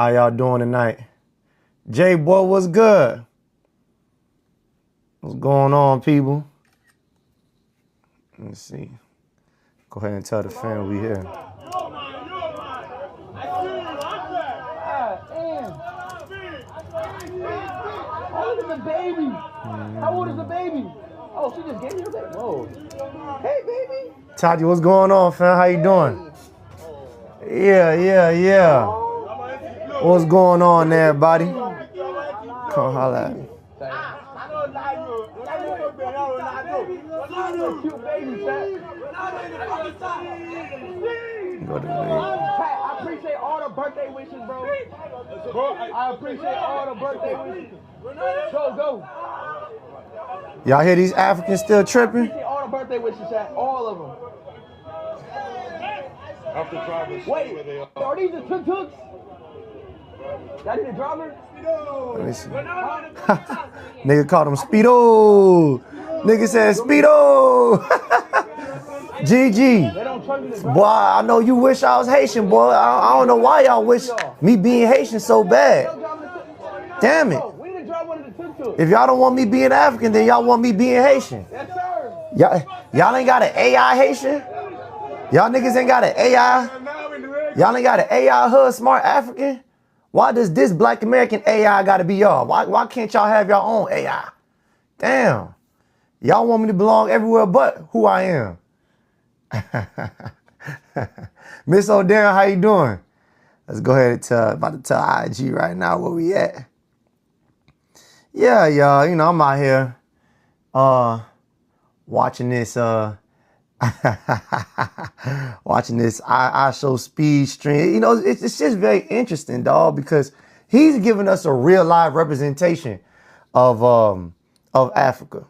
How y'all doing tonight? Jay, boy, what's good? What's going on, people? Let's see. Go ahead and tell the fan we here. How old is the baby? How old is the baby? Oh, she just gave me the baby. Whoa. Hey, baby. Tati, what's going on, fam? How you doing? Yeah. What's going on, everybody? Come holla at me. Cute baby, chat. Go to me. I appreciate all the birthday wishes, bro. I appreciate all the birthday wishes. Go. Y'all hear these Africans still I tripping? appreciate all the birthday wishes, chat. All of them. Wait, are these the tuk-tuks? Y'all need a drummer? Let me see. Nigga called him Speedo. Nigga said Speedo. GG. Boy, I know you wish I was Haitian, boy. I don't know why y'all wish me being Haitian so bad. Damn it. If y'all don't want me being African, then y'all want me being Haitian. Yes, sir. Y'all ain't got an AI Haitian? Y'all niggas ain't got an AI? Y'all ain't got an AI hood smart African? Why does this black American AI gotta be y'all? Why can't y'all have your own AI? Damn. Y'all want me to belong everywhere but who I am. Miss O'Darren, how you doing? Let's go ahead and about to tell IG right now where we at. Yeah, y'all, you know, I'm out here watching this watching this I show speed stream. You know, it's just very interesting, dog, because he's giving us a real live representation of Africa.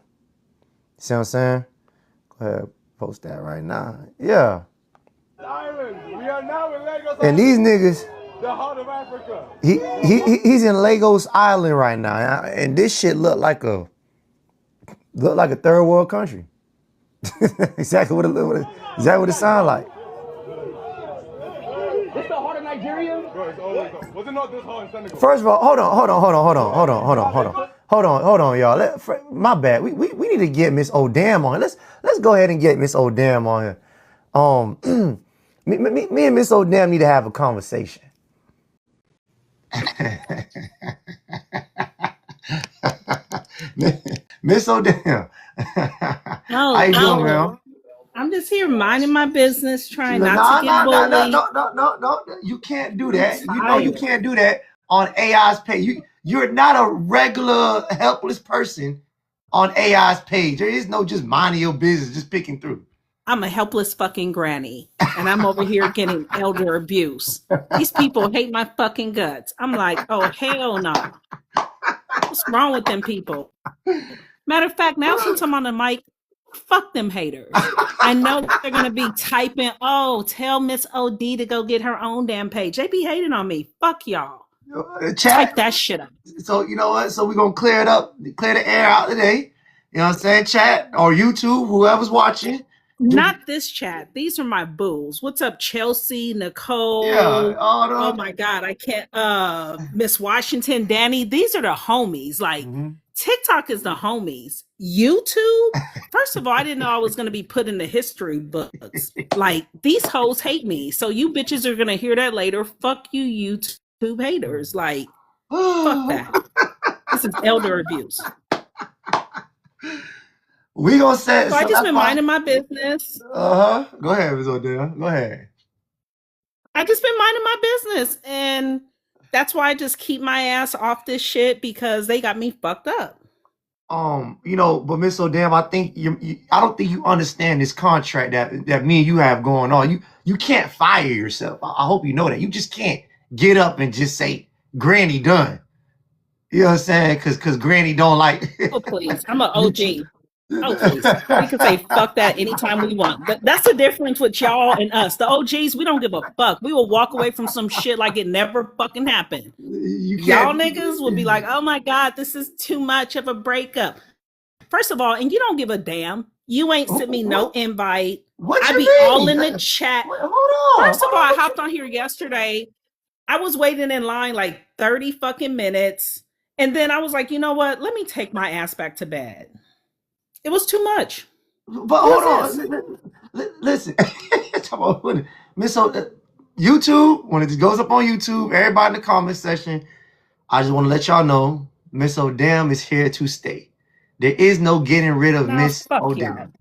See what I'm saying? Go ahead, post that right now. Yeah. Island. We are now in Lagos. And these niggas, The heart of Africa. he's in Lagos Island right now, and this shit look like a third world country. Exactly what it sounds like. This the heart of Nigeria? Was it not this heart in Senegal? First of all, hold on, y'all. My bad. We need to get Miss O'Dam on here. Let's go ahead and get Miss O'Dam on here. Me and Miss O'Dam need to have a conversation. Miss O'Dam. How you doing, man? I'm just here minding my business, trying not to get bullied. No. You can't do that. You know you can't do that on AI's page. You're not a regular helpless person on AI's page. There is no just minding your business, just picking through. I'm a helpless fucking granny, and I'm over here getting elder abuse. These people hate my fucking guts. I'm like, oh, hell no. What's wrong with them people? Matter of fact, now since I'm on the mic, fuck them haters. I know they're going to be typing, oh, tell Miss OD to go get her own damn page. They be hating on me. Fuck y'all. Type that shit up. So, you know what? So we're going to clear it up, clear the air out today. You know what I'm saying? Chat or YouTube, whoever's watching. Not this chat. These are my bools. What's up, Chelsea, Nicole? Yeah. Oh my God, I can't. Miss Washington, Danny. These are the homies. Like TikTok is the homies. YouTube. First of all, I didn't know I was going to be put in the history books. Like these hoes hate me. So you bitches are going to hear that later. Fuck you, YouTube haters. Like fuck that. This is elder abuse. We gonna say. So I just been minding my business. Go ahead, Ms. O'Dell. Go ahead. I just been minding my business, and that's why I just keep my ass off this shit because they got me fucked up. You know, but Miss O'Dam, I think I don't think you understand this contract that me and you have going on. You can't fire yourself. I hope you know that. You just can't get up and just say, "Granny done." You know what I'm saying? Because Granny don't like. Oh please, I'm an OG. Oh, please. We can say fuck that anytime we want. But that's the difference with y'all and us. The OGs, we don't give a fuck. We will walk away from some shit like it never fucking happened. Y'all niggas will be like, oh my God, this is too much of a breakup. First of all, and you don't give a damn. You ain't sent me no invite. I be all in the chat. First of all, I hopped on here yesterday. I was waiting in line like 30 fucking minutes. And then I was like, you know what? Let me take my ass back to bed. It was too much. But What hold is this? on. Listen. Miss YouTube, when it goes up on YouTube, everybody in the comment section, I just want to let y'all know Miss O'Dam is here to stay. There is no getting rid of Nah, Miss fuck O'Dam.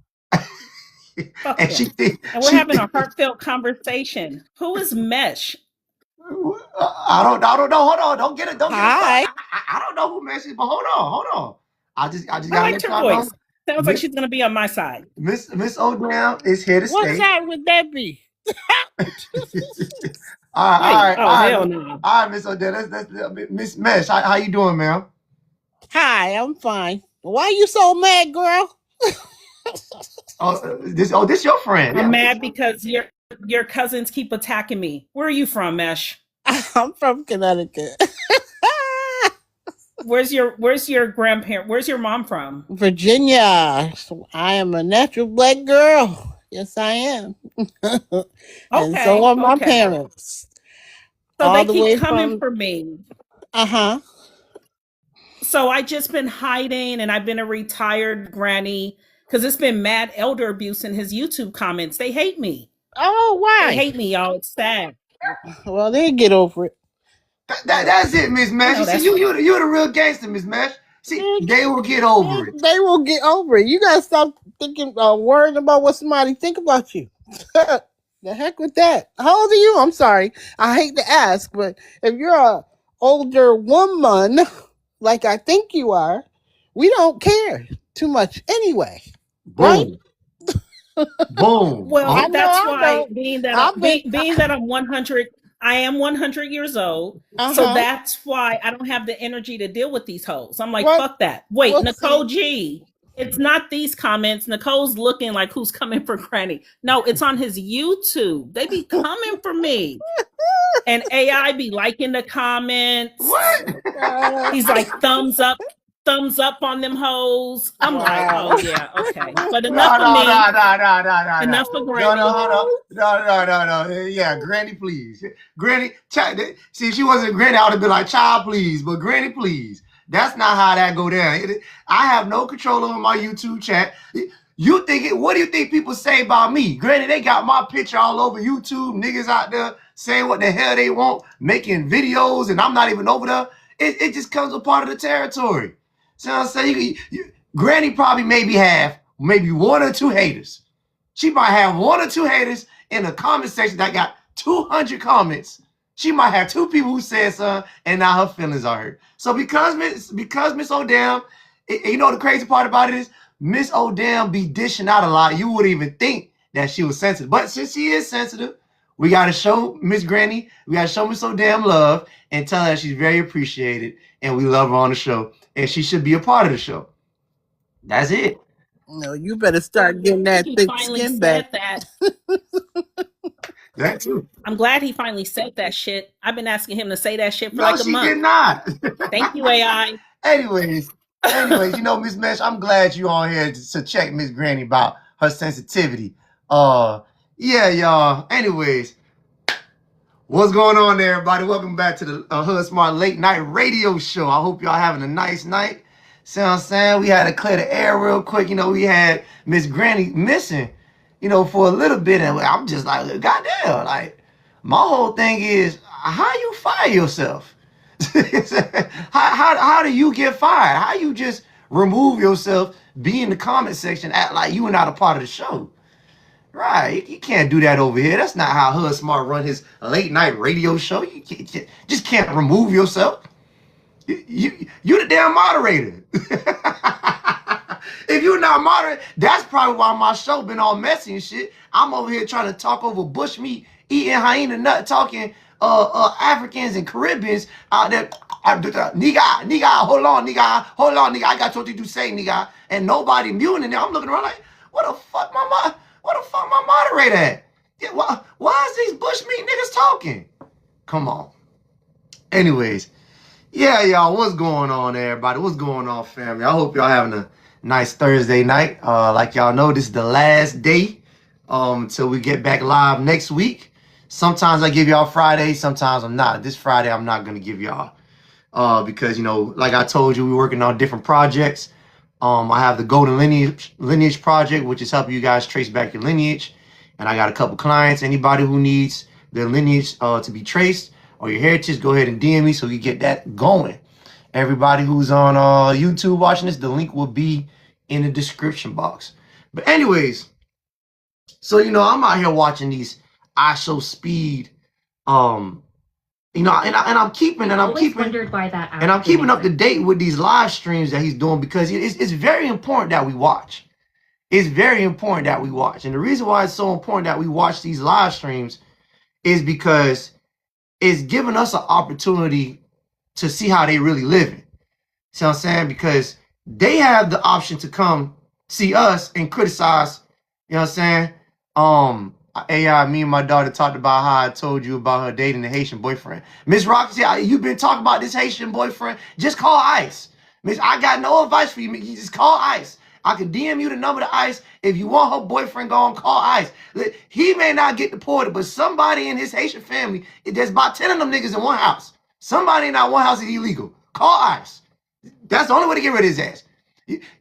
Fuck And him. And we're having a heartfelt conversation. Who is Mesh? I don't know. Hold on. Don't get it. Don't get it Hi. started. I don't know who Miss is, but hold on. I just I gotta liked let her y'all know. voice. Sounds like she's gonna be on my side. Miss O'Dam is here to What stay. side would that be? All Wait, right. hell no. All right, Miss O'Dam. That's Miss Mesh. How you doing, ma'am? Hi, I'm fine. Why you so mad, girl? This your friend. I'm Yeah. mad because your cousins keep attacking me. Where are you from, Mesh? I'm from Connecticut. Where's your grandparent? Where's your mom from? Virginia. So I am a natural black girl. Yes, I am. And so are my parents. So All they the keep way coming from for me. uh-huh. So I just been hiding and I've been a retired granny because it's been mad elder abuse in his YouTube comments. They hate me. Oh, They why? hate me, y'all. It's sad. Well, they get over it. That's it, Miss Mesh. You see, you're the real gangster, Miss Mesh. See, they will get over it. They will get over it. You gotta stop thinking, worrying about what somebody think about you. The heck with that. How old are you? I'm sorry. I hate to ask, but if you're a older woman, like I think you are, we don't care too much anyway. Right? Boom. Boom. Well, I know that's I why don't. being that I've been being that I'm 100, I am 100 years old. So uh-huh. that's why I don't have the energy to deal with these hoes. I'm like, What fuck that. Wait, what's Nicole G. It's not these comments. Nicole's looking like who's coming for Granny. No, it's on his YouTube. They be coming for me. And AI be liking the comments. What? He's like thumbs up on them hoes. I'm like, oh yeah, okay. But enough of me. No. Enough of Granny. No. Yeah, Granny, please. Granny, see, if she wasn't Granny, I would have been like, child, please. But Granny, please. That's not how that go down. I have no control over my YouTube chat. What do you think people say about me? Granny, they got my picture all over YouTube. Niggas out there saying what the hell they want, making videos, and I'm not even over there. It just comes a part of the territory. So I'm saying, Granny probably have maybe one or two haters. She might have one or two haters in the comment section that got 200 comments. She might have two people who said something, and now her feelings are hurt. So because Miss O'Dam, you know the crazy part about it is Miss O'Dam be dishing out a lot. You wouldn't even think that she was sensitive, but since she is sensitive, we got to show Miss Granny, we got to show Miss O'Dam love and tell her she's very appreciated and we love her on the show and she should be a part of the show. That's it. No, you better start getting that thick skin back. That too. I'm glad he finally said that shit. I've been asking him to say that shit for No, like a she month. did not. Thank you, AI. Anyways, you know, Miss Mesh, I'm glad you on here to check Miss Granny about her sensitivity. Yeah, y'all. Anyways, what's going on there, everybody? Welcome back to the Hood Smart Late Night Radio Show. I hope y'all having a nice night. See what I'm saying? We had to clear the air real quick. You know, we had Miss Granny missing, you know, for a little bit. And I'm just like, goddamn, like, my whole thing is, how you fire yourself? how do you get fired? How you just remove yourself, be in the comment section, act like you are not a part of the show? Right, you can't do that over here. That's not how Hood Smart run his late night radio show. You just can't remove yourself. You the damn moderator. If you're not moderator, that's probably why my show been all messy and shit. I'm over here trying to talk over bush meat, eating hyena nut, talking Africans and Caribbeans out there. Nigga, hold on, nigga, I got something to say, nigga. And nobody muting there. I'm looking around like, what the fuck my moderator at? Yeah, why is these bush meat niggas talking? Come on. Anyways, yeah, y'all, what's going on, everybody? What's going on, family? I hope y'all having a nice Thursday night. Like y'all know, this is the last day until we get back live next week. Sometimes I give y'all Friday, sometimes I'm not. This Friday I'm not gonna give y'all because you know, like I told you, we're working on different projects. I have the Golden Lineage project, which is helping you guys trace back your lineage. And I got a couple clients. Anybody who needs their lineage to be traced or your heritage, go ahead and DM me so you get that going. Everybody who's on YouTube watching this, the link will be in the description box. But anyways, so you know, I'm out here watching these I Show Speed, you know, and I'm keeping up to date with these live streams that he's doing because it's very important that we watch. It's very important that we watch. And the reason why it's so important that we watch these live streams is because it's giving us an opportunity to see how they really living. See what I'm saying? Because they have the option to come see us and criticize, you know what I'm saying? AI, me and my daughter talked about how I told you about her dating a Haitian boyfriend. Miss Roxy, you've been talking about this Haitian boyfriend. Just call ICE. Miss, I got no advice for you. You just call ICE. I can DM you the number to ICE. If you want her boyfriend gone, call ICE. He may not get deported, but somebody in his Haitian family, there's about 10 of them niggas in one house. Somebody in that one house is illegal. Call ICE. That's the only way to get rid of his ass.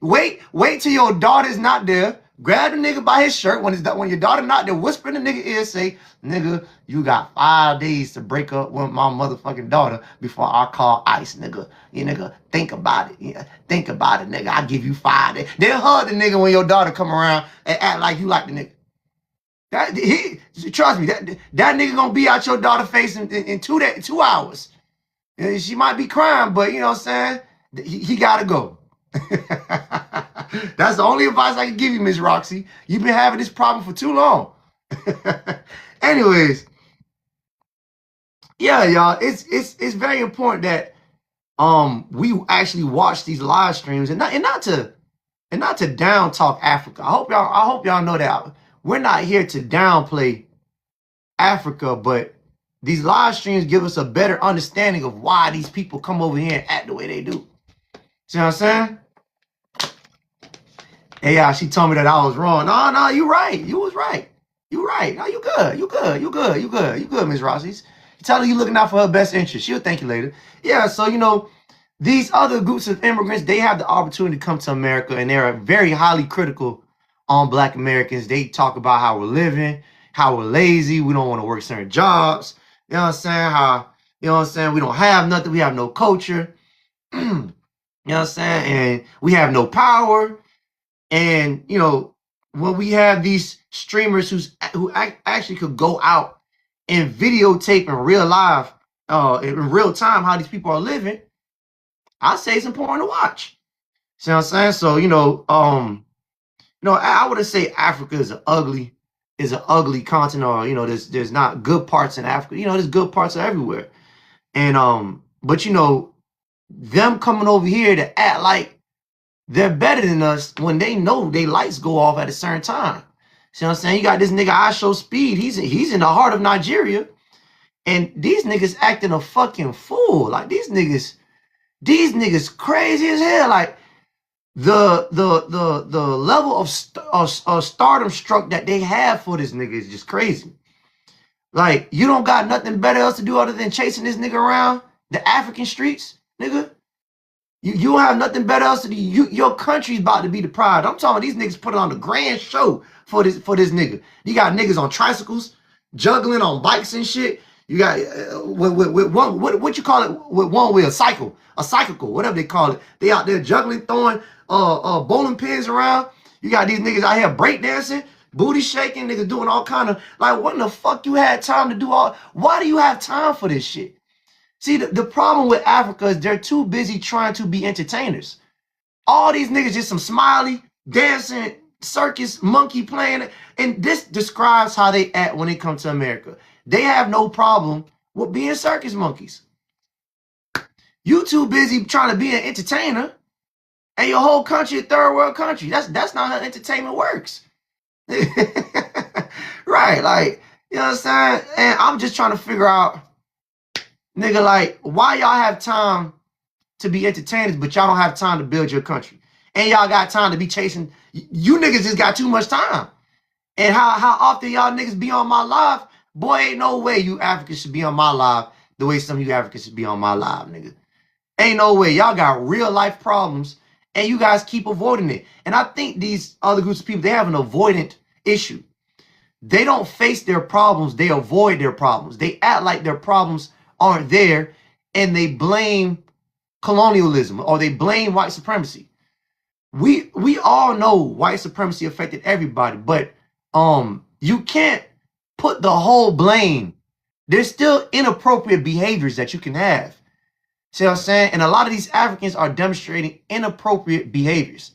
Wait till your daughter's not there. Grab the nigga by his shirt when your daughter not there. Whisper in the nigga ear, say, nigga, you got 5 days to break up with my motherfucking daughter before I call ICE, nigga. You nigga, think about it. Yeah, think about it, nigga. I give you 5 days. Then hug the nigga when your daughter come around and act like you like the nigga. Trust me, that nigga gonna be out your daughter face in 2 hours. And she might be crying, but you know what I'm saying? He gotta go. That's the only advice I can give you, Miss Roxy. You've been having this problem for too long. Anyways, yeah, y'all, it's very important that we actually watch these live streams and not to down talk Africa. I hope y'all know that we're not here to downplay Africa, but these live streams give us a better understanding of why these people come over here and act the way they do. See what I'm saying? Yeah, she told me that I was wrong. No, you right. You was right. You right. No, you good. You good, Miss Rossi's. Tell her you looking out for her best interest. She'll thank you later. Yeah, so, you know, these other groups of immigrants, they have the opportunity to come to America, and they're very highly critical on Black Americans. They talk about how we're living, how we're lazy, we don't want to work certain jobs. You know what I'm saying? We don't have nothing. We have no culture. You know what I'm saying? And we have no power. And, you know, when we have these streamers who actually could go out and videotape in real life, in real time, how these people are living, I say it's important to watch. See what I'm saying? So, I wouldn't say Africa is an ugly continent, or, there's not good parts in Africa. There's good parts everywhere. And, but, them coming over here to act like they're better than us when they know they lights go off at a certain time. See what I'm saying? You got this nigga I Show Speed. He's in the heart of Nigeria. And these niggas acting a fucking fool. Like these niggas crazy as hell. Like the level of stardom struck that they have for this nigga is just crazy. Like, you don't got nothing better else to do other than chasing this nigga around the African streets, nigga. You don't have nothing better else to do. Your country's about to be deprived. I'm talking about these niggas put on a grand show for this nigga. You got niggas on tricycles, juggling on bikes and shit. You got with one, what you call it, with one wheel, a cyclical, whatever they call it. They out there juggling, throwing bowling pins around. You got these niggas out here breakdancing, booty shaking, niggas doing all kind of, like, what in the fuck you had time to do all? Why do you have time for this shit? See, the problem with Africa is they're too busy trying to be entertainers. All these niggas just some smiley, dancing, circus, monkey playing. And this describes how they act when they come to America. They have no problem with being circus monkeys. You too busy trying to be an entertainer, and your whole country a third world country. That's not how entertainment works. Right, like, you know what I'm saying? And I'm just trying to figure out, nigga, like, why y'all have time to be entertainers, but y'all don't have time to build your country? And y'all got time to be chasing. You niggas just got too much time. And how often y'all niggas be on my live Boy, ain't no way you Africans should be on my live the way some of you Africans should be on my live, nigga. Ain't no way. Y'all got real life problems and you guys keep avoiding it. And I think these other groups of people, they have an avoidant issue. They don't face their problems. They avoid their problems. They act like their problems aren't there and they blame colonialism or they blame white supremacy. We all know white supremacy affected everybody, but you can't put the whole blame. There's still inappropriate behaviors that you can have. See what I'm saying? And a lot of these Africans are demonstrating inappropriate behaviors.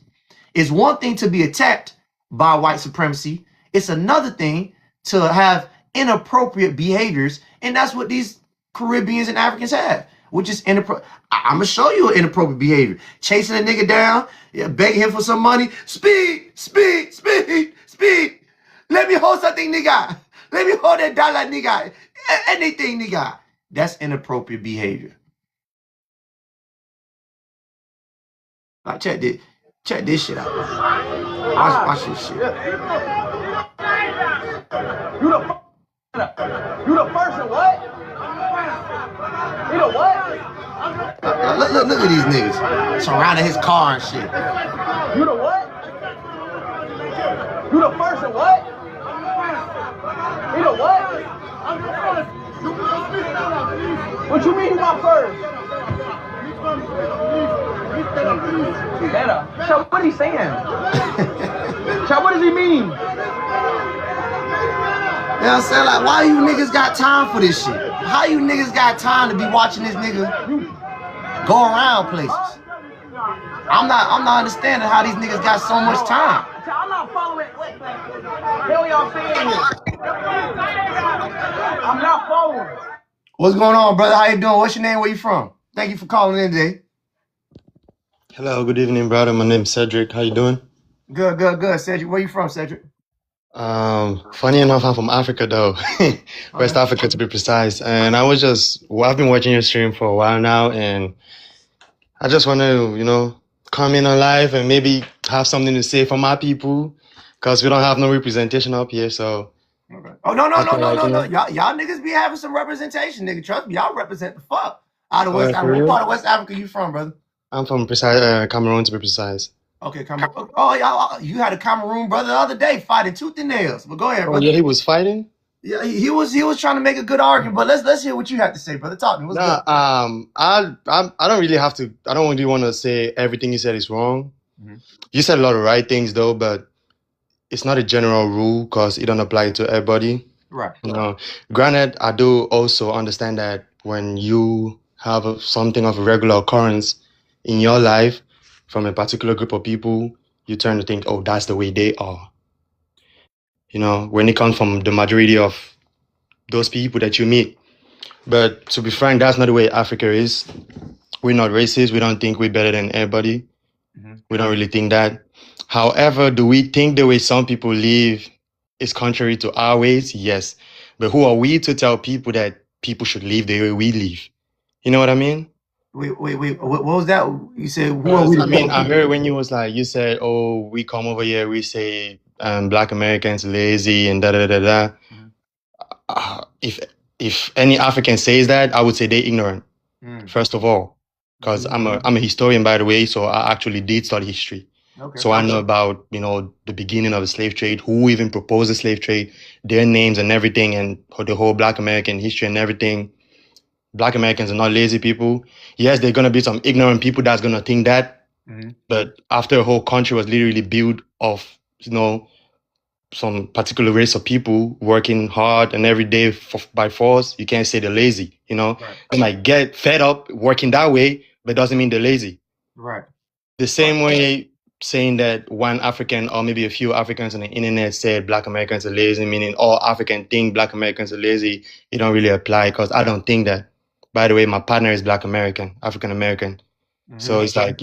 It's one thing to be attacked by white supremacy. It's another thing to have inappropriate behaviors. And that's what these Caribbeans and Africans have, which is inappropriate. I'm going to show you an inappropriate behavior. Chasing a nigga down, begging him for some money. Speed. Let me hold something, nigga. Let me hold that dollar, nigga. Anything, nigga. That's inappropriate behavior. Like, check this shit out. Watch this shit. You the first and what? You the what? Look at these niggas surrounding his car and shit. You the what? You the first and what? You the what? What you mean you my first? Better. So what are you saying? So what does he mean? You know what I'm saying? Like, why you niggas got time for this shit? How you niggas got time to be watching this nigga go around places? I'm not understanding how these niggas got so much time. I'm not following what the hell y'all saying here. I'm not following. What's going on, brother? How you doing? What's your name? Where you from? Thank you for calling in today. Hello, good evening, brother. My name's Cedric. How you doing? Good. Cedric, where you from, Cedric? Funny enough, I'm from Africa, though. West Africa, to be precise. And I've been watching your stream for a while now, and I just want to, come in on live and maybe have something to say for my people, because we don't have no representation up here, so. Okay. Oh, no. Y'all niggas be having some representation, nigga. Trust me, y'all represent the fuck out of West Africa. What part of West Africa you from, brother? I'm from Cameroon, to be precise. Okay, Cameroon. Oh, you had a Cameroon brother the other day fighting tooth and nails. But go ahead, brother. Oh, yeah, he was fighting? Yeah, he was trying to make a good argument. But let's hear what you have to say, brother. Talk to me. What's good? I don't really have to. I don't really want to say everything you said is wrong. Mm-hmm. You said a lot of right things, though, but it's not a general rule because it don't apply to everybody. Right. Granted, I do also understand that when you have something of a regular occurrence in your life from a particular group of people, you turn to think, oh, that's the way they are. When it comes from the majority of those people that you meet. But to be frank, that's not the way Africa is. We're not racist. We don't think we're better than everybody. Mm-hmm. We don't really think that. However, do we think the way some people live is contrary to our ways? Yes. But who are we to tell people that people should live the way we live? You know what I mean? Wait. What was that? You said, who are we? I heard when you said, oh, we come over here, we say Black Americans lazy and da-da-da-da. Mm-hmm. If any African says that, I would say they're ignorant, first of all. Because I'm a historian, by the way, so I actually did study history. Okay. So I know about, the beginning of the slave trade, who even proposed the slave trade, their names and everything, and the whole Black American history and everything. Black Americans are not lazy people. Yes, there are going to be some ignorant people that's going to think that. Mm-hmm. But after a whole country was literally built of, some particular race of people working hard and every day by force, you can't say they're lazy, Right. They might get fed up working that way, but it doesn't mean they're lazy. Right. The same way saying that one African or maybe a few Africans on the internet said Black Americans are lazy, meaning all African think Black Americans are lazy, it don't really apply because I don't think that. By the way, my partner is Black American, African American. Mm-hmm. So it's like,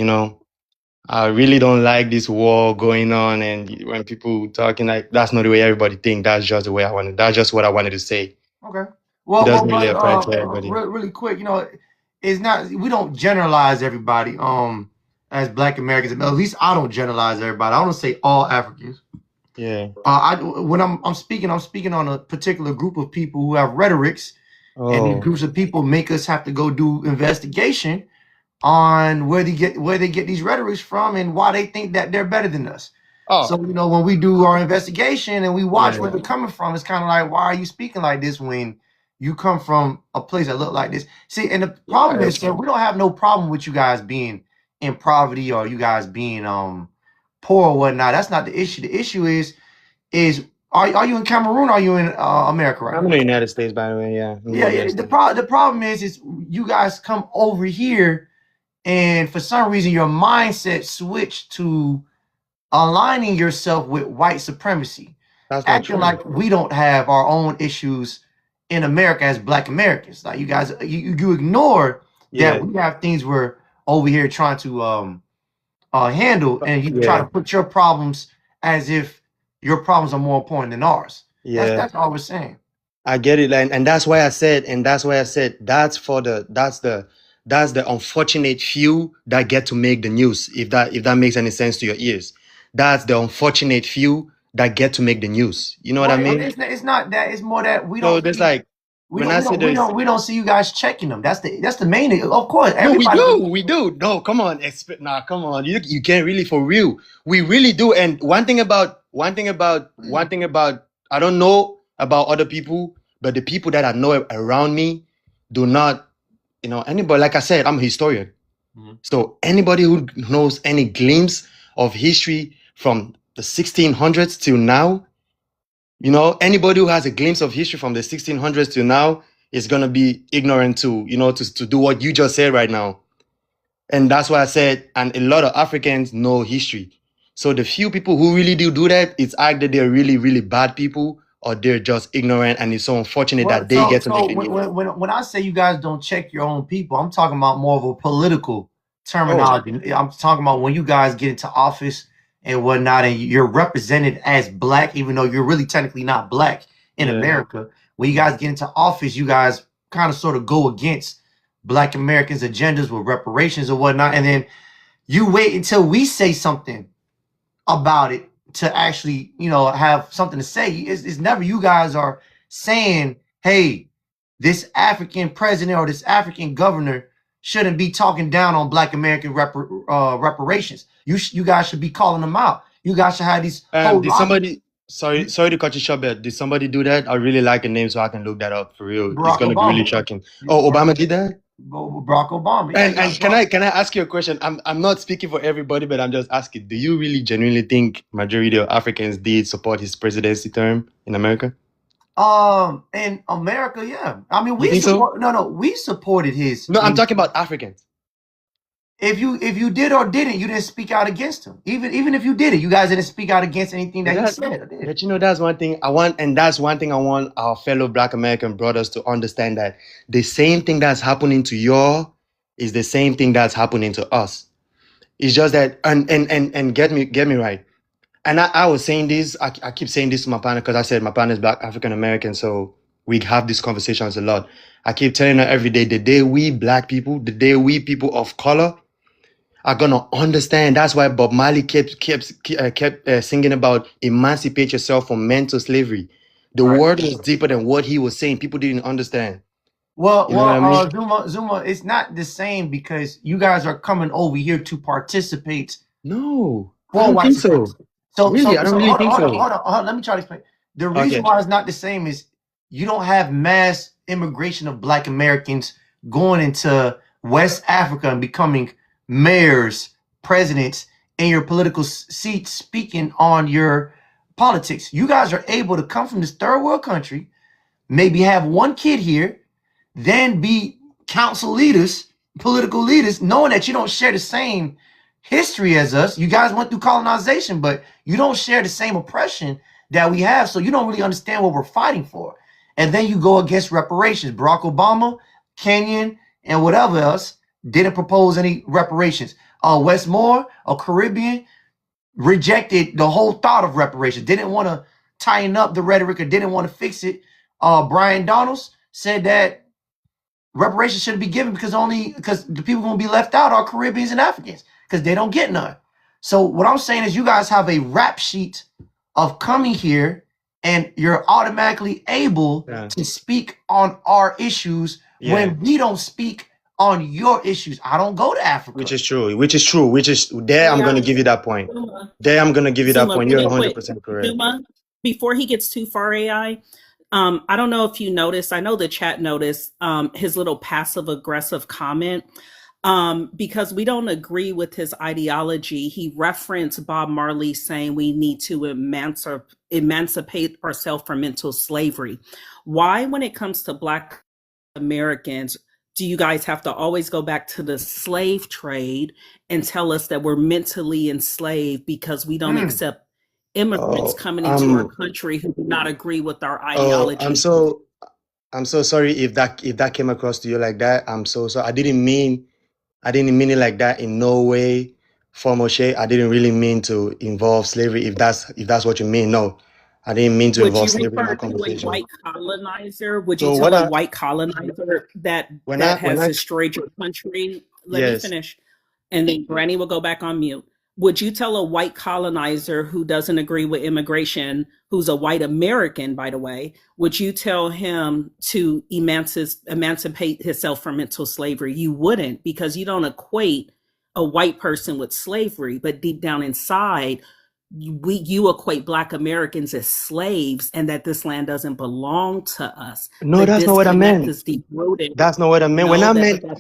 I really don't like this war going on. And when people talking like, that's not the way everybody think. That's just the way I wanted. That's just what I wanted to say. Okay. Well, it doesn't really apply to everybody. Really quick, it's not, we don't generalize everybody as Black Americans. At least I don't generalize everybody. I don't say all Africans. Yeah. When I'm speaking on a particular group of people who have rhetorics, and these Oh. groups of people make us have to go do investigation on where they get these rhetorics from and why they think that they're better than us. So Oh. when we do our investigation and we watch where Yeah. they're coming from, it's kind of like, why are you speaking like this when you come from a place that look like this? See, and the problem Yeah. is that we don't have no problem with you guys being in poverty or you guys being poor or whatnot. That's not the issue. The issue is are you in Cameroon or are you in America right I'm in now? the United States, by the way. Yeah. I'm in the Yeah, United yeah. States. The problem is you guys come over here and for some reason your mindset switched to aligning yourself with white supremacy, That's not acting true. like we don't have our own issues in America as Black Americans. Like you guys, you ignore Yeah. that we have things we're over here trying to handle, and you try Yeah. to put your problems as if your problems are more important than ours. Yeah. That's all we're saying. I get it, and that's why I said, that's the unfortunate few that get to make the news. If that makes any sense to your ears, that's the unfortunate few that get to make the news. You know what I Well, mean? it's not that. It's more that we So don't there's see. like when I say there's We don't see you guys checking them. That's the main. Of course, no, everybody. we do. No, come on, come on. You can't really for real. We really do. And one thing about I don't know about other people, but the people that I know around me do not, anybody. Like I said, I'm a historian. Mhm. So anybody who knows any glimpse of history from the 1600s till now, anybody who has a glimpse of history from the 1600s till now is gonna be ignorant to do what you just said right now. And that's why I said, and a lot of Africans know history. So the few people who really do that, it's either they're really, really bad people or they're just ignorant, and it's so unfortunate Well, that they get to make so the news. when I say you guys don't check your own people, I'm talking about more of a political Oh, terminology. I'm talking about when you guys get into office and whatnot, and you're represented as Black, even though you're really technically not Black in yeah. America. When you guys get into office, you guys kind of sort of go against Black Americans' agendas with reparations or whatnot, and then you wait until we say something about it to actually, have something to say. It's never you guys are saying, hey, this African president or this African governor shouldn't be talking down on Black American reparations. You guys should be calling them out. You guys should have these whole Did somebody? Sorry to cut you short, but did somebody do that? I really like a name, so I can look that up for real. It's Barack gonna be really Obama. shocking. Oh, Obama did that? Barack Obama. Yeah, And can I ask you a question? I'm not speaking for everybody, but I'm just asking. Do you really genuinely think majority of Africans did support his presidency term in America? in America, yeah. I mean, You think so? we supported his. No, I'm talking about Africans. If you did or didn't, you didn't speak out against him. Even if you did it, you guys didn't speak out against anything that he said or did. But that's one thing I want, and that's one thing I want our fellow Black American brothers to understand, that the same thing that's happening to y'all is the same thing that's happening to us. It's just that, and get me right. And I was saying this, I keep saying this to my partner, because I said my partner is Black African American, so we have these conversations a lot. I keep telling her every day, the day we Black people, the day we people of color are gonna understand. That's why Bob Marley kept singing about emancipate yourself from mental slavery. The word was deeper than what he was saying. People didn't understand. Well, You know what I mean? Zuma, it's not the same because you guys are coming over here to participate. No, I for don't white think so. supremacy. Really, I don't really think so. Hold on. Let me try to explain. The Okay. reason why it's not the same is you don't have mass immigration of Black Americans going into West Africa and becoming mayors, presidents in your political seats, speaking on your politics. You guys are able to come from this third world country, maybe have one kid here, then be council leaders, political leaders, knowing that you don't share the same history as us. You guys went through colonization, but you don't share the same oppression that we have, so you don't really understand what we're fighting for. And then you go against reparations. Barack Obama, Kenyan, and whatever else didn't propose any reparations. Westmore, a Caribbean, rejected the whole thought of reparations, didn't want to tighten up the rhetoric or didn't want to fix it. Brian Donalds said that reparations shouldn't be given because the people going to be left out are Caribbeans and Africans because they don't get none. So what I'm saying is you guys have a rap sheet of coming here and you're automatically able to speak on our issues when we don't speak on your issues. I don't go to Africa. Which is true. There, I'm going to give you that point. There, I'm going to give you that point. You're 100% correct. Zuma, before he gets too far, AI, I don't know if you noticed, I know the chat noticed his little passive aggressive comment. Because we don't agree with his ideology. He referenced Bob Marley saying we need to emancipate ourselves from mental slavery. Why, when it comes to Black Americans, do you guys have to always go back to the slave trade and tell us that we're mentally enslaved because we don't accept immigrants coming into our country who do not agree with our ideology? I'm so sorry if that came across to you like that. I'm so sorry. I didn't mean it like that in no way, form or shape. I didn't really mean to involve slavery. If that's what you mean, no, I didn't mean to involve slavery in my conversation. Would you refer to a white colonizer? Would you tell a white colonizer that has destroyed your country? Let me finish, and then Granny will go back on mute. Would you tell a white colonizer who doesn't agree with immigration, who's a white American, by the way, would you tell him to emancipate himself from mental slavery? You wouldn't, because you don't equate a white person with slavery, but deep down inside, you equate Black Americans as slaves and that this land doesn't belong to us. No, that's not what I meant. That's not what I meant.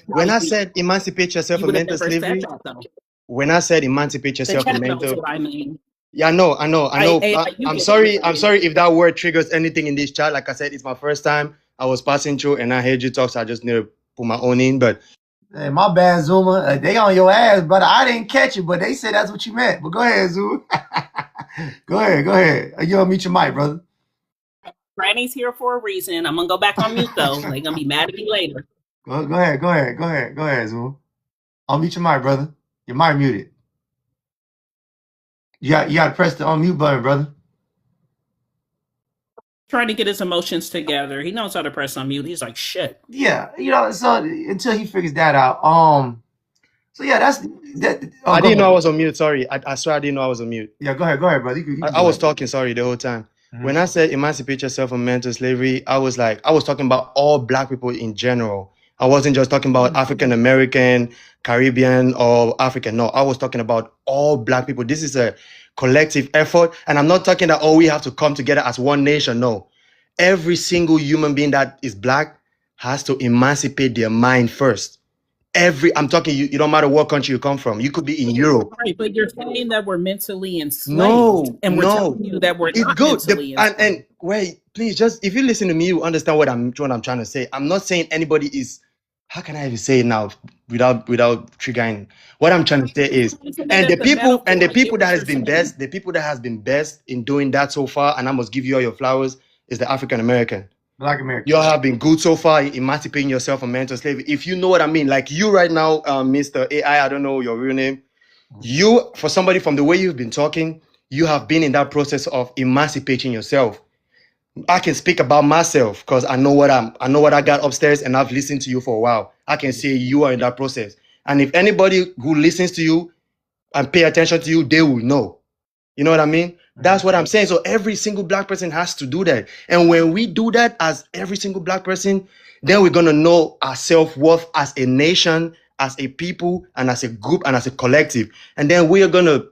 When I said emancipate yourself from mental slavery, when I said emancipate yourself from mental, what I mean. Yeah, I know. I'm sorry if that word triggers anything in this chat. Like I said, it's my first time. I was passing through and I heard you talk, so I just need to put my own in. But hey, my bad, Zuma. They on your ass, brother. I didn't catch it, but they said that's what you meant. But go ahead, Zuma. Go ahead. You unmute your mic, brother. Granny's here for a reason. I'm gonna go back on mute though. They're gonna be mad at me later. Go ahead, Zuma. Unmute your mic, brother. Your mic muted. You got to press the unmute button, brother. Trying to get his emotions together. He knows how to press unmute. He's like, shit. Yeah, so until he figures that out. So yeah, that's that. I didn't know I was on mute. Sorry, I swear I didn't know I was on mute. Yeah, go ahead, brother. I was talking. Sorry, the whole time. Mm-hmm. When I said emancipate yourself from mental slavery, I was talking about all Black people in general. I wasn't just talking about African American, Caribbean, or African. No, I was talking about all Black people. This is a collective effort. And I'm not talking that, we have to come together as one nation. No. Every single human being that is Black has to emancipate their mind first. I'm talking, you don't matter what country you come from. You could be in Europe. Right, but you're saying that we're mentally enslaved. And we're telling you that we're not mentally enslaved. And wait, please, just, if you listen to me, you understand what I'm trying to say. I'm not saying anybody is, how can I even say it now without triggering? What I'm trying to say is, and the people that has been best in doing that so far, and I must give you all your flowers, is the African American. Black American. You all have been good so far, emancipating yourself from mental slavery. If you know what I mean, like you right now, Mr. AI, I don't know your real name. You, for somebody from the way you've been talking, you have been in that process of emancipating yourself. I can speak about myself because I know what I got upstairs, and I've listened to you for a while. I can say you are in that process. And if anybody who listens to you and pay attention to you, they will know. You know what I mean? That's what I'm saying. So every single Black person has to do that. And when we do that as every single Black person, then we're going to know our self-worth as a nation, as a people, and as a group, and as a collective. And then we are going to,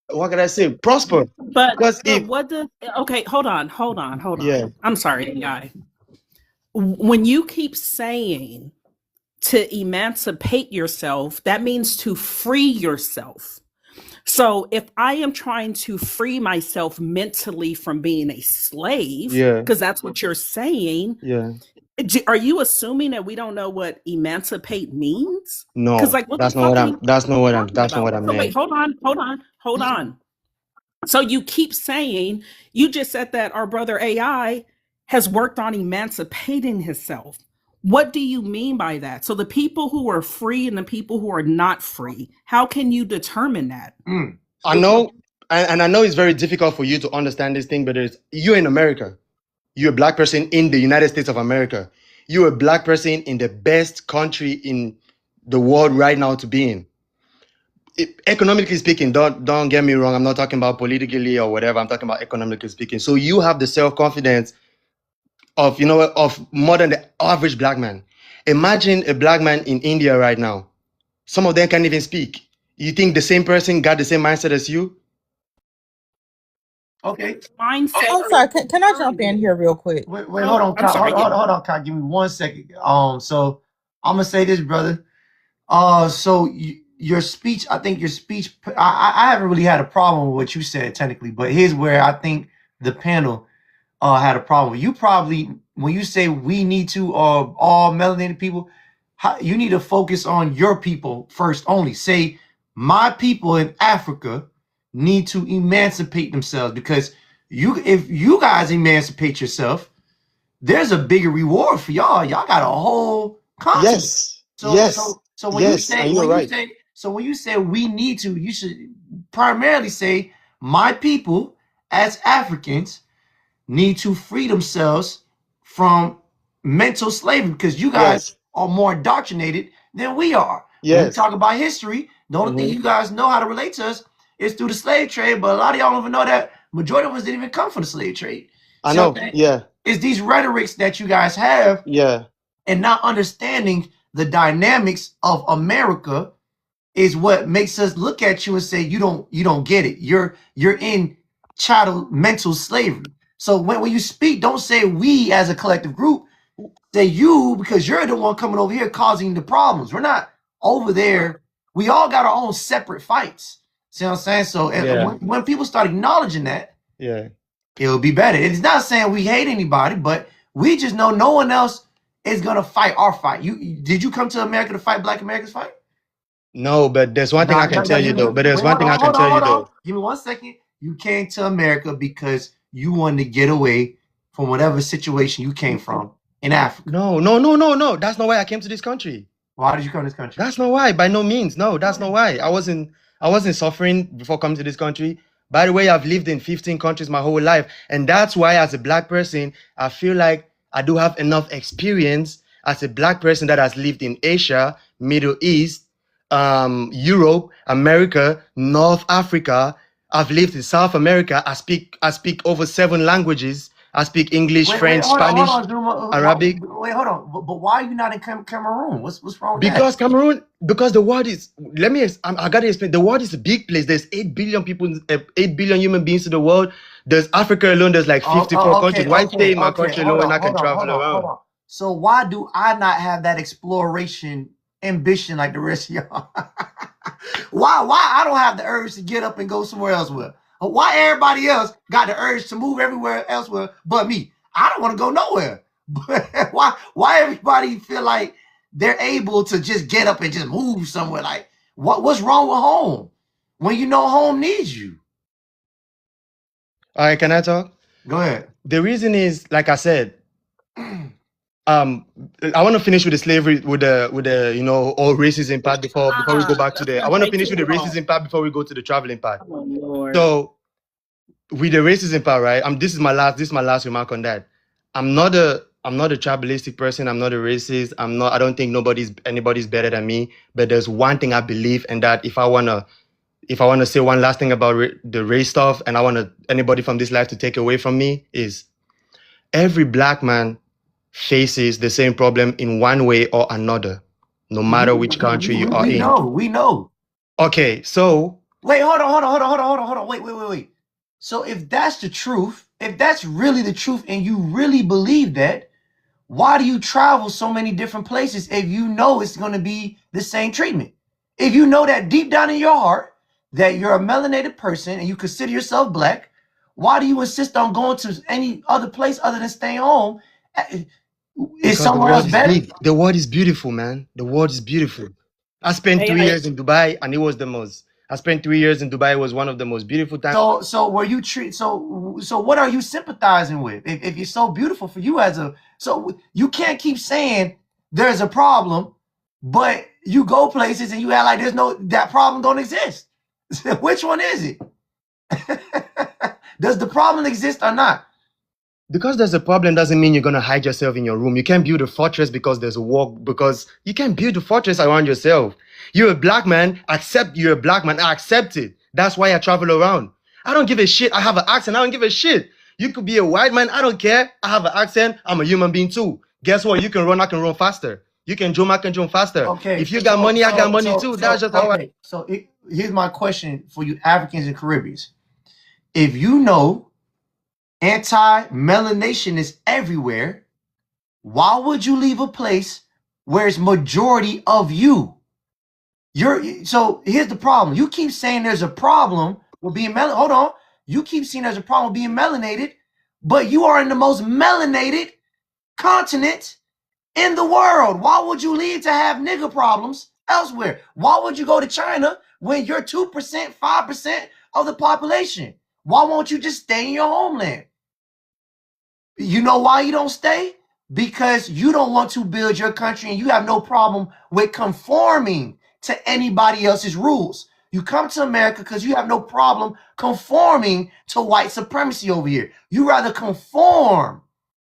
what can I say, prosper. But okay, hold on. Yeah. I'm sorry, guy. When you keep saying to emancipate yourself, that means to free yourself. So if I am trying to free myself mentally from being a slave, because that's what you're saying, are you assuming that we don't know what emancipate means? No, that's not what I meant. Wait, hold on. So you keep saying, you just said that our brother AI has worked on emancipating himself. What do you mean by that? So the people who are free and the people who are not free, how can you determine that? I know, and I know it's very difficult for you to understand this thing, but you're in America. You're a Black person in the United States of America. You're a Black person in the best country in the world right now to be in. economically speaking, don't get me wrong. I'm not talking about politically or whatever. I'm talking about economically speaking. So you have the self-confidence of of more than the average black man. Imagine a black man in India right now. Some of them can't even speak. You think the same person got the same mindset as you? Okay. Mindset. I'm sorry. Can I jump in here real quick? Wait, hold on, I'm Kai. sorry. Hold on, Kai. Give me 1 second. So I'm gonna say this, brother. So your speech, I think your speech, I haven't really had a problem with what you said technically, but here's where I think the panel had a problem. You probably, when you say we need to, all melanated people, you need to focus on your people first only. Say, my people in Africa need to emancipate themselves, because if you guys emancipate yourself, there's a bigger reward for y'all. Y'all got a whole continent. Yes. So Yes. so when you say and you're right. when you say we need to, you should primarily say my people as Africans need to free themselves from mental slavery, because you guys Yes. are more indoctrinated than we are. When we Yes. talk about history, the only thing you guys know how to relate to us is through the slave trade, but a lot of y'all don't even know that majority of us didn't even come from the slave trade. I So know. Yeah. it's these rhetorics that you guys have Yeah. and not understanding the dynamics of America is what makes us look at you and say you don't get it. You're in chattel mental slavery. So when you speak, don't say we as a collective group. Say you, because you're the one coming over here causing the problems. We're not over there. We all got our own separate fights. See what I'm saying? So when people start acknowledging that, Yeah. it'll be better. It's not saying we hate anybody, but we just know no one else is gonna fight our fight. Did you come to America to fight Black Americans fight? No, but there's one thing I can tell you though. But there's one thing I can tell you though. Give me 1 second. You came to America because you wanted to get away from whatever situation you came from in Africa. No. That's not why I came to this country. Why did you come to this country? That's not why. By no means. No, that's not why. I wasn't suffering before coming to this country. By the way, I've lived in 15 countries my whole life. And that's why as a black person, I feel like I do have enough experience as a black person that has lived in Asia, Middle East, Europe, America, North Africa. I've lived in South America. I speak over 7 languages. I speak English, French, Spanish, Arabic. Wait, hold on. But why are you not in Cameroon? What's wrong with Because that? Cameroon, because the world is. I gotta explain. The world is a big place. There's 8 billion people, 8 billion human beings in the world. There's Africa alone. There's like 54 countries. Why stay in my country alone when I can travel around? So why do I not have that exploration ambition like the rest of y'all? Why I don't have the urge to get up and go somewhere else with? Why everybody else got the urge to move everywhere elsewhere but me? I don't want to go nowhere. But why everybody feel like they're able to just get up and just move somewhere? Like what's wrong with home when you know home needs you? All right, can I talk? Go ahead. The reason is, like I said, I want to finish with the slavery, with the all racism part before we go back to the. I want to finish with the racism part before we go to the traveling part. Oh, Lord. So with the racism part, right? This is my last remark on that. I'm not a tribalistic person. I'm not a racist. I don't think anybody's better than me. But there's one thing I believe, and that if I wanna say one last thing about the race stuff, and I want anybody from this life to take away from me, is every black man faces the same problem in one way or another, no matter which country you are in. We know. Okay, so wait, hold on. Wait. So if that's the truth, if that's really the truth, and you really believe that, why do you travel so many different places if you know it's going to be the same treatment? If you know that deep down in your heart that you're a melanated person and you consider yourself black, why do you insist on going to any other place other than staying home? Is somewhere else better? The world is beautiful, man. The world is beautiful. I spent 3 years in Dubai, and it was the most. I spent 3 years in Dubai. It was one of the most beautiful times. So were you so what are you sympathizing with? If you're so beautiful for you so you can't keep saying there's a problem, but you go places and you act like that problem don't exist. Which one is it? Does the problem exist or not? Because there's a problem doesn't mean you're gonna hide yourself in your room. You can't build a fortress because there's a war. Because you can't build a fortress around yourself. You're a black man. Accept you're a black man. I accept it. That's why I travel around. I don't give a shit. I have an accent. I don't give a shit. You could be a white man. I don't care. I have an accent. I'm a human being too. Guess what? You can run. I can run faster. You can jump. I can jump faster. Okay. If you got money, I got money too. That's just how I. So here's my question for you Africans and Caribbeans. If you know anti-melanation is everywhere, why would you leave a place where it's majority of you? So here's the problem. You keep saying there's a problem with being hold on. You keep saying there's a problem with being melanated, but you are in the most melanated continent in the world. Why would you leave to have nigger problems elsewhere? Why would you go to China when you're 2%, 5% of the population? Why won't you just stay in your homeland? You know why you don't stay? Because you don't want to build your country and you have no problem with conforming to anybody else's rules. You come to America because you have no problem conforming to white supremacy over here. You rather conform,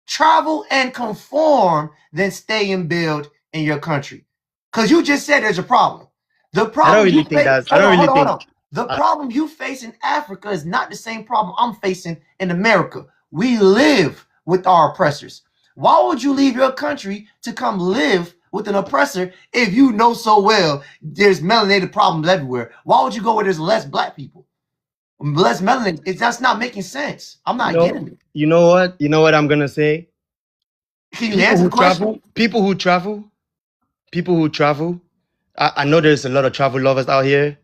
travel and conform than stay and build in your country. Because you just said there's a problem. The problem I don't really think that's. I don't really think. The problem you face in Africa is not the same problem I'm facing in America. We live with our oppressors. Why would you leave your country to come live with an oppressor if you know so well there's melanated problems everywhere? Why would you go where there's less black people? Less melanated. That's not making sense. I'm not getting it. You know what? You know what I'm gonna say? Can you answer the question? People who travel. I know there's a lot of travel lovers out here.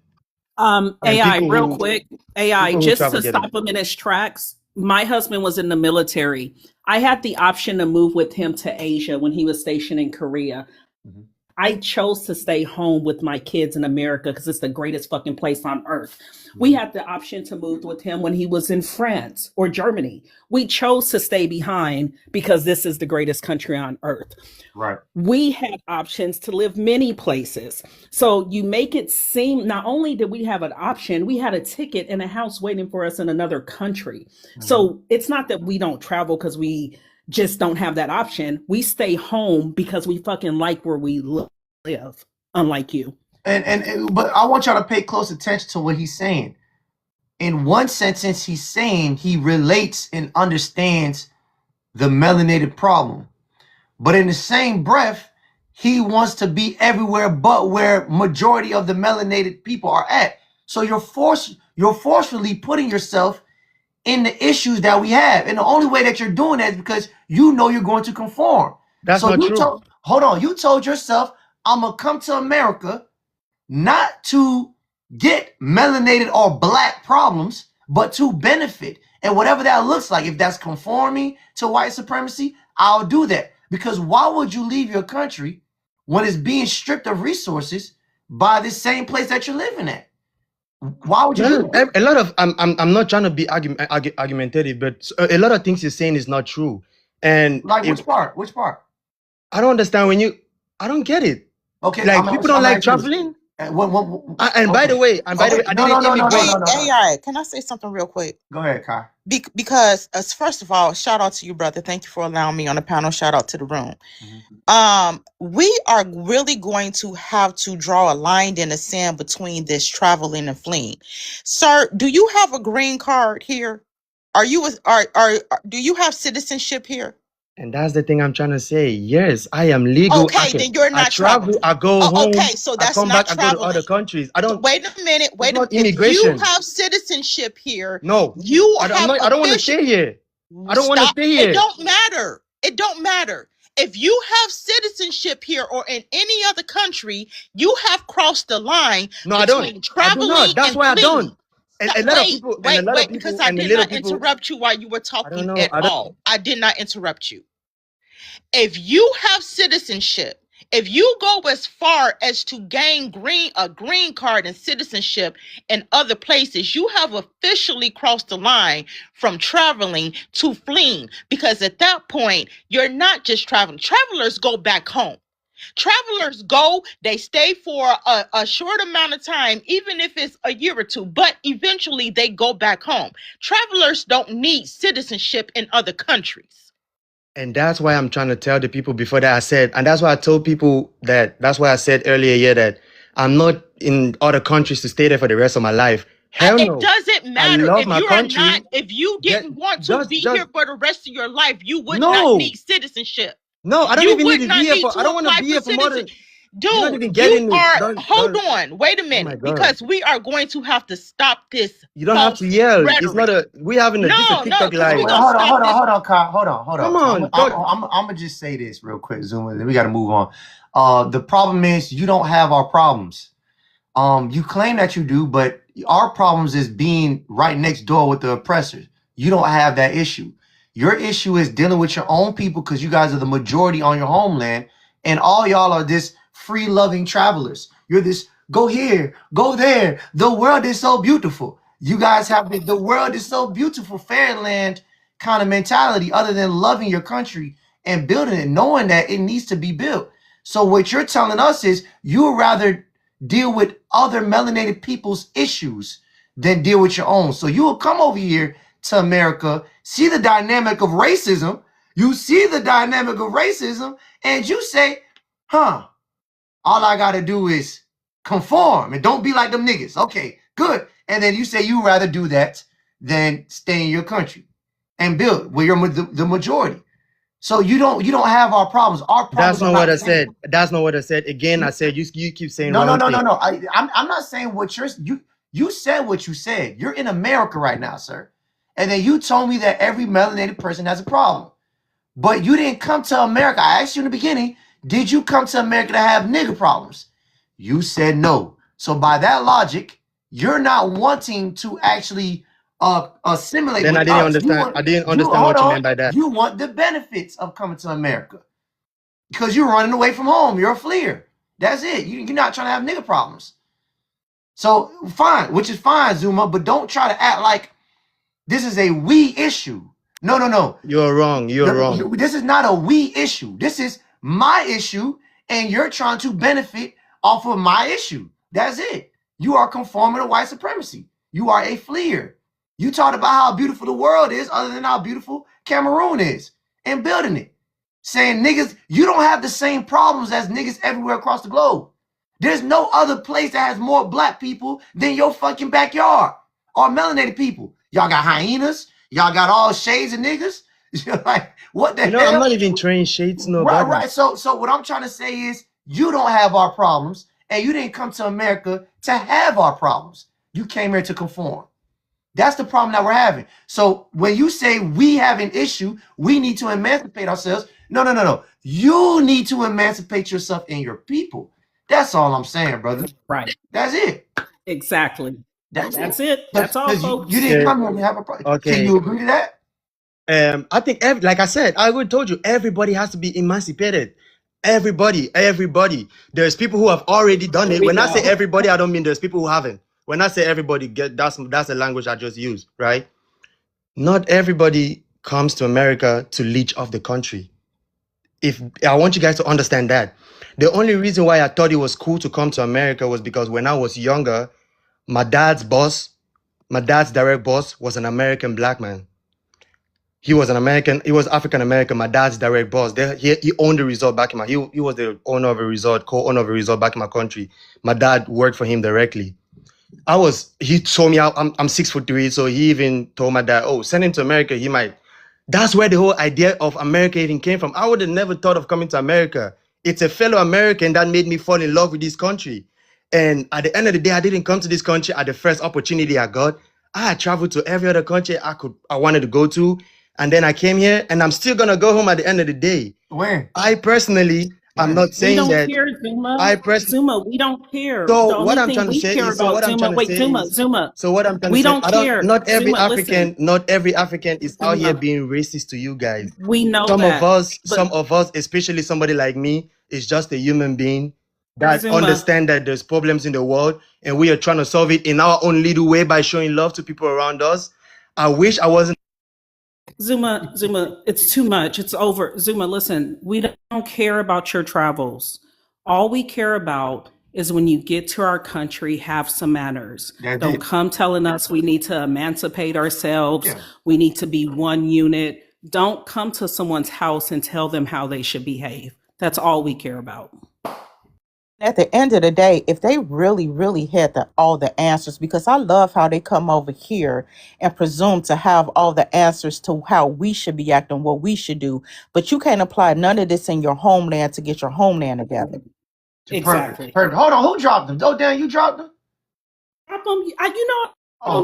AI, real quick. AI, just to stop him in his tracks. My husband was in the military. I had the option to move with him to Asia when he was stationed in Korea. Mm-hmm. I chose to stay home with my kids in America because it's the greatest fucking place on earth. Mm-hmm. We had the option to move with him when he was in France or Germany. We chose to stay behind because this is the greatest country on earth. Right. We had options to live many places. So you make it seem, not only did we have an option, we had a ticket and a house waiting for us in another country. Mm-hmm. So it's not that we don't travel because we just don't have that option. We stay home because we fucking like where we live, unlike you. But I want y'all to pay close attention to what he's saying. In one sentence, he's saying he relates and understands the melanated problem. But in the same breath, he wants to be everywhere but where majority of the melanated people are at. So you're forcefully putting yourself in the issues that we have. And the only way that you're doing that is because you know you're going to conform. That's not true. Hold on. You told yourself, I'm going to come to America not to get melanated or black problems, but to benefit. And whatever that looks like, if that's conforming to white supremacy, I'll do that. Because why would you leave your country when it's being stripped of resources by this same place that you're living at? Why would you do that? A lot of I'm not trying to be argumentative, but a lot of things you're saying is not true. And like which part? Which part? I don't understand I don't get it. Okay, like people don't like traveling. And by the way, I didn't immigrate. AI, can I say something real quick? Go ahead, Kai. Because first of all, shout out to you, brother. Thank you for allowing me on the panel. Shout out to the room. Mm-hmm. We are really going to have to draw a line in the sand between this traveling and fleeing. Sir, do you have a green card here? Do you have citizenship here? And that's the thing I'm trying to say. Yes, I am legal. Okay, then you're not traveling. I go home. Okay, so that's I come not back. traveling. I go to other countries. I don't. Wait a minute. Immigration. If you have citizenship here, no, I don't want to stay here. I don't want to stay here. It don't matter. It don't matter. If you have citizenship here or in any other country, you have crossed the line. No, I don't. Traveling I do not. That's why I don't. And a lot of people, because I did not interrupt you while you were talking at all. I did not interrupt you. If you have citizenship, if you go as far as to gain a green card and citizenship in other places, you have officially crossed the line from traveling to fleeing. Because at that point, you're not just traveling. Travelers go back home. Travelers go, they stay for a short amount of time, even if it's a year or two, but eventually they go back home. Travelers don't need citizenship in other countries. And that's why I'm trying to tell the people before that I said, and that's why I told people that's why I said earlier that I'm not in other countries to stay there for the rest of my life. Hell no. It doesn't matter. love if my you country. are not, if you didn't want to just- be just- here for the rest of your life, you would No. not need citizenship. No, I don't You even would need to not be here need for. to I don't want to apply be here for for more than. citizenship. You're not Dude, even getting you me. are. Hold on, wait a my minute, God. because we are going to have to stop this. You don't have to yell. rhetoric. It's not a. We having a this a No, TikTok no, 'cause live. we Wait, gonna hold on, stop hold on, this. hold on, Kyle. Hold on, hold on. Come on, I'm gonna just say this real quick, Zoom. We got to move on. The problem is you don't have our problems. You claim that you do, but our problems is being right next door with the oppressors. You don't have that issue. Your issue is dealing with your own people because you guys are the majority on your homeland, and all y'all are this free-loving travelers. You're this go here, go there. The world is so beautiful. You guys have the world is so beautiful, fairyland kind of mentality, other than loving your country and building it, knowing that it needs to be built. So what you're telling us is you would rather deal with other melanated people's issues than deal with your own. So you will come over here to America, see the dynamic of racism. You see the dynamic of racism, and you say, all I got to do is conform and don't be like them niggas. Okay, good. And then you say you rather do that than stay in your country and build where you're the majority. So you don't have our problems. Our problems. That's not what I said. That's not what I said. Again, I said you keep saying No. wrong thing. I'm not saying what you said what you said. You're in America right now, sir. And then you told me that every melanated person has a problem. But you didn't come to America. I asked you in the beginning, did you come to America to have nigger problems? You said no. So by that logic, you're not wanting to actually assimilate. Then with I didn't us. understand. I didn't understand what you meant by that. You want the benefits of coming to America because you're running away from home. You're a fleer. That's it. You're not trying to have nigger problems. So fine, which is fine, Zuma, but don't try to act like this is a we issue. No. You're wrong. You're wrong. This is not a we issue. This is my issue, and you're trying to benefit off of my issue. That's it. You are conforming to white supremacy. You are a fleer. You talked about how beautiful the world is, other than how beautiful Cameroon is, and building it. Saying niggas, you don't have the same problems as niggas everywhere across the globe. There's no other place that has more black people than your fucking backyard or melanated people. Y'all got hyenas. Y'all got all shades of niggas. Like, what the hell? I'm not even trying shades, no. Right. So what I'm trying to say is you don't have our problems, and you didn't come to America to have our problems. You came here to conform. That's the problem that we're having. So when you say we have an issue, we need to emancipate ourselves. No. You need to emancipate yourself and your people. That's all I'm saying, brother. Right. That's it. Exactly. That's it. That's all, folks. You didn't come here to have a problem. Okay. Can you agree to that? I think like I said, I already told you, everybody has to be emancipated. Everybody. There's people who have already done it. When I say everybody, I don't mean there's people who haven't. When I say everybody, that's the language I just used, right? Not everybody comes to America to leech off the country. If I want you guys to understand that. The only reason why I thought it was cool to come to America was because when I was younger, my dad's direct boss was an American black man. He was African American. My dad's direct boss. He owned the resort back in he was the owner of a resort, co-owner of a resort back in my country. My dad worked for him directly. He told me I'm 6'3", so he even told my dad, send him to America. That's where the whole idea of America even came from. I would have never thought of coming to America. It's a fellow American that made me fall in love with this country. And at the end of the day, I didn't come to this country at the first opportunity I got. I had traveled to every other country I wanted to go to. And then I came here, and I'm still going to go home at the end of the day. When? I personally, I'm not saying we don't that. Care, Zuma. Zuma, we don't care. So what I'm trying to say is, Zuma. So what I'm trying to say, we don't care. Not every Zuma, African, listen. not every African is out here being racist to you guys. We know some that. Some of us, especially somebody like me, is just a human being that understand that there's problems in the world, and we are trying to solve it in our own little way by showing love to people around us. I wish I wasn't. Zuma, it's too much. It's over. Zuma, listen, we don't care about your travels. All we care about is when you get to our country, have some manners. That's Don't it. come telling us we need to emancipate ourselves. Yeah. We need to be one unit. Don't come to someone's house and tell them how they should behave. That's all we care about. At the end of the day, if they really, really had all the answers, because I love how they come over here and presume to have all the answers to how we should be acting, what we should do, but you can't apply none of this in your homeland to get your homeland together. Exactly. Perfect. Hold on, who dropped them? Oh, Dan, you dropped them? I don't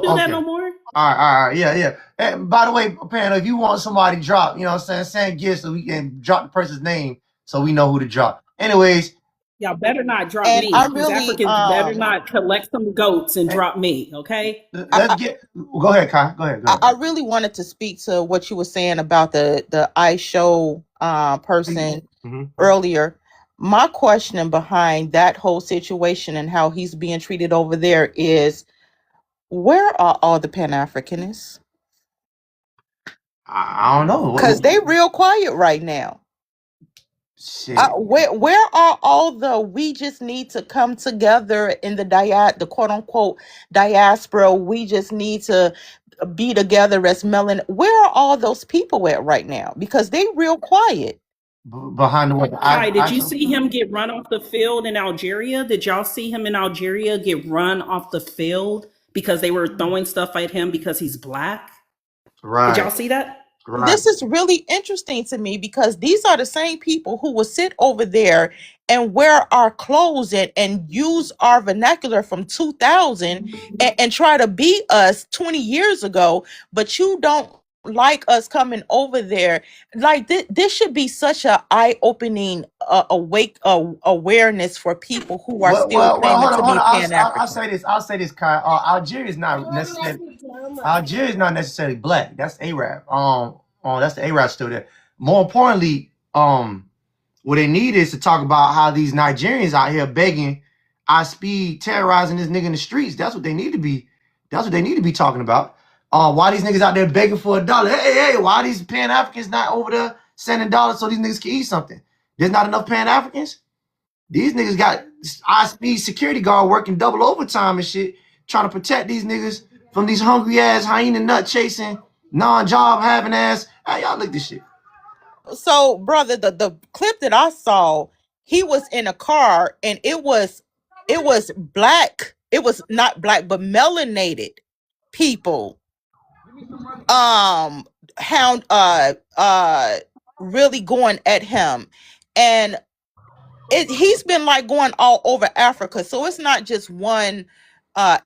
do that no more. All right, yeah. And by the way, Pano, if you want somebody dropped, you know what I'm saying, send gifts so we can drop the person's name so we know who to drop. Anyways. Y'all better not drop And me. I These really, Africans better not collect some goats and drop me, okay? Go ahead, Kai. Go ahead. I really wanted to speak to what you were saying about the ice show person earlier. My question behind that whole situation and how he's being treated over there is, where are all the Pan-Africanists? I don't know. Because they real quiet right now. Shit. Where are all the we just need to come together in the quote unquote diaspora? We just need to be together as where are all those people at right now? Because they real quiet. Behind the what? Did you see him get run off the field in Algeria? Did y'all see him in Algeria get run off the field because they were throwing stuff at him because he's black? Right. Did y'all see that? Right. This is really interesting to me because these are the same people who will sit over there and wear our clothes and use our vernacular from 2000 and try to beat us 20 years ago, but you don't like us coming over there. Like this should be such a eye-opening awareness for people who are still claiming to be Pan-African. I'll say this, Kai. Algeria is not necessarily black. That's Arab. That's the Arab still there. More importantly, what they need is to talk about how these Nigerians out here begging, I speed, terrorizing this nigga in the streets. That's what they need to be. That's what they need to be talking about. Why these niggas out there begging for $1? Hey, why these Pan-Africans not over there sending dollars so these niggas can eat something? There's not enough Pan-Africans? These niggas got high-speed security guard working double overtime and shit, trying to protect these niggas from these hungry-ass, hyena nut-chasing, non-job having ass. Hey, y'all look at this shit. So, brother, the clip that I saw, he was in a car and it was black. It was not black, but melanated people really going at him. And he's been like going all over Africa. So it's not just one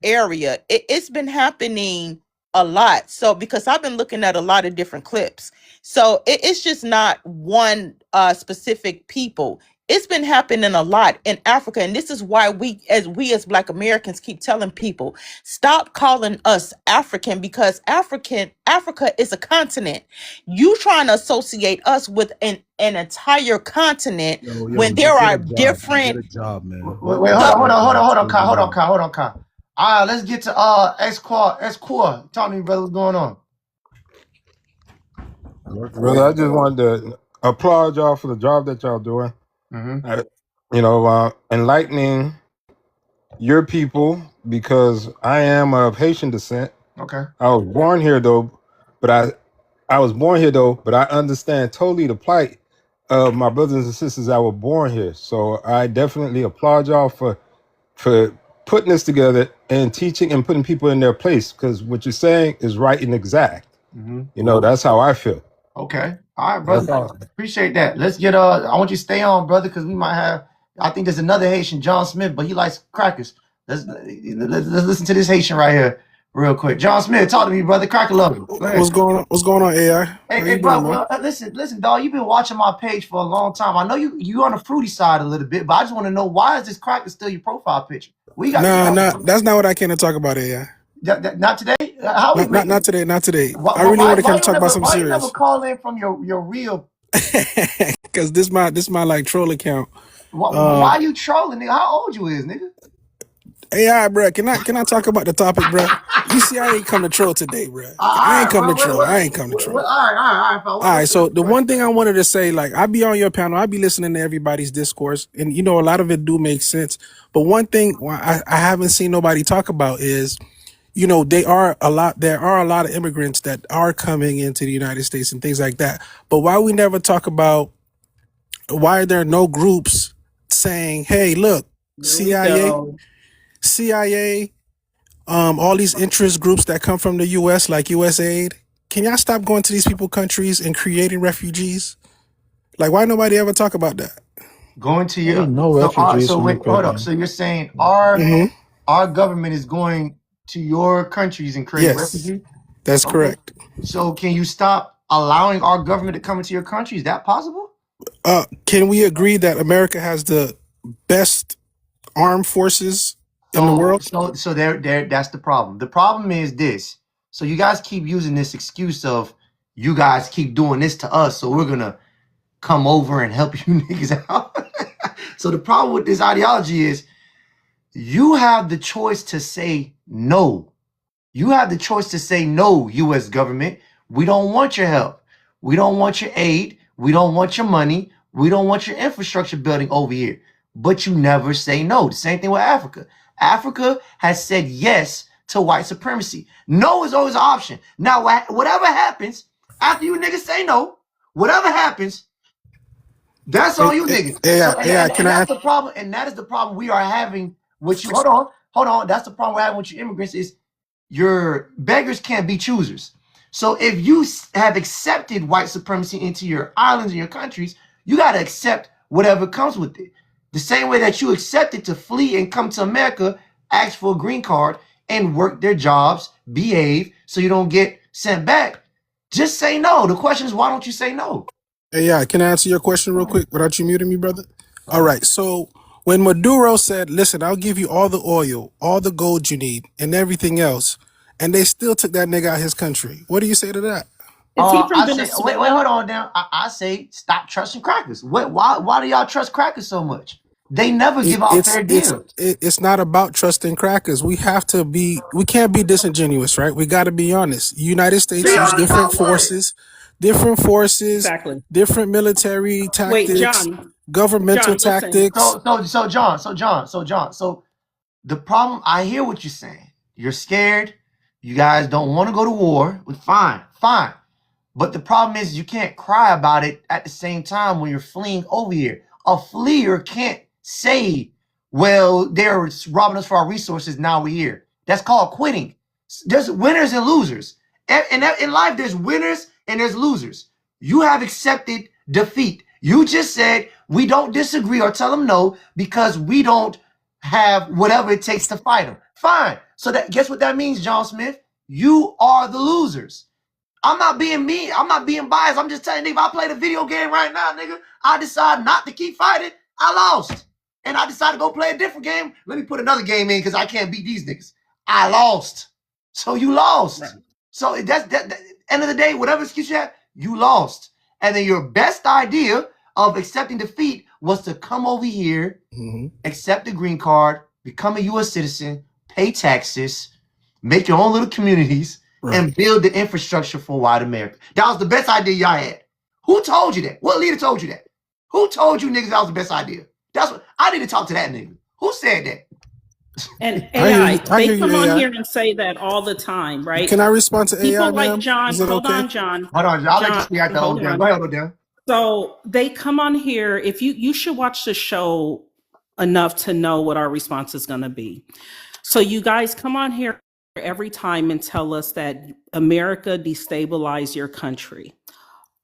area. It's been happening a lot. So because I've been looking at a lot of different clips. So it's just not one specific people. It's been happening a lot in Africa. And this is why we as Black Americans keep telling people, stop calling us African, because Africa is a continent. You trying to associate us with an entire continent when there are different. Wait, hold on, Kai. All right, let's get to Esquire. Talk to me, brother. What's going on? Brother, I just wanted to applaud y'all for the job that y'all doing. Enlightening your people, because I am of Haitian descent. Okay. I was born here though, but I understand totally the plight of my brothers and sisters that were born here. So I definitely applaud y'all for putting this together and teaching and putting people in their place, because what you're saying is right and exact. That's how I feel. Okay. All right, brother. Appreciate that. Let's get I want you to stay on, brother, because we might have, I think there's another Haitian, John Smith, but he likes crackers. Let's listen to this Haitian right here real quick. John Smith, talk to me, brother. Cracker love. What's going on, AI? Hey, bro, listen, dog, you've been watching my page for a long time. I know you on the fruity side a little bit, but I just want to know, why is this cracker still your profile picture? That's not what I came to talk about, AI. Not today? Not today. I really want to come talk about something serious. Why you never call in from your real? Because this my like troll account. Why you trolling, nigga? How old you is, nigga? AI, bro. Can I talk about the topic, bro? You see, I ain't come to troll today, bro. I ain't come to troll. I ain't come to troll. All right. All right, so the one thing I wanted to say, like, I be on your panel, I be listening to everybody's discourse, and you know, a lot of it do make sense. But one thing I haven't seen nobody talk about is, you know, there are a lot of immigrants that are coming into the United States and things like that. But why we never talk about why are there no groups saying, hey, look, CIA, all these interest groups that come from the US, like USAID, can y'all stop going to these people's countries and creating refugees? Like, why nobody ever talk about that? Going to your no refugees from wait, hold Ukraine. up. So you're saying our government is going to your countries and creating refugees? That's correct. So can you stop allowing our government to come into your country? Is that possible? Can we agree that America has the best armed forces in the world? So there that's the problem. The problem is this. So you guys keep using this excuse of you guys keep doing this to us, so we're gonna come over and help you niggas out. So the problem with this ideology is you have the choice to say no. You have the choice to say no, US government. We don't want your help. We don't want your aid. We don't want your money. We don't want your infrastructure building over here. But you never say no. The same thing with Africa. Africa has said yes to white supremacy. No is always an option. Now, whatever happens after you niggas say no, whatever happens, that's on you niggas. That's the problem, and that is the problem we are having with you. Hold on. That's the problem we're having with you immigrants is your beggars can't be choosers. So if you have accepted white supremacy into your islands and your countries, you got to accept whatever comes with it. The same way that you accepted to flee and come to America, ask for a green card, and work their jobs, behave, so you don't get sent back. Just say no. The question is, why don't you say no? Hey, yeah, can I answer your question real quick without you muting me, brother? All right, so when Maduro said, listen, I'll give you all the oil, all the gold you need, and everything else, and they still took that nigga out of his country, what do you say to that? Is he from I Venezuela? say, wait, hold on now. I say stop trusting crackers. Why do y'all trust crackers so much? They never give out fair deals. It's not about trusting crackers. We can't be disingenuous, right? We got to be honest. United States use different forces, Exactly. different military tactics, Wait, John, governmental tactics. So John. So the problem, I hear what you're saying. You're scared. You guys don't want to go to war. Fine. But the problem is you can't cry about it at the same time when you're fleeing over here. A fleer can't say, well, they're robbing us for our resources, now we're here. That's called quitting. There's winners and losers. And in life, there's winners and there's losers. You have accepted defeat. You just said, we don't disagree or tell them no because we don't have whatever it takes to fight them. Fine. So guess what that means, John Smith? You are the losers. I'm not being mean. I'm not being biased. I'm just telling you, if I play the video game right now, nigga, I decide not to keep fighting, I lost. And I decide to go play a different game. Let me put another game in because I can't beat these niggas. I lost. So you lost. Right. So that's end of the day, whatever excuse you have, you lost. And then your best idea of accepting defeat was to come over here, accept the green card, become a U.S. citizen, pay taxes, make your own little communities, and build the infrastructure for white America. That was the best idea y'all had. Who told you that? What leader told you that? Who told you niggas that was the best idea? That's what I need to talk to that nigga. Who said that? And AI, they come on here and say that all the time, right? Can I respond to AI? People like John. Hold on, John. I'll let you speak out the whole time. Go ahead, Dan. So they come on here. If you should watch the show enough to know what our response is going to be. So you guys come on here every time and tell us that America destabilized your country.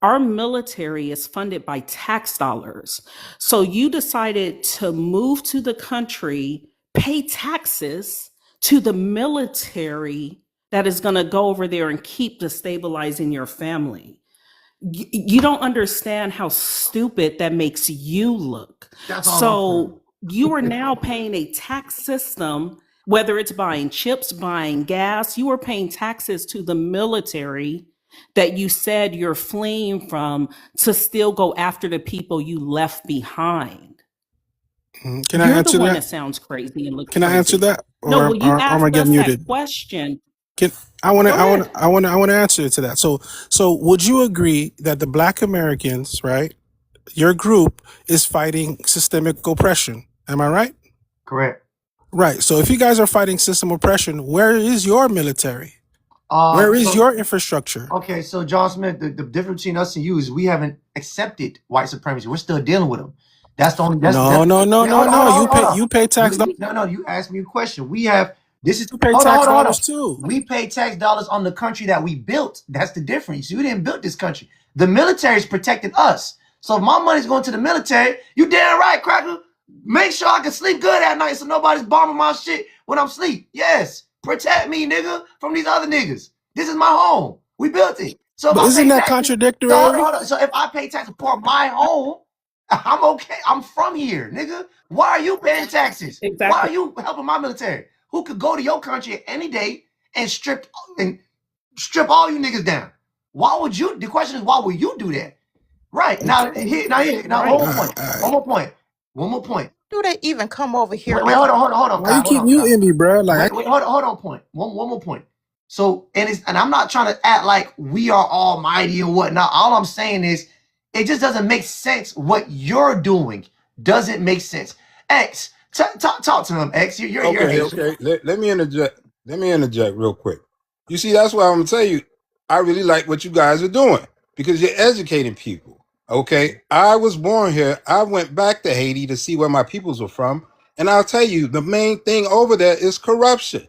Our military is funded by tax dollars. So you decided to move to the country, pay taxes to the military that is going to go over there and keep destabilizing your family. You don't understand how stupid that makes you look. So you are now paying a tax system, whether it's buying chips, buying gas, you are paying taxes to the military that you said you're fleeing from to still go after the people you left behind. Can I answer the one that? that sounds crazy and looks Can I answer that? No, well, you asked us that question. Can I want to answer to that. So would you agree that the Black Americans, right, your group is fighting systemic oppression? Am I right? Correct. Right. So if you guys are fighting system oppression, where is your military? Where is your infrastructure? Okay, so John Smith, the difference between us and you is we haven't accepted white supremacy. We're still dealing with them. That's the only. No. You pay tax. No. You asked me a question. We have. This is. You pay Hold tax on. dollars too. We pay tax dollars on the country that we built. That's the difference. We didn't build this country. The military is protecting us. So if my money's going to the military, you damn right, Cracker. Make sure I can sleep good at night so nobody's bombing my shit when I'm asleep. Yes. Protect me, nigga, from these other niggas. This is my home. We built it. So if But I isn't pay that taxes, contradictory? hold on. So if I pay taxes for my home, I'm okay. I'm from here, nigga. Why are you paying taxes? Exactly. Why are you helping my military? Who could go to your country any day and strip all you niggas down? Why would you? The question is, why would you do that? Right now, one more point. Do they even come over here? Wait, hold on. Why you keep muting me, bro? Like, Wait, hold on. Point. One more point. So, and I'm not trying to act like we are almighty and whatnot. All I'm saying is, it just doesn't make sense. What you're doing doesn't make sense. X, talk to him. X, you're Okay. Let me interject. Let me interject real quick. You see, that's why I'm gonna tell you. I really like what you guys are doing because you're educating people. Okay, I was born here. I went back to Haiti to see where my peoples were from, and I'll tell you, the main thing over there is corruption.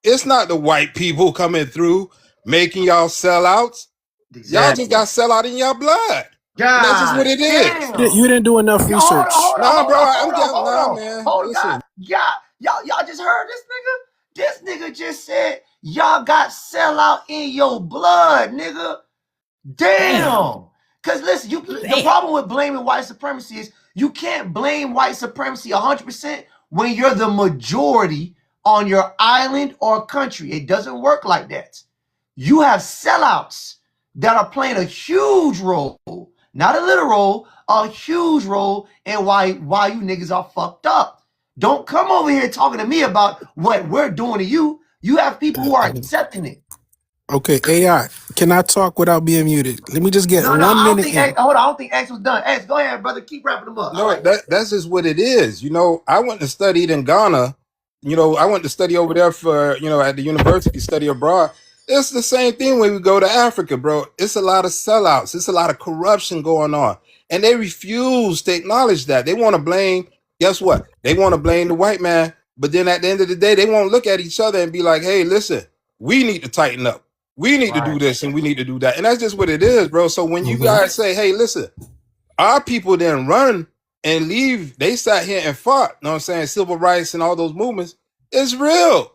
It's not the white people coming through making y'all sellouts. Exactly. Y'all just got sellout in your blood. God, that's just what it is. you didn't do enough research. Man. Listen. Y'all just heard this nigga? This nigga just said y'all got sellout in your blood, nigga. Damn. Because listen, the problem with blaming white supremacy is you can't blame white supremacy 100% when you're the majority on your island or country. It doesn't work like that. You have sellouts that are playing a huge role, not a little role, a huge role in why you niggas are fucked up. Don't come over here talking to me about what we're doing to you. You have people who are accepting it. Okay, AI, can I talk without being muted? Let me just get 1 minute in. Hold on, I don't think X was done. X, go ahead, brother. Keep wrapping them up. No, that's just what it is. You know, I went to study in Ghana. You know, I went to study over there for, at the university, study abroad. It's the same thing when we go to Africa, bro. It's a lot of sellouts. It's a lot of corruption going on. And they refuse to acknowledge that. They want to blame, guess what? They want to blame the white man. But then at the end of the day, they won't look at each other and be like, hey, listen, we need to tighten up. We need to do this and we need to do that. And that's just what it is, bro. So when you guys say, hey, listen, our people didn't run and leave, they sat here and fought, you know what I'm saying? Civil rights and all those movements. It's real.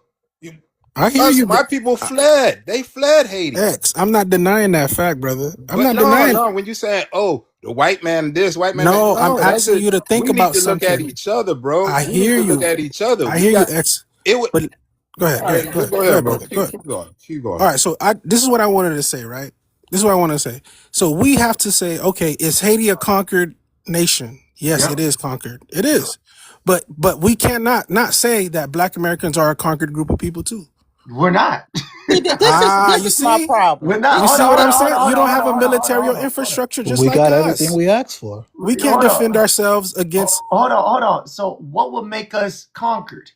I hear you. My people fled. They fled Haiti. X, I'm not denying that fact, brother. I'm not denying. No, when you say, oh, the white man this, white man no, that. I'm asking you to think about something. We need to look at each other, bro. I hear you. Look at each other. I hear you, X. But go ahead, bro. Keep going. All right, so this is what I wanted to say, right? This is what I want to say. So we have to say, okay, is Haiti a conquered nation? Yes, it is conquered. It is. But we cannot not say that Black Americans are a conquered group of people too. We're not. This is my problem. We're not. You see what I'm saying? You don't have a military infrastructure just like us. We got everything we asked for. We can't defend ourselves against. Hold on. So what would make us conquered?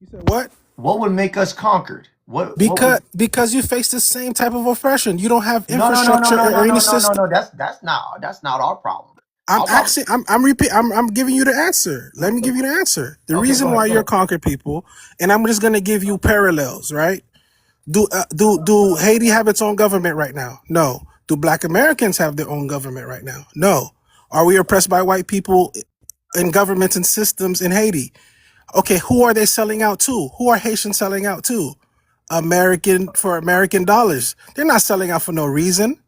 You said what? What would make us conquered? Because you face the same type of oppression. You don't have infrastructure or any system. No. That's not our problem. I'm giving you the answer. Let me give you the answer. The reason why you're conquered people, and I'm just gonna give you parallels, right? Do Haiti have its own government right now? No. Do Black Americans have their own government right now? No. Are we oppressed by white people in governments and systems in Haiti? Okay, who are they selling out to? Who are Haitians selling out to? American dollars. They're not selling out for no reason.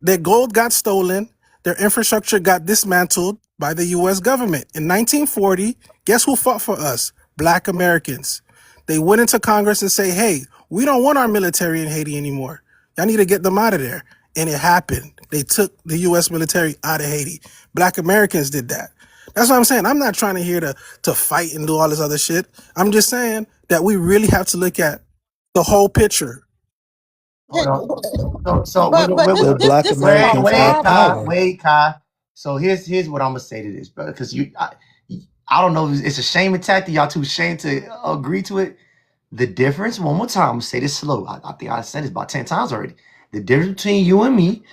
Their gold got stolen. Their infrastructure got dismantled by the U.S. government. In 1940, guess who fought for us? Black Americans. They went into Congress and say, hey, we don't want our military in Haiti anymore. Y'all need to get them out of there. And it happened. They took the U.S. military out of Haiti. Black Americans did that. That's what I'm saying. I'm not trying to hear to fight and do all this other shit. I'm just saying that we really have to look at the whole picture. Hold on. So But The Black this is my Americans have problem. power. Kai. So here's what I'm gonna say to this, brother, because I don't know if it's a shame attack that y'all too ashamed to agree to it. The difference, one more time, I'm gonna say this slow. I think I said this about 10 times already. The difference between you and me,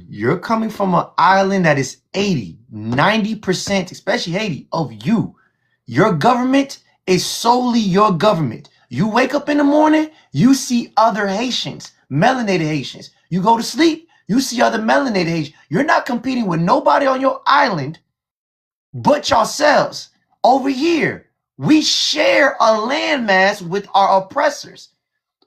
you're coming from an island that is 90%, especially Haiti, of you. Your government is solely your government. You wake up in the morning, you see other Haitians, melanated Haitians. You go to sleep, you see other melanated Haitians. You're not competing with nobody on your island but yourselves. Over here, we share a landmass with our oppressors.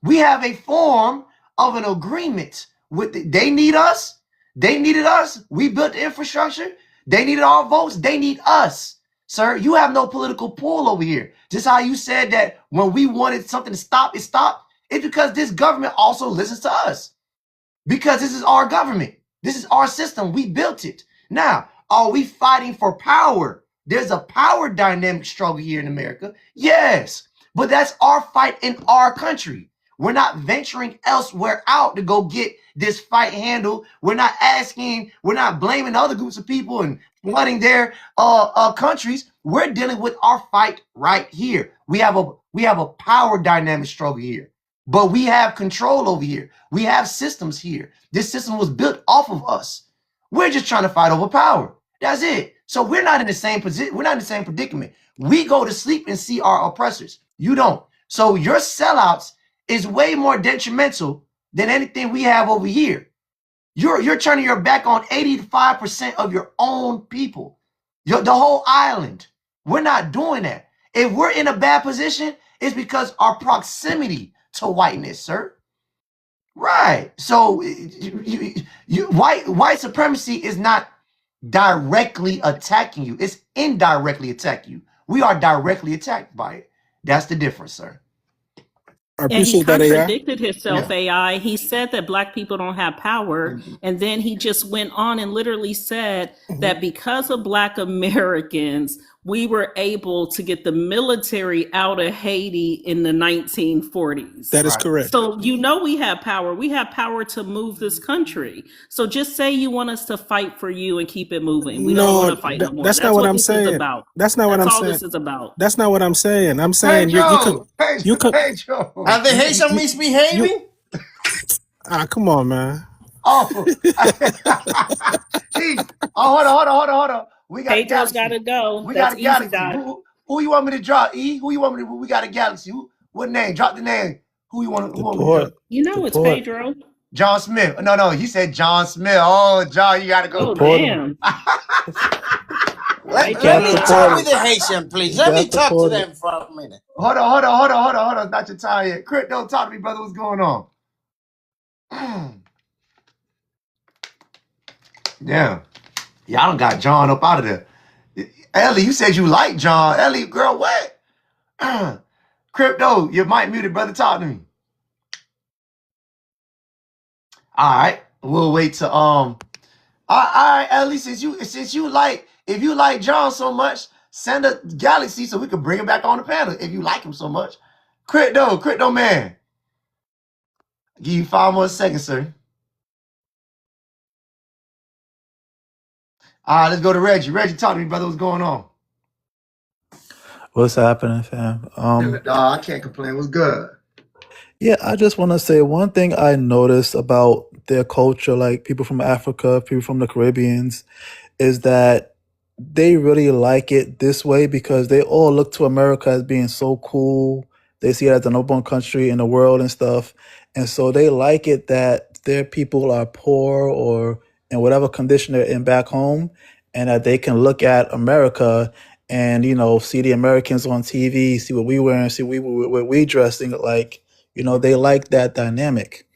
We have a form of an agreement with they need us. They needed us. We built the infrastructure. They needed our votes. They need us. Sir, you have no political pull over here. Just how you said that when we wanted something to stop, it stopped. It's because this government also listens to us. Because this is our government. This is our system. We built it. Now, are we fighting for power? There's a power dynamic struggle here in America. Yes, but that's our fight in our country. We're not venturing elsewhere out to go get this fight handled. We're not blaming other groups of people and flooding their countries. We're dealing with our fight right here. We have a power dynamic struggle here. But we have control over here. We have systems here. This system was built off of us. We're just trying to fight over power. That's it. So we're not in the same position. We're not in the same predicament. We go to sleep and see our oppressors. You don't. So your sellouts is way more detrimental than anything we have over here. You're turning your back on 85% of your own people. The whole island. We're not doing that. If we're in a bad position, it's because our proximity to whiteness, sir. Right. So white supremacy is not directly attacking you. It's indirectly attacking you. We are directly attacked by it. That's the difference, sir. I And he appreciate that, AI. contradicted himself, AI. He said that black people don't have power. And then he just went on and literally said that because of black Americans, we were able to get the military out of Haiti in the 1940s. That is correct. So you know we have power. We have power to move this country. So just say you want us to fight for you and keep it moving. We don't want to fight no more. That's not what I'm this saying. is about. That's not what I'm all saying. this is about. That's not what I'm saying. I'm saying Pedro, you could. Pedro. Are the Haitian misbehaving? Come on, man. Awful. Hold on. We got Pedro's got to go. We That's got a galaxy. easy, Who you want me to drop? E? Who you want me to? We got a galaxy. What name? Drop the name. Who you want? Who want me to drop? You know it's Pedro. John Smith. No. He said John Smith. Oh, John, you got to go. Oh, damn. Let me talk with the Haitian, please. Let me talk to them for a minute. Hold on. Not your time yet. Crit, don't talk to me, brother. What's going on? Yeah. Y'all done got John up out of there. Ellie, you said you like John. Ellie, girl, what? Crypto, your mic muted, brother. Talk to me. All right. We'll wait to all right, Ellie, if you like John so much, send a galaxy so we can bring him back on the panel if you like him so much. Crypto man. I'll give you 5 more seconds, sir. All right, let's go to Reggie. Reggie, talk to me, brother. What's going on? What's happening, fam? I can't complain. What's good? Yeah, I just want to say one thing I noticed about their culture, like people from Africa, people from the Caribbeans, is that they really like it this way because they all look to America as being so cool. They see it as the number one country in the world and stuff. And so they like it that their people are poor or in whatever condition they're in back home, and that they can look at America and, see the Americans on TV, see what we wearing, see what we dressing like. They like that dynamic.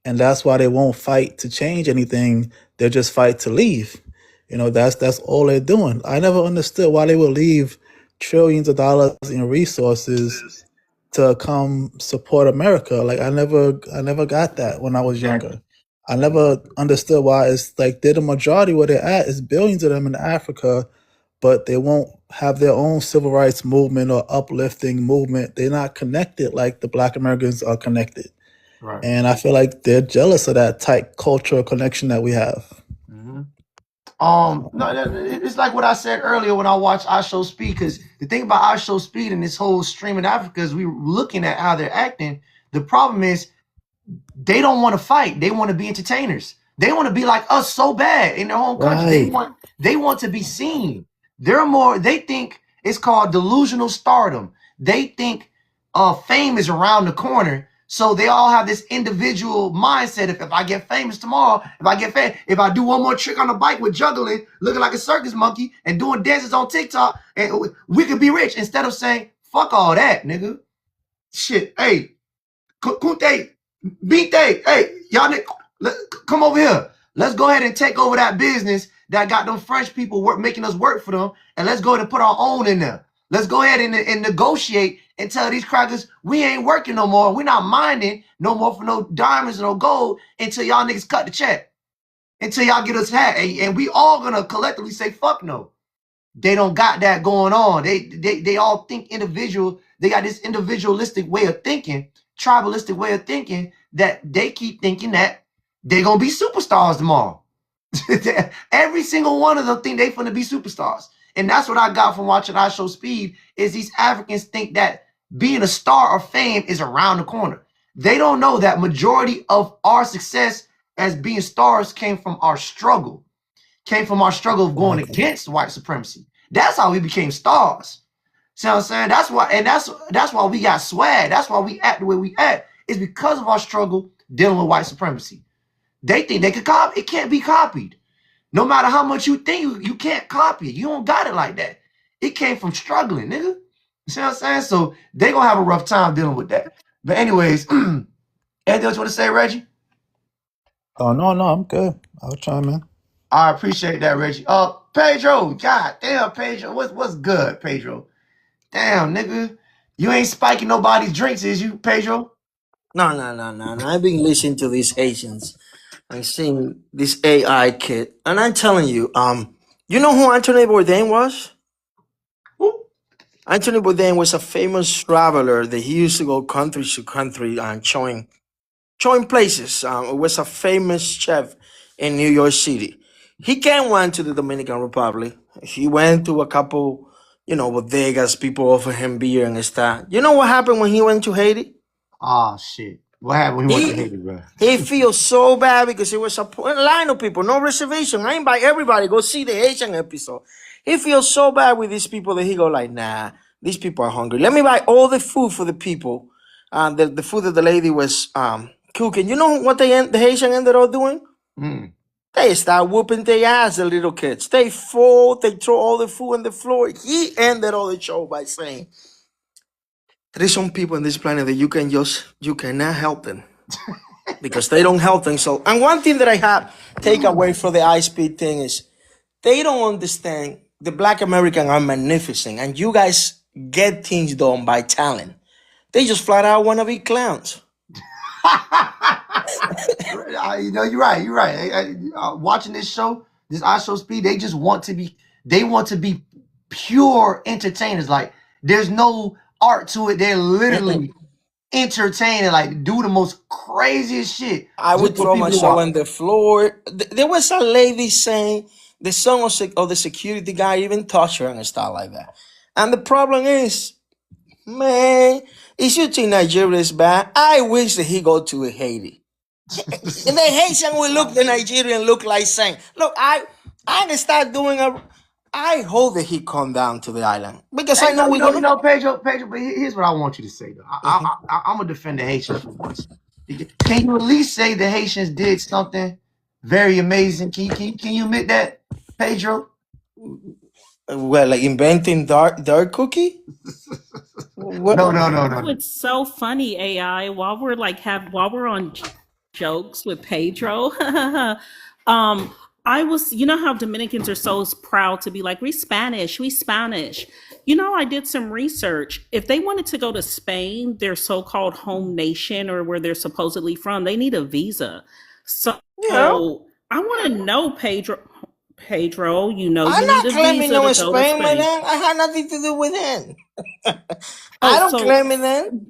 And that's why they won't fight to change anything. They'll just fight to leave. That's all they're doing. I never understood why they would leave trillions of dollars in resources to come support America. Like I never got that when I was younger. I never understood why it's like they're the majority where they're at. It's billions of them in Africa, but they won't have their own civil rights movement or uplifting movement. They're not connected like the Black Americans are connected. Right. And I feel like they're jealous of that tight cultural connection that we have. Mm-hmm. No, it's like what I said earlier when I watched I Show Speed, because the thing about I Show Speed and this whole stream in Africa is we were looking at how they're acting. The problem is they don't want to fight. They want to be entertainers. They want to be like us so bad in their home country. Right. They want to be seen. They think it's called delusional stardom. They think fame is around the corner. So they all have this individual mindset. If I get famous tomorrow, if I do one more trick on the bike with juggling, looking like a circus monkey and doing dances on TikTok, and we could be rich, instead of saying, fuck all that, nigga. Shit, hey, Kunte, Binte, hey, y'all come over here. Let's go ahead and take over that business that got them French people making us work for them, and let's go ahead and put our own in there. Let's go ahead and negotiate and tell these crackers we ain't working no more. We're not minding no more for no diamonds and no gold until y'all niggas cut the check. Until y'all get us hat. And we all gonna collectively say fuck no. They don't got that going on. They all think individual. They got this individualistic way of thinking, tribalistic way of thinking, that they keep thinking that they're gonna be superstars tomorrow. Every single one of them think they finna be superstars. And that's what I got from watching I Show Speed, is these Africans think that being a star of fame is around the corner. They don't know that majority of our success as being stars came from our struggle. Came from our struggle of going against white supremacy. That's how we became stars. See what I'm saying? That's why, and that's why we got swag. That's why we act the way we act. It's because of our struggle dealing with white supremacy. They think they could copy. It can't be copied. No matter how much you think, you can't copy it. You don't got it like that. It came from struggling, nigga. You see what I'm saying? So they gonna have a rough time dealing with that. But anyways, anything else you want to say, Reggie? Oh, no, I'm good. I'll chime in. I appreciate that, Reggie. Pedro, god damn, Pedro. What's good, Pedro? Damn, nigga. You ain't spiking nobody's drinks, is you, Pedro? No. I've been listening to these Haitians and seeing this AI kid, and I'm telling you, you know who Anthony Bourdain was? Who? Anthony Bourdain was a famous traveler that he used to go country to country and showing places. It was a famous chef in New York City. He came one to the Dominican Republic. He went to a couple, bodegas. People offered him beer and stuff. You know what happened when he went to Haiti? Oh shit. What happened when he went to Haiti, bro? He feels so bad because it was a line of people, no reservation. I invite everybody, go see the Haitian episode. He feels so bad with these people that he go like, nah, these people are hungry. Let me buy all the food for the people. The food that the lady was cooking. You know what the Haitian ended up doing? They start whooping their ass, the little kids. They fall, they throw all the food on the floor. He ended all the show by saying, there is some people on this planet that you cannot help them because they don't help them. So, and one thing that I have take away from the high-speed thing is they don't understand the Black American are magnificent, and you guys get things done by talent. They just flat out want to be clowns. You're right. Watching this show, this I Show Speed, they just want to be pure entertainers. Like, there's no art to it. They're literally entertaining, like, do the most craziest shit. I would throw myself on the floor. There was a lady saying the son of the security guy even touched her and stuff like that. And the problem is, man, if you think Nigeria is bad, I wish that he go to Haiti. And the Haitian will look the Nigerian look like saying, look, I can start doing I hope that he come down to the island because I know Pedro. But here's what I want you to say though. I'm gonna defend the Haitians for once. Can you at least say the Haitians did something very amazing? Can you admit that, Pedro? Well, like inventing dark cookie? What? No. It's so funny, AI. While we're on jokes with Pedro, I was, you know how Dominicans are so proud to be like, we Spanish. I did some research. If they wanted to go to Spain, their so-called home nation or where they're supposedly from, they need a visa. So I want to know, Pedro, Pedro, you know I'm you not need a claiming visa no to go to Spain, Spain. madam. I had nothing to do with it. I Oh, don't so claim it then.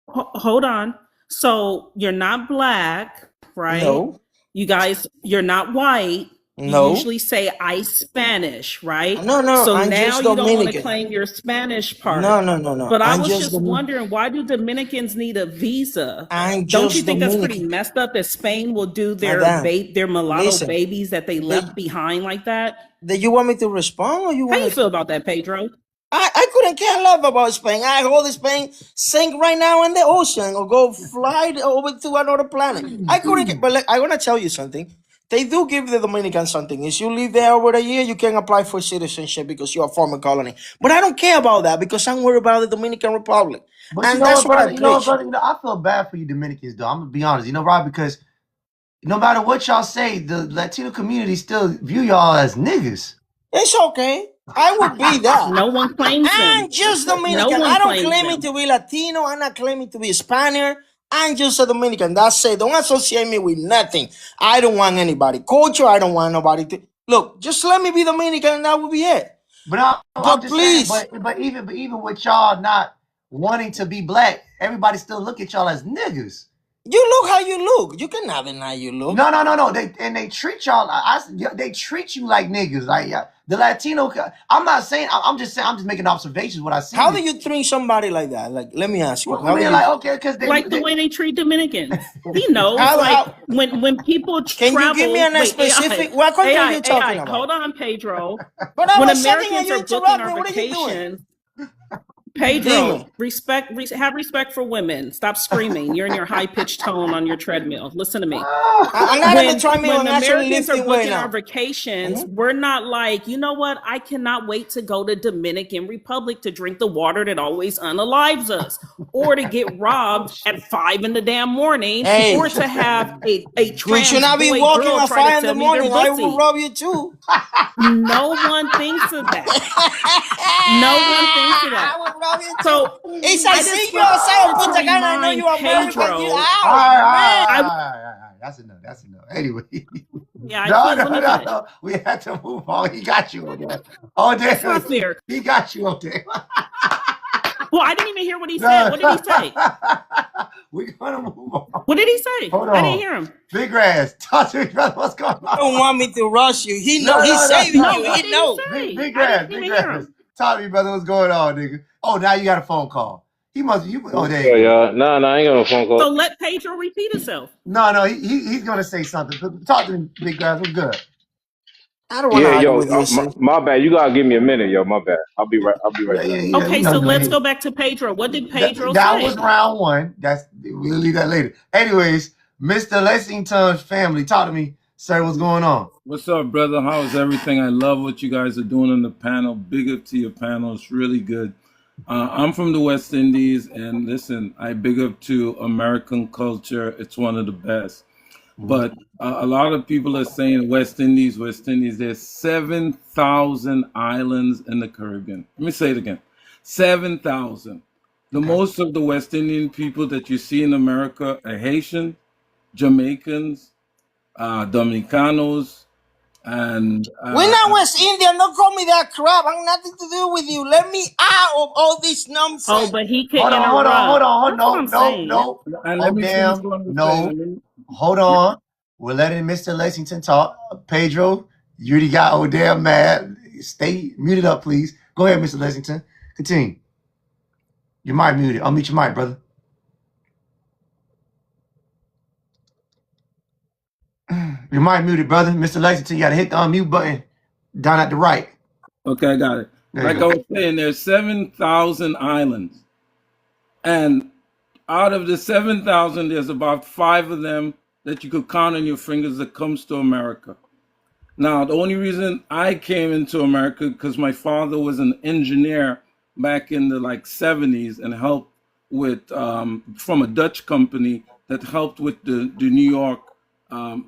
hold on. So you're not black, right? No, You guys, you're not white. You no, usually say I Spanish, right? no. So I'm now just you don't want to Dominican. claim your Spanish No, part. no, no, no. But I I'm was just just Dominican. wondering, why do Dominicans need a visa? I'm Don't you just think that's pretty Dominican, messed up that Spain will do madam. their mulatto Listen, babies that they did, left behind like that? did you want me to respond or you How you want to? feel about that, Pedro? I couldn't care less about Spain. I hold Spain sink right now in the ocean or go fly over to another planet. I couldn't care, but I want to tell you something. They do give the Dominicans something. If you live there over a year, you can apply for citizenship because you're a former colony. But I don't care about that because I'm worried about the Dominican Republic. But you And know that's what, what I brother? You know what, preach. brother? You know, I feel bad for you Dominicans, though. I'm gonna be honest. You know why? Because no matter what y'all say, the Latino community still view y'all as niggas. It's okay. I would be that. No one claims I'm them. just No Dominican. I one don't claims claim it them. to be Latino. I'm not claiming to be Spaniard. I'm just a Dominican. That's it. Don't associate me with nothing. I don't want anybody. Culture, I don't want nobody to. Look, just let me be Dominican and that will be it. But I'm But just saying, please, but even with y'all not wanting to be black, everybody still look at y'all as niggas. you look how you look. You cannot deny you look. No. They treat y'all. They treat you like niggas. Like the Latino. I'm not saying. I'm just saying. I'm just making observations. What I see. How do you treat somebody like that? Like, let me ask you. Well, I How do mean, you? like, okay, because Like the way they treat Dominicans. He knows, How? when people Can you give me travel. an Wait, specific? What country are you talking about? Hold on, Pedro. But I When was talking and Americans you are booking interrupt our me. What are you doing? vacations, Dime. Pedro, have respect for women. Stop screaming. You're in your high pitched tone on your treadmill. Listen to me. I'm not even trying me. When I'm actually Americans are lifting weight booking our now. vacations, we're not like, you know what? I cannot wait to go to Dominican Republic to drink the water that always unalives us, or to get robbed at 5 in the damn morning, Hey, or to have a you should trans not be boy walking girl at try to 5 in the sell me their morning. I will pussy. rob you too. No one thinks of that. No one thinks of that. I will rob you too. So It's I I see just you outside wanted of to Punta Cana. I know remind you're American. You Pedro. all man. right. That's enough. That's enough. Anyway. Yeah, let me finish. No. We had to move on. He got you on there. Oh, That's damn. not fair. He got you on there. Well, I didn't even hear what he said. What did he say? We're gonna move on. What did he say? Hold I didn't on. hear him. Big Grass, talk to me, brother. What's going on? Don't want me to rush you. He know No, he's saving No, you. what He did know. he say? Big I Grass, didn't Big even hear Grass. him. Talk to me, brother. What's going on, nigga? Oh, now you got a phone call. He must. Oh, there Yeah, you go. yeah. Nah, I ain't got no phone call. So let Pedro repeat himself. No, he's gonna say something. Talk to me, Big Grass. What's good? I don't want to Yeah, argue yo, with you, sis. my bad. You gotta give me a minute, yo. My bad. I'll be right. I'll be right back. Yeah. Okay, You know, so go let's ahead. go back to Pedro. What did Pedro That was say? round one. We'll leave that later. Anyways, Mr. Lexington's family, talk to me, sir. What's going on? What's up, brother? How's everything? I love what you guys are doing on the panel. Big up to your panel. It's really good. I'm from the West Indies, and listen, I big up to American culture. It's one of the best. But a lot of people are saying West Indies. There's 7,000 islands in the Caribbean. Let me say it again. 7,000. The most of the West Indian people that you see in America are Haitian, Jamaicans, Dominicanos, and We're not West Indian. Don't call me that crap. I'm nothing to do with you. Let me out of all this nonsense. Oh, but he could Hold on. That's what I'm saying. No. and Oh, let me finish damn. what I'm No. saying. Hold on. We're letting Mr. Lexington talk. Pedro, you already got Odell mad. Stay muted up, please. Go ahead, Mr. Lexington. Continue. Your mic muted. Unmute your mic, brother. Your mic muted, brother. Mr. Lexington, you got to hit the unmute button down at the right. Okay, I got it. There you Like I go. was saying, there's 7,000 islands. And out of the 7,000, there's about 5 of them that you could count on your fingers that comes to America. Now, the only reason I came into America because my father was an engineer back in the 70s and helped with from a Dutch company that helped with the New York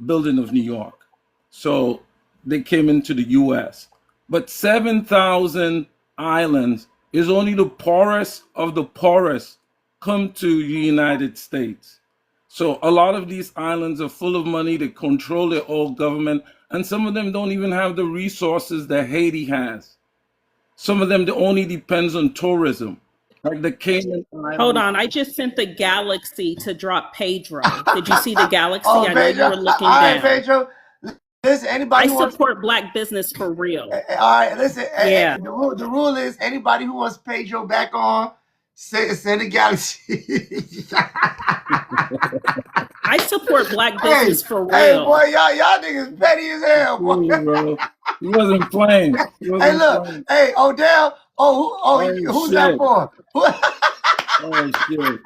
building of New York. So they came into the U.S. But 7,000 islands is only the poorest of the poorest come to the United States. So a lot of these islands are full of money. They control their own government. And some of them don't even have the resources that Haiti has. Some of them only depends on tourism, like the Cayman Hold Islands. on, I just sent the Galaxy to drop Pedro. Did you see the Galaxy? Oh, I know you Pedro. were looking All right, down. Pedro. Listen, anybody I who wants. support black business for real. All right, listen. Yeah. The rule is anybody who wants Pedro back on, send a Galaxy. I support black Hey, business for hey, real. boy, y'all niggas petty as hell, boy. Cool, bro. He wasn't playing. He Hey, wasn't look, playing. hey, Odell. Oh Who's that shit. for? Oh shit.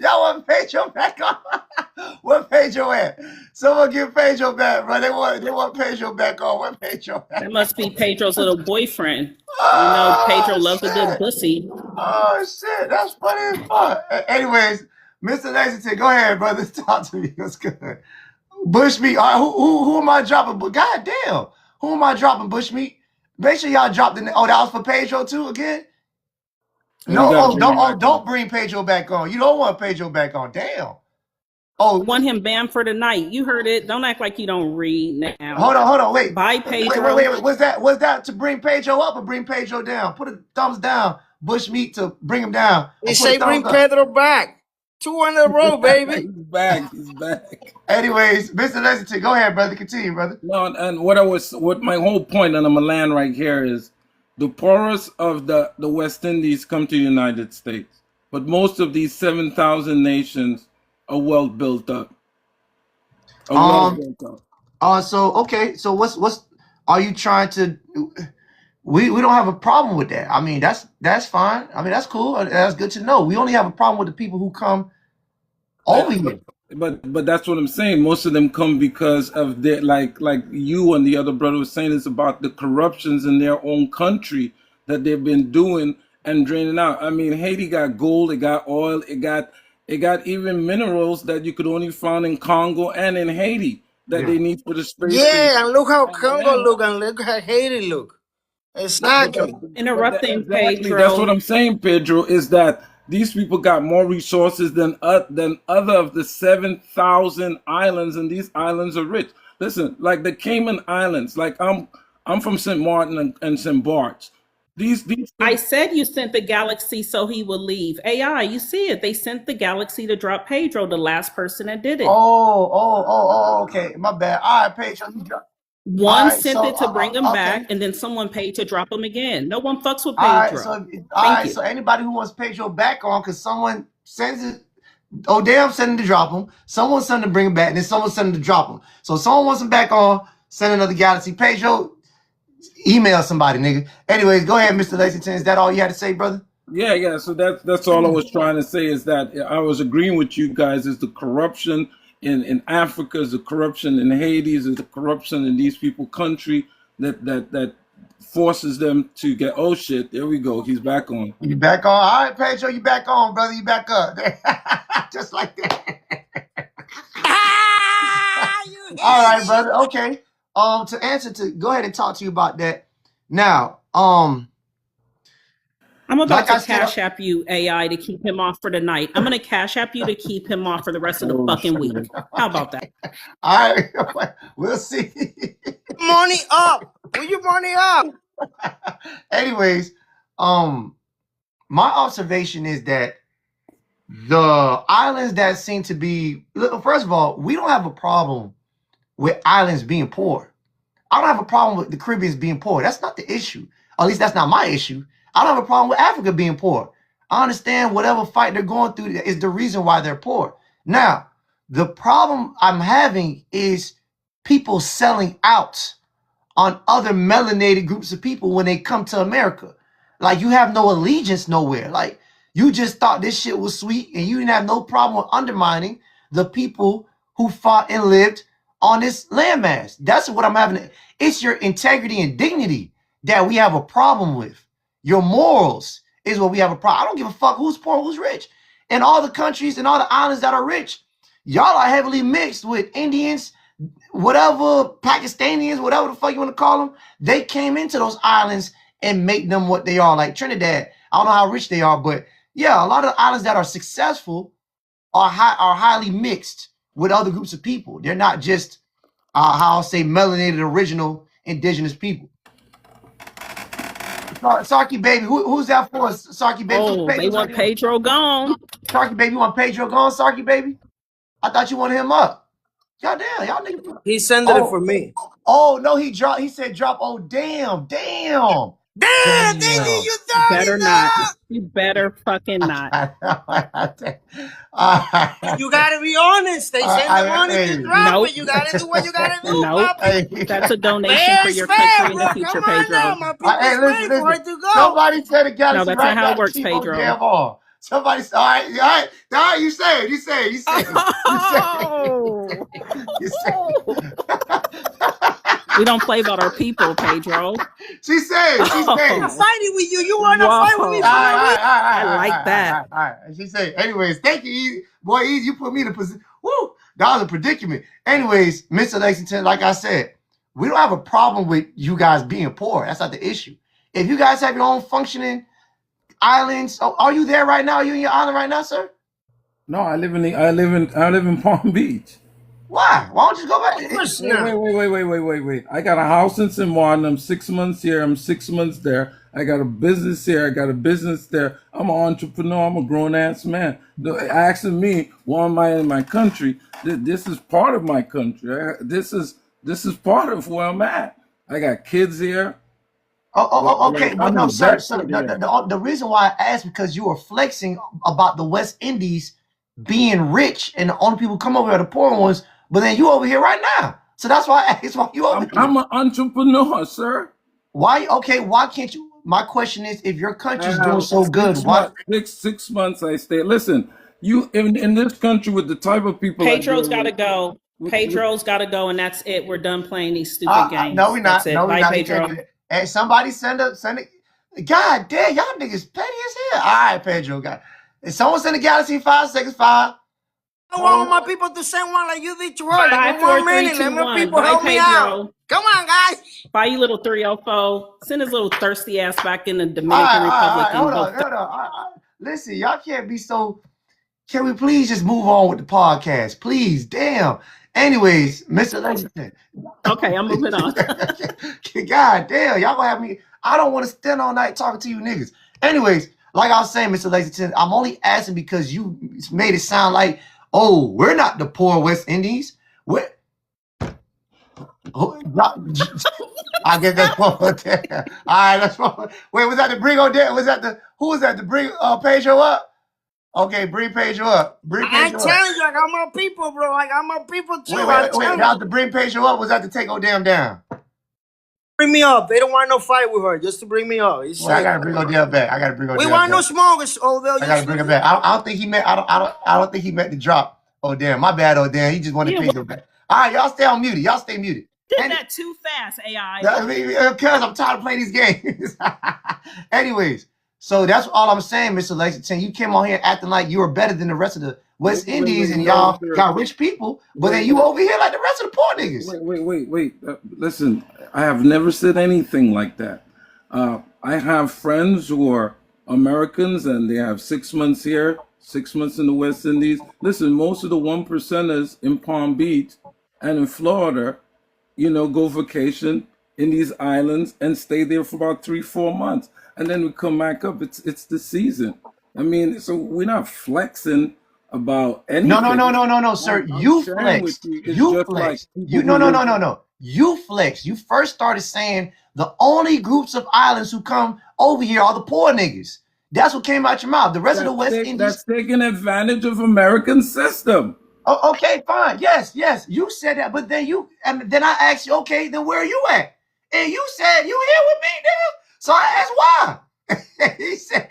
Y'all want Pedro back on? Where Pedro at? Someone give Pedro back, bro. They want Pedro back on. Where Pedro at? That must be Pedro's little boyfriend. You know, Pedro loves a good Shit. pussy. Oh shit, that's funny as fuck. Anyways, Mr. Lexington, go ahead, brother. Talk to me. What's good? Bushmeat. All right, who am I dropping? But goddamn, who am I dropping? Bushmeat. Make sure y'all drop the. Oh, that was for Pedro too again. And you No, gotta bring him back don't on. bring Pedro back on. You don't want Pedro back on. Damn. Oh, Want him banned for the night. You heard it. Don't act like you don't read now. hold on, wait. Bye, Pedro. Wait. Was that to bring Pedro up or bring Pedro down? Put a thumbs down, Bushmeat, to bring him down. They Or put say a thumbs bring up. Pedro back. 2 in a row, baby. He's back. He's back. Anyways, Mr. Lexington, go ahead, brother. Continue, brother. No, and what my whole point, and I'm gonna land right here, is the poorest of the West Indies come to the United States, but most of these 7,000 nations are well built up. So okay. So what's are you trying to? We don't have a problem with that. I mean, that's fine. I mean, that's cool. That's good to know. We only have a problem with the people who come over here. But that's what I'm saying. Most of them come because of their like you and the other brother was saying, it's about the corruptions in their own country that they've been doing and draining out. I mean, Haiti got gold, it got oil, it got even minerals that you could only find in Congo and in Haiti that they need for the space station. Yeah, and look how And Congo then- look and look how Haiti look. Exactly. Interrupting Exactly. Pedro. That's what I'm saying, Pedro, is that these people got more resources than other of the 7,000 islands, and these islands are rich. Listen, like the Cayman Islands, like I'm from St. Martin and St. Bart's. These I said you sent the Galaxy so he would leave. AI, you see it. They sent the Galaxy to drop Pedro, the last person that did it. Okay. My bad. All right, Pedro. One right, sent so, it to bring him okay. back, and then someone paid to drop him again. No one fucks with All right, Pedro. so so anybody who wants Pedro back on, because someone sends it. Oh, damn, send him to drop him. Someone send him to bring him back, and then someone send him to drop him. So someone wants him back on, send another Galaxy. Pedro, email somebody, nigga. Anyways, go ahead, Mr. Lexington. Is that all you had to say, brother? Yeah. So that's all I was trying to say, is that I was agreeing with you guys. Is the corruption in Africa, is the corruption in Haiti, is the corruption in these people country that forces them to get, oh shit, there we go, he's back on. You back on? All right, Pedro, you back on, brother. You back up. Just like that. All right, brother. Okay. Go ahead and talk to you about that. Now, I'm about like to cash app you, AI, to keep him off for the night. I'm going to cash app you to keep him off for the rest of the fucking week. How about that? All right, we'll see. Money up. Put your money up. Anyways, my observation is that the islands that seem to be, first of all, we don't have a problem with islands being poor. I don't have a problem with the Caribbeans being poor. That's not the issue. At least that's not my issue. I don't have a problem with Africa being poor. I understand whatever fight they're going through is the reason why they're poor. Now, the problem I'm having is people selling out on other melanated groups of people when they come to America. Like, you have no allegiance nowhere. Like, you just thought this shit was sweet and you didn't have no problem with undermining the people who fought and lived on this landmass. That's what I'm having. It's your integrity and dignity that we have a problem with. Your morals is what we have a problem. I don't give a fuck who's poor, who's rich. In all the countries and all the islands that are rich, y'all are heavily mixed with Indians, whatever, Pakistanians, whatever the fuck you want to call them. They came into those islands and make them what they are. Like Trinidad, I don't know how rich they are, but yeah, a lot of the islands that are successful are highly mixed with other groups of people. They're not just how I'll say melanated original indigenous people. Sarky baby, who's that for? Sarky baby. Oh, they want Pedro gone. Sarky baby, you want Pedro gone? Sarky baby, I thought you wanted him up. Goddamn, y'all niggas. He sent it for me. Oh no, he dropped. He said drop. Oh damn. Damn, you better not. You better fucking not. You gotta be honest. They send the money to drop it. You gotta do what you gotta do. Nope. That's a donation for your country in the future, Pedro. Hey, listen. Somebody said the galaxy. No, that's not how it works, Pedro. Somebody said, all right, you say it. We don't play about our people, Pedro. She said. I'm fighting with you. You want to fight with me? I like that. All right. She said, anyways, thank you, Easy. Boy, Easy, you put me in a position. Woo, that was a predicament. Anyways, Mr. Lexington, like I said, we don't have a problem with you guys being poor. That's not the issue. If you guys have your own functioning islands, are you there right now? Are you in your island right now, sir? No, I live in Palm Beach. Why? Why don't you go back? Wait. I got a house in St. Martin. I'm 6 months here. I'm 6 months there. I got a business here. I got a business there. I'm an entrepreneur. I'm a grown-ass man. Asking me, why am I in my country? This is part of my country. This is part of where I'm at. I got kids here. Okay. But no, sir. The reason why I asked because you were flexing about the West Indies being rich and the only people come over are the poor ones, but then you over here right now. So that's why I asked why you over here. I'm an entrepreneur, sir. Why? Okay, why can't you? My question is, if your country's doing so good, why? 6 months I stay. Listen, you in this country with the type of people. Pedro's got to go. Pedro's got to go, and that's it. We're done playing these stupid games. No, we're not. No, we're not. Pedro. And somebody send it. God damn, y'all niggas petty as hell. All right, Pedro. God. If someone send a Galaxy 5 seconds 5. I want my people to send one like you did to us. 5, 4, 3, 2, 1. Let my people help me out. Come on, guys. Bye, you little 304. Send his little thirsty ass back in the Dominican Republic. Hold on. Listen, y'all can't be so. Can we please just move on with the podcast? Please, damn. Anyways, Mr. Lexington. Okay, I'm moving on. God damn, y'all gonna have me. I don't want to stand all night talking to you niggas. Anyways, like I was saying, Mr. Lexington, I'm only asking because you made it sound like, oh, we're not the poor West Indies. We're I get that one. All right, that's one. Wait, was that the bring Odell? Who was that to bring Pedro up? Okay, bring Pedro up. I tell you, I got my people, bro. I got my people too. Wait, that was to bring Pedro up? Was that to take Odell down? Bring me up. They don't want no fight with her, just to bring me up. I gotta bring Odell back. We want no smokers, Odell. I gotta bring him back. I don't think he meant. I don't think he meant to drop Odell. My bad, Odell. He just wanted Pedro back. All right, y'all stay on muted. Y'all stay muted. Did that too fast, AI. Because I'm tired of playing these games. Anyways, so that's all I'm saying, Mr. Lexington. You came on here acting like you were better than the rest of the West Indies and y'all got rich people, but then you over here like the rest of the poor niggas. Wait. Listen, I have never said anything like that. I have friends who are Americans and they have 6 months here, 6 months in the West Indies. Listen, most of the 1%ers in Palm Beach and in Florida, go vacation in these islands and stay there for about 3-4 months. And then we come back up. It's the season. I mean, so we're not flexing about anything. No, sir. You flex. You flex. No. You flex. You first started saying the only groups of islands who come over here are the poor niggas. That's what came out your mouth. The rest of the West Indies. That's taking advantage of American system. Oh, okay, fine. Yes. You said that, but then I asked you, okay, then where are you at? And you said you here with me now. So I asked why. He said,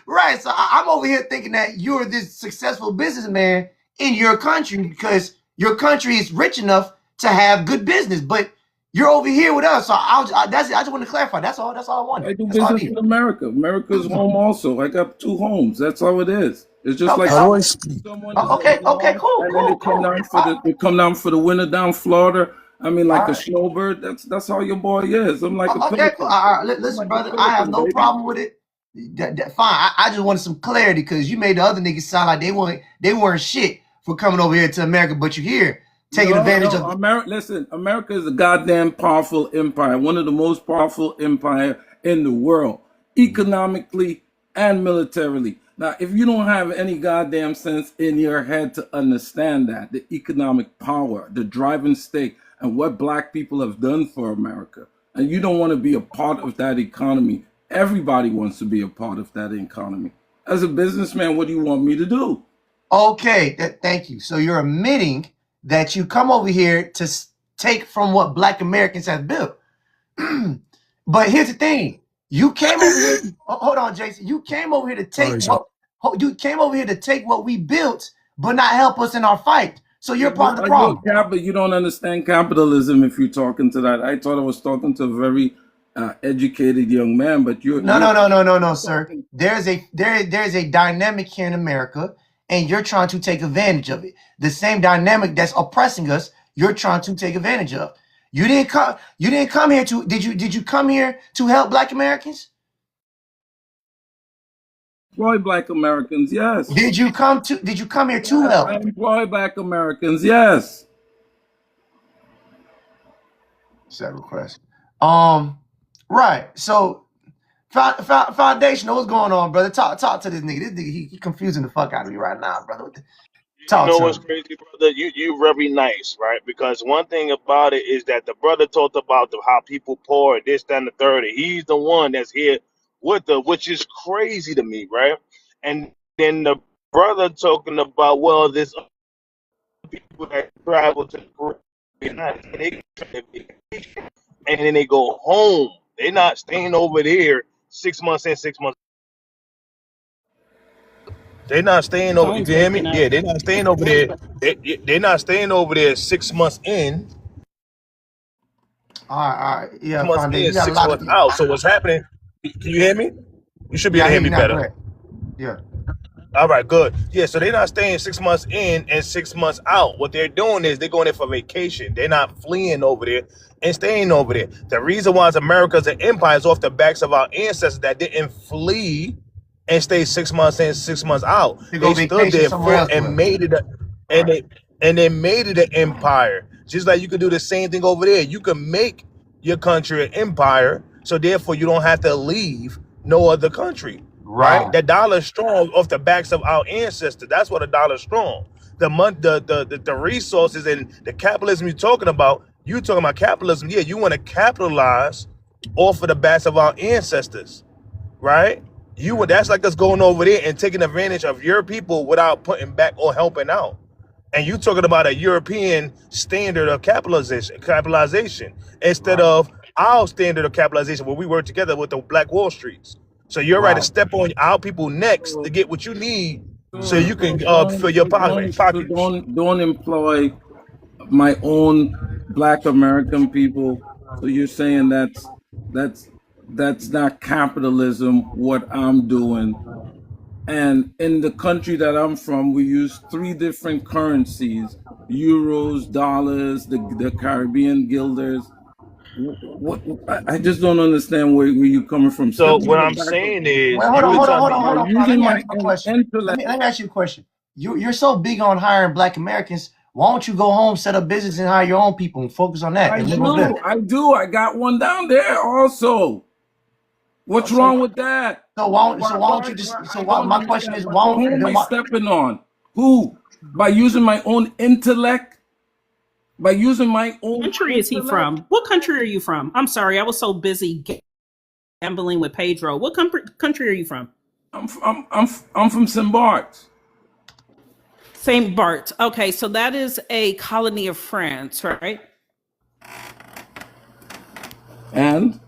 right. So I'm over here thinking that you're this successful businessman in your country because your country is rich enough to have good business, but you're over here with us. So I just want to clarify. That's all I wanted. I do business in America. America's home also. I got 2 homes. That's all it is. It's just like someone. Okay, cool. And then they come down for the winter down Florida. I mean, like a snowbird. That's how your boy is. I'm like okay, cool. All right, listen, brother. I have no problem with it. Fine. I just wanted some clarity because you made the other niggas sound like they weren't shit for coming over here to America, but you're here. taking advantage of. Listen, America is a goddamn powerful empire, one of the most powerful empire in the world, economically and militarily. Now, if you don't have any goddamn sense in your head to understand that, the economic power, the driving stake, and what black people have done for America, and you don't want to be a part of that economy, everybody wants to be a part of that economy. As a businessman, what do you want me to do? Okay, thank you. So you're admitting that you come over here to take from what black Americans have built. But here's the thing. You came over here. Hold on, Jason. You came over here to take you came over here to take what we built, but not help us in our fight. So you're part of the problem. But you don't understand capitalism if you're talking to that. I thought I was talking to a very educated young man, but you're no, sir. There's a dynamic here in America, and you're trying to take advantage of it. The same dynamic that's oppressing us, you're trying to take advantage of. You didn't come here to did you come here to help black Americans? Employ black Americans, yes. Did you come here to help? I employ black Americans, yes. Several questions. Right. So foundational, what's going on, brother? Talk to this nigga. This nigga, he confusing the fuck out of me right now, brother. You know what's crazy, brother? You very nice, right? Because one thing about it is that the brother talked about how people poor and this, that, and the third. And he's the one that's here with which is crazy to me, right? And then the brother talking about, well, there's people that travel to the Caribbean, and then they go home. They're not staying over there 6 months in, 6 months. They're not staying over. You hear me? Yeah, they're not staying over there. They're not staying over there 6 months in. All right. Yeah, 6 months in, 6 months out. So what's happening? Can you hear me? You should be able to hear me better. Yeah. All right, good. Yeah, so they're not staying 6 months in and 6 months out. What they're doing is they're going there for vacation. They're not fleeing over there and staying over there. The reason why America's an empire is off the backs of our ancestors that didn't flee and stay 6 months in, 6 months out. They stood there and made it they made it an empire. Just like you could do the same thing over there. You can make your country an empire, so therefore you don't have to leave no other country. Right? The dollar is strong off the backs of our ancestors. That's what a dollar is strong. The resources and the capitalism you're talking about capitalism. Yeah, you want to capitalize off of the backs of our ancestors, right? That's like us going over there and taking advantage of your people without putting back or helping out. And you talking about a European standard of capitalization instead of our standard of capitalization where we work together with the Black Wall Streets. So you're right to step on our people next to get what you need so you can fill your pockets. Don't employ my own Black American people. So you're saying that's not capitalism, what I'm doing. And in the country that I'm from, we use 3 different currencies: euros, dollars, the Caribbean guilders. What I just don't understand where you're coming from. So what I'm saying is, hold on. Let me ask you a question. You're so big on hiring Black Americans. Why don't you go home, set up business, and hire your own people and focus on that? I do. I got one down there also. What's wrong with that? My question is, why am I stepping on? Who? By using my own intellect? By using my own country is he from? What country are you from? I'm sorry, I was so busy gambling with Pedro. What country are you from? I'm from St. Bart's. St. Bart's. Okay, so that is a colony of France, right? And?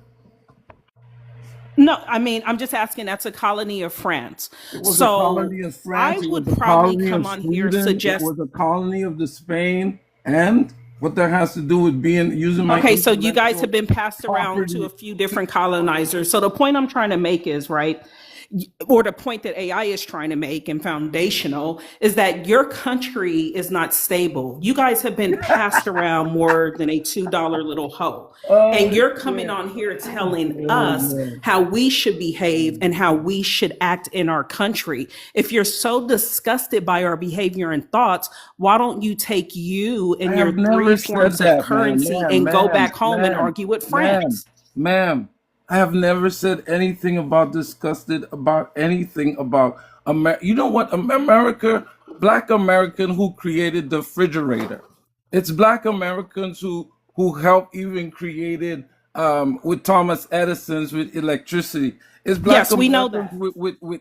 No, I mean, I'm just asking, that's a colony of France. It was a colony of France. I would probably come on here and suggest... It was a colony of the Spain, and what that has to do with using my... Okay, so you guys have been passed around to a few different colonizers. So the point I'm trying to make is, right, or the point that AI is trying to make and foundational is that your country is not stable. You guys have been passed around more than a $2 little hoe. And you're coming on here telling us how we should behave and how we should act in our country. If you're so disgusted by our behavior and thoughts, why don't you take you and your three forms of currency and go back home and argue with friends? Ma'am, I have never said anything about disgusted about anything about America. You know what? America, Black American who created the refrigerator. It's Black Americans who helped even created with Thomas Edison's with electricity. It's Black Yes, we know that.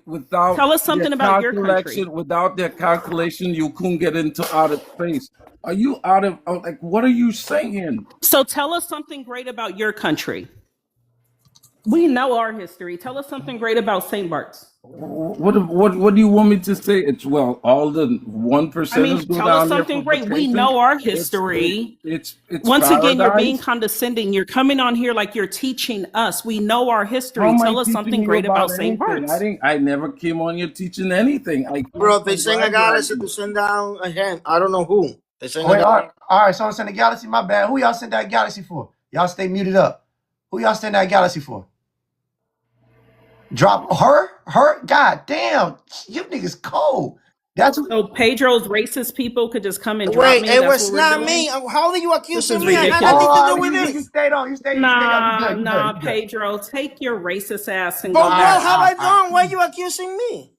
Without Tell us something about your country. Without their calculation, you couldn't get into outer space. Are you out of like? What are you saying? So tell us something great about your country. We know our history. Tell us something great about St. Bart's. What do you want me to say? It's all the 1%. Tell us something great. We know our history. It's once paradise. again, you're being condescending. You're coming on here like you're teaching us. We know our history. Tell us something great about St. Bart's. I never came on here teaching anything. Bro, they send a galaxy to send down a hand. I don't know who. They send all right, so I'm sending a galaxy. My bad. Who y'all send that galaxy for? Y'all stay muted up. Who y'all send that galaxy for? Drop her? God damn, you niggas cold. That's so Pedro's racist people could just come and drop wait, me. It was not me. How are you accusing me? I had ridiculous. nothing to do with this. You stayed on. Nah, Pedro, take your racist ass and But go. what have I done? Why are you accusing me?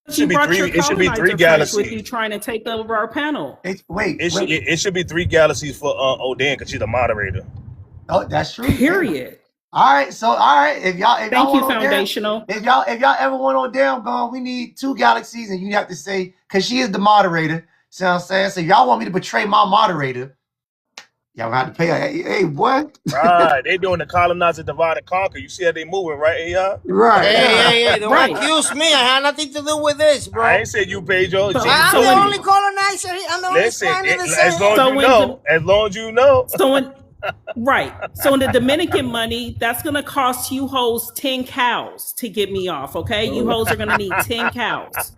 It should be three galaxies with you trying to take over our panel. It should be 3 galaxies for Odan because she's the moderator. Oh, that's true. Period. All right, if y'all thank you, foundational. If y'all ever want on down, gone, we need 2 galaxies, and you have to say because she is the moderator. See what I'm saying? So if y'all want me to betray my moderator, y'all gonna have to pay. Hey, what? Right, they doing the colonizer divide and conquer. You see how they moving, right? AI? Right. Hey, don't accuse me. I had nothing to do with this, bro. I ain't said you, Pedro. I'm the only colonizer. I'm the only standing the same. As long as you know. Right. So in the Dominican money, that's going to cost you hoes 10 cows to get me off, okay? You hoes are going to need 10 cows.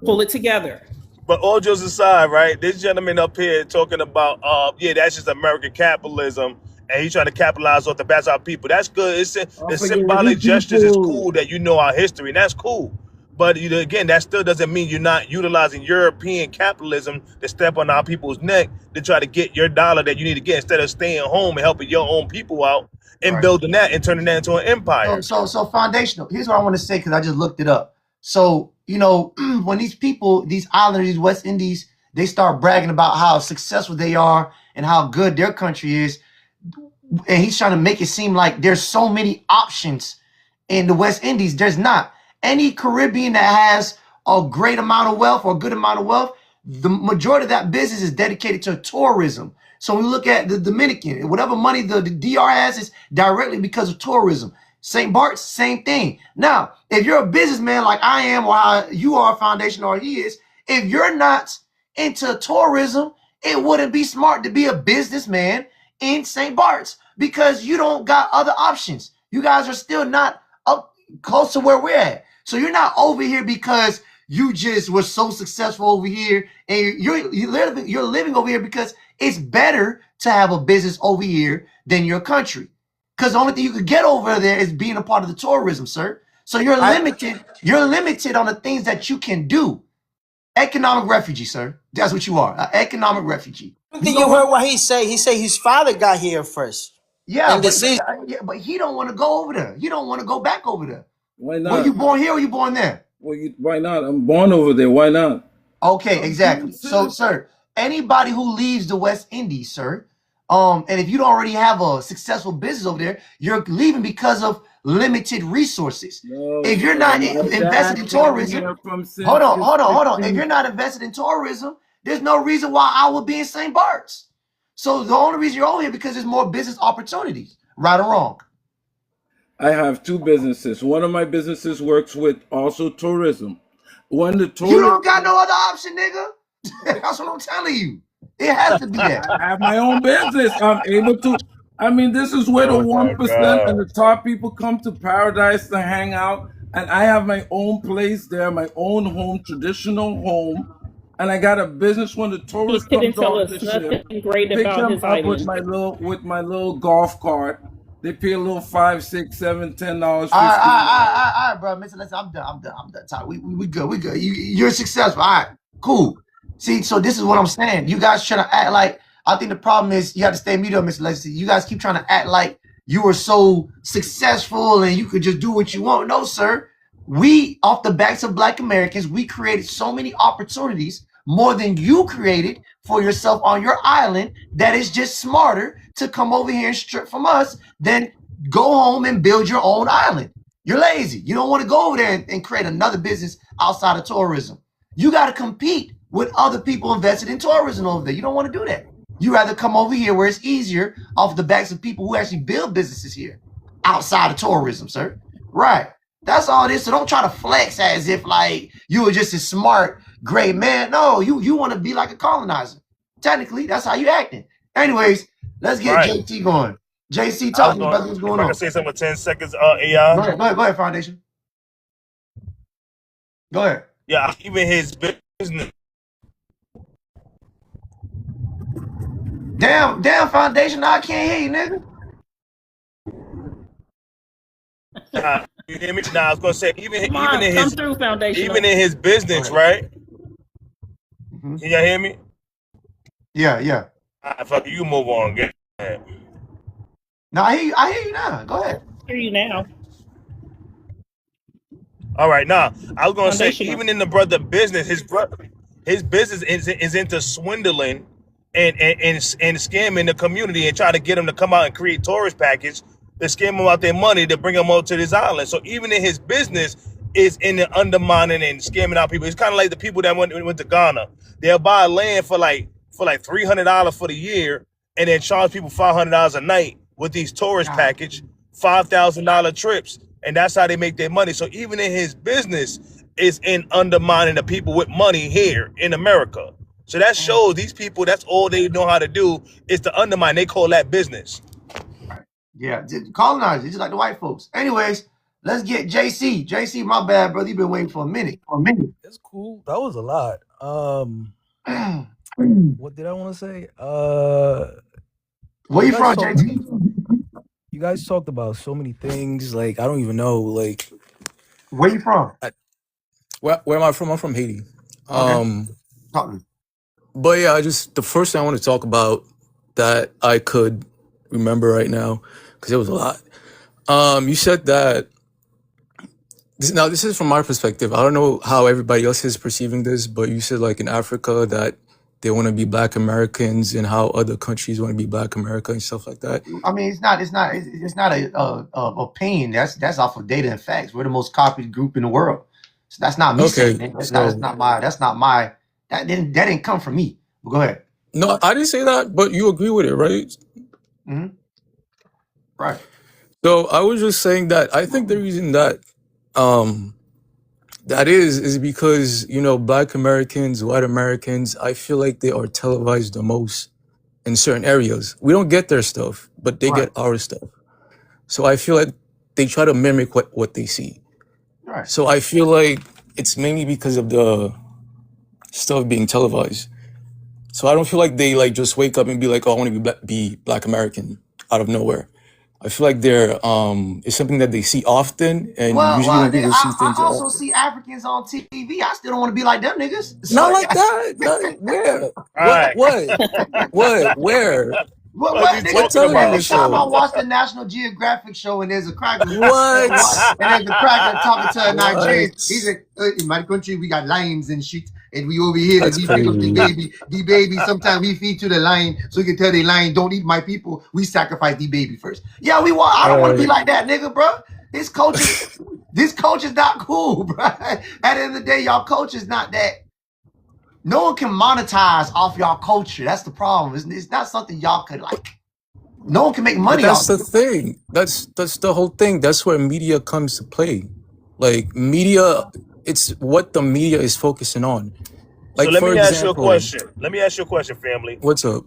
Pull it together. But all jokes aside, right, this gentleman up here talking about, that's just American capitalism, and he's trying to capitalize off the backs of our people. That's good. The symbolic gestures is cool that you know our history, and that's cool. But again, that still doesn't mean you're not utilizing European capitalism to step on our people's neck to try to get your dollar that you need to get instead of staying home and helping your own people out and building that and turning that into an empire. So foundational. Here's what I want to say because I just looked it up. So when these people, these islanders, these West Indies, they start bragging about how successful they are and how good their country is, and he's trying to make it seem like there's so many options in the West Indies. There's not. Any Caribbean that has a great amount of wealth or a good amount of wealth, the majority of that business is dedicated to tourism. So when we look at the Dominican, whatever money the DR has is directly because of tourism. St. Bart's, same thing. Now, if you're a businessman like I am or how you are, foundation or he is, if you're not into tourism, it wouldn't be smart to be a businessman in St. Bart's because you don't got other options. You guys are still not up close to where we're at. So you're not over here because you just were so successful over here, and you're living over here because it's better to have a business over here than your country. Because the only thing you could get over there is being a part of the tourism, sir. So you're limited. You're limited on the things that you can do. Economic refugee, sir. That's what you are, an economic refugee. I think you heard what he said. He said his father got here first. Yeah, but he don't want to go over there. He don't want to go back over there. Why not? Were you born here or you born there? Why not? I'm born over there. Why not? Okay, exactly. So, sir, anybody who leaves the West Indies, sir, and if you don't already have a successful business over there, you're leaving because of limited resources. No, if you're not invested in tourism, hold on. If you're not invested in tourism, there's no reason why I would be in St. Bart's. So the only reason you're over here because there's more business opportunities, right or wrong. I have 2 businesses. One of my businesses works with also tourism. You don't got no other option, nigga. That's what I'm telling you. It has to be that. I have my own business. I'm able to. I mean, this is where the Oh my 1% and the God. top people come to paradise to hang out. And I have my own place there, my own home, traditional home. And I got a business when the He tourist couldn't comes tell off the us ship, nothing great pick about them his up with island. my little golf cart. They pay a little $5, $6, $7, $10, $15. All right, bro. Listen, I'm done. Ty. We good. We good. You're successful. All right, cool. See, so this is what I'm saying. You guys trying to act like, I think the problem is you have to stay muted, Mr. Legacy. You guys keep trying to act like you were so successful and you could just do what you want. No, sir. We, off the backs of Black Americans, we created so many opportunities, more than you created for yourself on your island, that it's just smarter to come over here and strip from us than go home and build your own island. You're lazy. You don't want to go over there and create another business outside of tourism. You got to compete with other people invested in tourism over there. You don't want to do that. You rather come over here where it's easier off the backs of people who actually build businesses here outside of tourism, sir. Right. That's all it is. So don't try to flex as if like you were just a smart, great man. No, you want to be like a colonizer. Technically, that's how you acting. Anyways, let's get Right. JT going. JC, I talk was to me about going, what's if going I on. can say something with 10 seconds, AI. Go ahead, Foundation. Go ahead. Yeah, even his business. Damn, Foundation, I can't hear you, nigga. You hear me? Nah, I was gonna say even Come on, in come his through, Foundational. even in his business, right? Mhm. Can y'all hear me? Yeah. Fuck you, move on. Get ahead. No, I hear you now. Go ahead. I hear you now. All right, now I was gonna say Foundational. even in the brother business, his business is into swindling and scamming the community and trying to get them to come out and create tourist package to scam them out their money to bring them up to this island. So even in his business is in the undermining and scamming out people. It's kind of like the people that went to Ghana. They'll buy land for like $300 for the year and then charge people $500 a night with these tourist package, $5,000 trips. And that's how they make their money. So even in his business is in undermining the people with money here in America. So that shows these people, that's all they know how to do is to undermine. They call that business. Right. Yeah, colonizers, just like the white folks. Anyways, let's get JC. JC, my bad, brother. You've been waiting for a minute. It's cool. That was a lot. What did I want to say? Where you from, JT? You guys talked about so many things. Like, I don't even know. Like, where you from? Where am I from? I'm from Haiti. Okay. But yeah, the first thing I want to talk about that I could remember right now, because it was a lot. You said that. This is from my perspective. I don't know how everybody else is perceiving this, but you said like in Africa that they want to be Black Americans and how other countries want to be Black America and stuff like that. I mean, it's not a opinion. That's off of data and facts. We're the most copied group in the world. So that's not me saying it. That didn't come from me. But go ahead. No, I didn't say that, but you agree with it, right? Mm-hmm. Right. So I was just saying that I think the reason that that is because, you know, Black Americans, white Americans, I feel like they are televised the most in certain areas. We don't get their stuff, but they get our stuff. So I feel like they try to mimic what they see. Right. So I feel like it's mainly because of the stuff being televised. So I don't feel like they like just wake up and be like, oh, I want to be Black American out of nowhere. I feel like they're it's something that they see often, and usually when people see things, I also see Africans on TV. I still don't want to be like them niggas. So, not like that. Not, where? What? Where? What television show? I watched the National Geographic show and there's a cracker. What? And there's a cracker talking to a Nigerian. He said, in my country, we got lions and shit. And we over here, we pick up the baby. Sometimes we feed to the lion so we can tell the lion, don't eat my people. We sacrifice the baby first. Yeah, I don't want to be like that, nigga, bro. This coach is not cool, bro. At the end of the day, y'all coach is not that. No one can monetize off y'all culture. That's the problem. It's not something y'all could like. No one can make money off. That's the thing. That's the whole thing. That's where media comes to play. Like media, it's what the media is focusing on. So Like let for me ask you a example, question, family. what's up?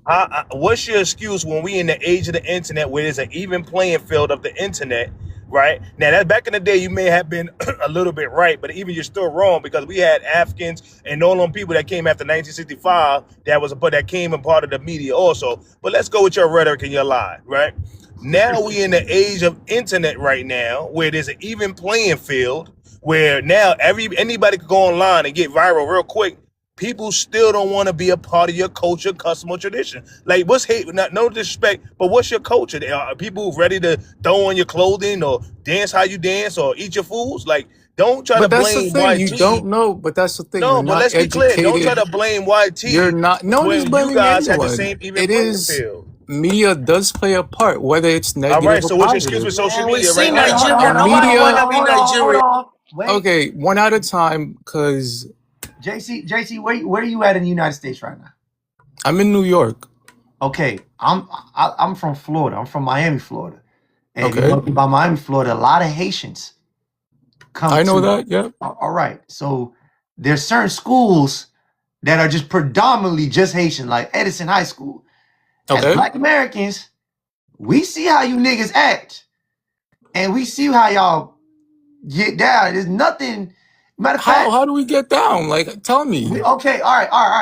What's your excuse when we in the age of the internet where there's an even playing field of the internet, right? Now that back in the day you may have been a little bit right, but even you're still wrong because we had Africans and all them people that came after 1965 that came in part of the media also. But let's go with your rhetoric and your lie, right? Now we in the age of internet right now where there's an even playing field where now anybody could go online and get viral real quick. People still don't want to be a part of your culture, custom, or tradition. Like, what's hate? No disrespect, but what's your culture? Are people ready to throw on your clothing or dance how you dance or eat your foods? Like, don't try to But that's the blame thing. You YT. don't know. But that's the thing. You're No, but not let's be clear. Don't try educated. to blame YT You're not. No one is when you blaming guys had the anyone. same even It playing is field. media does play a part, whether it's All negative right. or So what's your excuse positive. with social Man, we media see right now? Nigeria. The Nobody media. wanna be Nigeria. Wait, Okay, one at a time, because JC, where are you at in the United States right now? I'm in New York. Okay, I'm from Florida. I'm from Miami, Florida. And if you Okay, know about Miami, Florida, a lot of Haitians come I know to. that. Yep. All right, so there's certain schools that are just predominantly just Haitian, like Edison High School. As Okay. Black Americans, we see how you niggas act, and we see how y'all get down. There's nothing. Matter of fact, How do we get down? Like, tell me. okay, all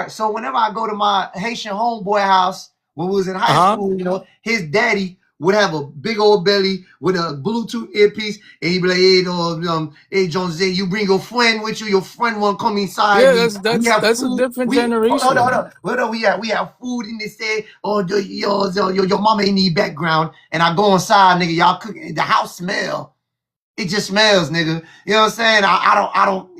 right. So whenever I go to my Haitian homeboy house when we was in high Uh huh. school, you know, his daddy would have a big old belly with a Bluetooth earpiece, and he'd be like, "Hey, hey, Jones, you bring your friend with you. Your friend won't come inside. Yeah, We have that's a food. different Hold generation. on. Hold on. We have food in this day. Oh, your mama in the background, and I go inside, nigga. Y'all cooking. The house smell. It just smells, nigga. You know what I'm saying? I don't.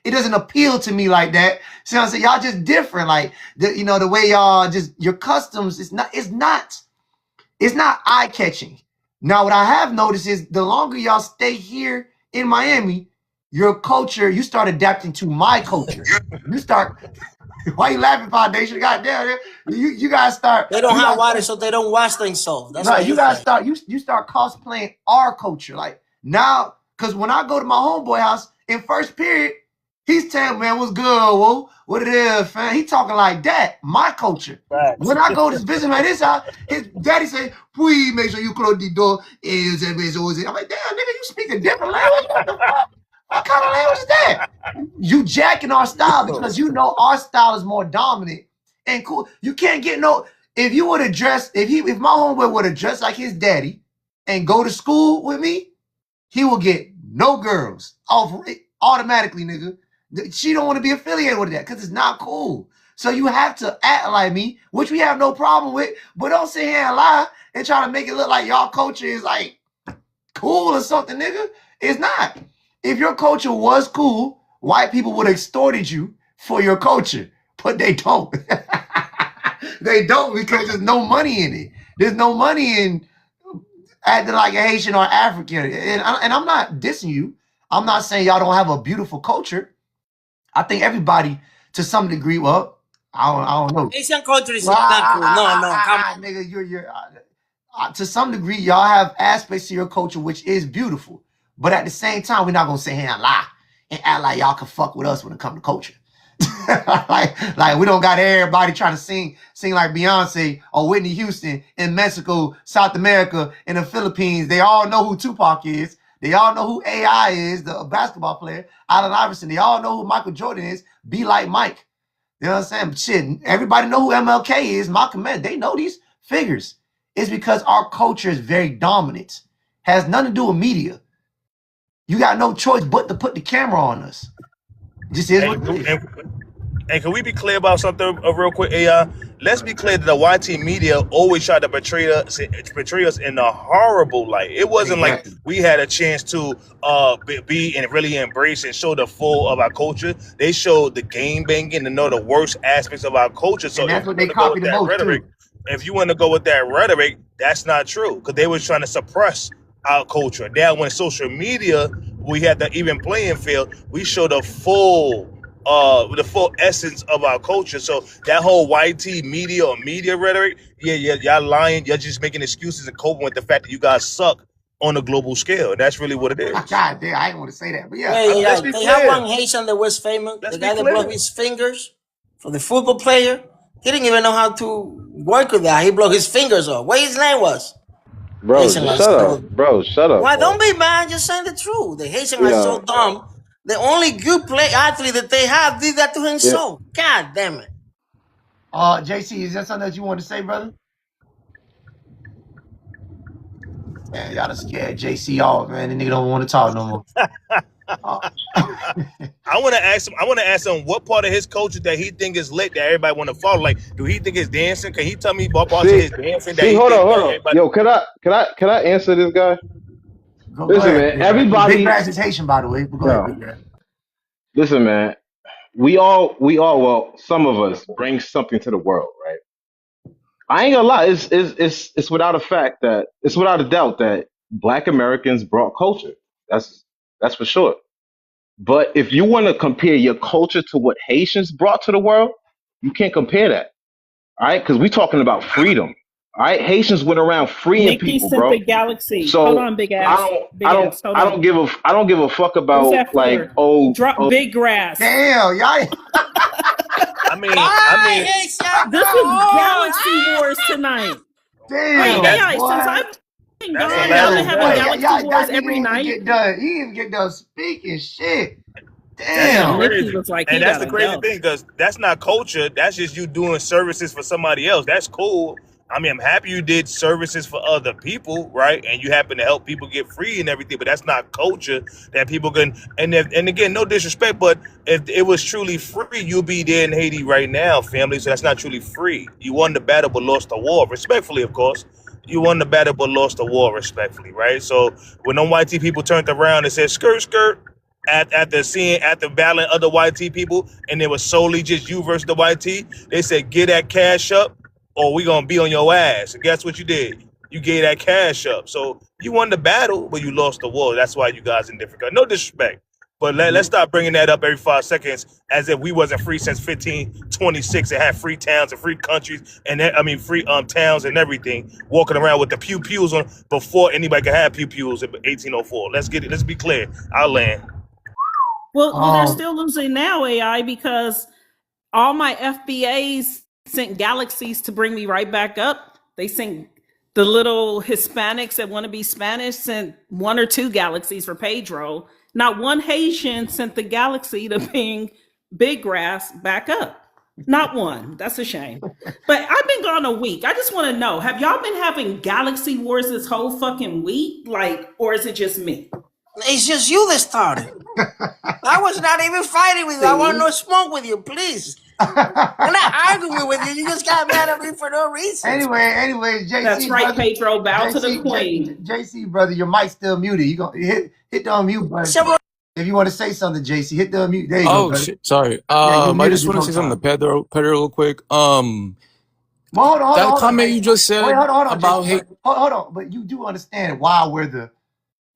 It doesn't appeal to me like that. See what I'm saying? Y'all just different. Like the way y'all just your customs. It's not eye catching. Now, what I have noticed is the longer y'all stay here in Miami, your culture, you start adapting to my culture. You start. Why you laughing, Foundation? Goddamn, you guys start. They don't have water, so they don't wash themselves. That's Right, what you he guys said. start you start cosplaying our culture. Like now, because when I go to my homeboy house in first period, he's telling man, what's good, whoa, what it is, fam. He talking like that, my culture. Facts. When I go to visit at his house, his daddy say, please make sure you close the door. I'm like, damn, nigga, you speak a different language? What the fuck? What kind of language is that? You jacking our style because you know our style is more dominant and cool. You can't get no. If you would have dressed, if my homeboy would have dressed like his daddy and go to school with me, he will get no girls automatically, nigga. She don't want to be affiliated with that because it's not cool. So you have to act like me, which we have no problem with, but don't sit here and lie and try to make it look like y'all culture is like cool or something, nigga. It's not. If your culture was cool, white people would have extorted you for your culture, but they don't. They don't because there's no money in it. There's no money in acting like a Haitian or African. And I'm not dissing you. I'm not saying y'all don't have a beautiful culture. I think everybody, to some degree, well, I don't know. Asian countries is not cool. No, come on. Nigga, you're to some degree, y'all have aspects to your culture which is beautiful. But at the same time, we're not gonna sit here and lie and act like y'all can fuck with us when it comes to culture. like we don't got everybody trying to sing like Beyonce or Whitney Houston in Mexico, South America, and the Philippines. They all know who Tupac is. They all know who AI is, the basketball player, Allen Iverson. They all know who Michael Jordan is. Be like Mike. You know what I'm saying? Shit, everybody know who MLK is, Malcolm X. They know these figures. It's because our culture is very dominant. Has nothing to do with media. You got no choice but to put the camera on us. Just is what it is. And can we be clear about something real quick, AI? Let's be clear that the YT media always tried to portray us in a horrible light. It wasn't like we had a chance to be and really embrace and show the full of our culture. They showed the game banging and know the worst aspects of our culture. So And that's what they copied the most too. If you want to go with that rhetoric, that's not true because they were trying to suppress our culture. Now, when social media, we had the even playing field, we show the full essence of our culture. So that whole YT media or media rhetoric, yeah, y'all lying. You're just making excuses and coping with the fact that you guys suck on a global scale. That's really what it is. God damn, I didn't want to say that, but yeah. Wait, Let's be they have clear. one Haitian that was famous. Let's The be guy that clear. broke his fingers for the football player. He didn't even know how to work with that. He broke his fingers off. What his name was? Bro, Haitian just are shut so. up. Bro, shut up, Why bro. don't be mad? Just saying the truth. The Haitian are Yeah. so dumb. The only good athlete that they have did that to himself. God damn it. JC, is that something that you want to say, brother? Man, y'all done scared JC off, man. The nigga don't want to talk no more. I want to ask him what part of his culture that he think is lit that everybody want to follow. Like, do he think it's dancing? Can he tell me what parts of his dancing that he hold think on. everybody... Yo, can I answer this guy? Go Listen, ahead, man. Everybody. Big grass is Haitian, by the way. But go ahead, Big Grass. Listen, man. We all, well, some of us bring something to the world, right? I ain't gonna lie. It's without a doubt that Black Americans brought culture. That's for sure. But if you want to compare your culture to what Haitians brought to the world, you can't compare that. All right, because we're talking about freedom. All right, Haitians went around freeing Nikki people, sent bro. the galaxy. So Hold on, big ass. I don't give a fuck Who's about that like for? Drop big grass. Damn, y'all. I mean, This is Galaxy Wars tonight. Damn, Wait, AI, boy. since I've been That's gone, hilarious. y'all been having Boy, Galaxy that Wars nigga every even night. get done. He even get done speaking shit. That's Damn. Nikki was like, and he that's the gotta crazy go. thing, because that's not culture. That's just you doing services for somebody else. That's cool. I mean, I'm happy you did services for other people, right? And you happen to help people get free and everything, but that's not culture that people can. And again, no disrespect, but if it was truly free, you'd be there in Haiti right now, family. So that's not truly free. You won the battle but lost the war, respectfully, of course. You won the battle but lost the war, respectfully, right? So when them white people turned around and said skirt, skirt, after battling other white people, and it was solely just you versus the white they said, get that cash up or we gonna be on your ass. And guess what you did? You gave that cash up. So you won the battle, but you lost the war. That's why you guys in different countries. No disrespect. But let's stop bringing that up every 5 seconds as if we wasn't free since 1526 and had free towns and free countries and free towns and everything, walking around with the pew-pews on before anybody could have pew-pews in 1804. Let's get it. Let's be clear. I'll land. Well, they're still losing now, AI, because all my FBAs sent galaxies to bring me right back up. They sent the little Hispanics that want to be Spanish sent 1 or 2 galaxies for Pedro. Not one Haitian sent the galaxy to bring Big Grass back up. Not one. That's a shame. But I've been gone a week. I just want to know, have y'all been having galaxy wars this whole fucking week? Or is it just me? It's just you that started. I was not even fighting with you. I want no smoke with you, please. I'm not arguing with you. You just got mad at me for no reason. Anyways, JC. That's right, brother, Pedro. Bow to the queen. JC, brother, your mic's still muted. You gonna hit the unmute button. If you want to say something, JC, hit the unmute. There you go. Brother. Shit. Sorry. I just want to say something to Pedro real quick. Well, hold on. That comment you just said about JC, hold on. But you do understand why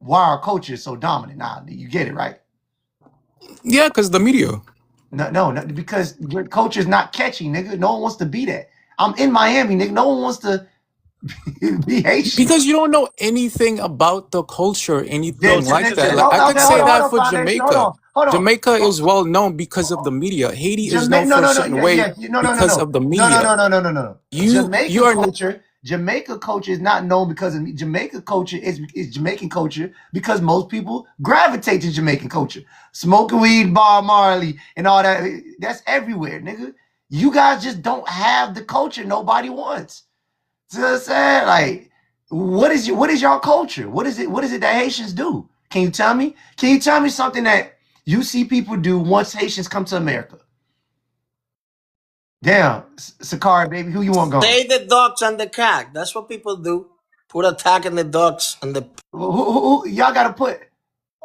our culture is so dominant now. You get it, right? Yeah, because the media. No, because your culture is not catchy, nigga. No one wants to be that. I'm in Miami, nigga. No one wants to be Haitian. Because you don't know anything about the culture, anything like that. Like, I could say that for Foundation. Jamaica. Hold on. Jamaica is well known because of the media. Haiti is known for a certain way because of the media. No. Jamaica culture is not known because of Jamaica culture is Jamaican culture because most people gravitate to Jamaican culture. Smoking weed, Bob Marley, and all that. That's everywhere, nigga. You guys just don't have the culture nobody wants. So I'm saying, like, what is your culture? What is it that Haitians do? Can you tell me? Can you tell me something that you see people do once Haitians come to America? Damn, Sakari, baby, who you want going? Save the dogs and the cat. That's what people do. Put a tag in the dogs and the. Who y'all gotta put?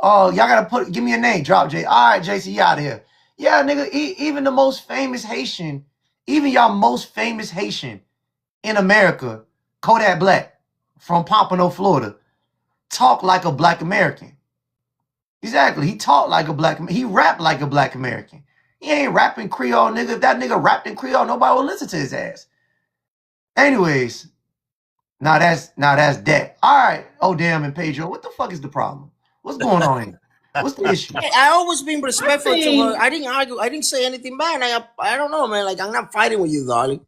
Oh, y'all gotta put. Give me a name. Drop J. All right, JC, you out of here. Yeah, nigga. Even the most famous Haitian, even y'all most famous Haitian in America, Kodak Black from Pompano, Florida, talk like a Black American. Exactly. He talked like a Black. He rapped like a Black American. He ain't rapping Creole, nigga. If that nigga rapped in Creole, nobody would listen to his ass. Anyways, Now that's that. All right. Oh damn, and Pedro, what the fuck is the problem? What's going on here? What's the issue? Hey, I always been I respectful to think her. I didn't argue. I didn't say anything bad. I don't know, man. Like, I'm not fighting with you, darling.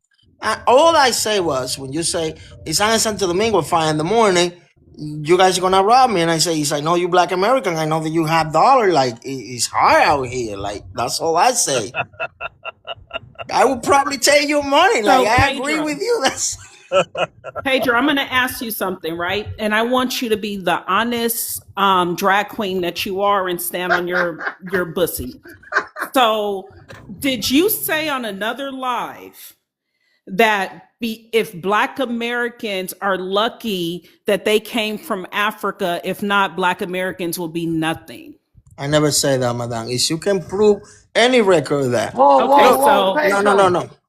All I say was, when you say it's on Santo Domingo at 5 in the morning, you guys are gonna rob me, and I say, "Yes, I know you Black American. I know that you have dollar. Like, it's hard out here. Like, that's all I say. I would probably take your money. Like, so. I agree Pedro, with you. That's Pedro, I'm going to ask you something, right? And I want you to be the honest drag queen that you are and stand on your bussy. So, did you say on another live that if Black Americans are lucky that they came from Africa, if not, Black Americans will be nothing? I never say that, madam. If you can prove any record of that. Whoa, Okay, whoa, whoa, so Pedro.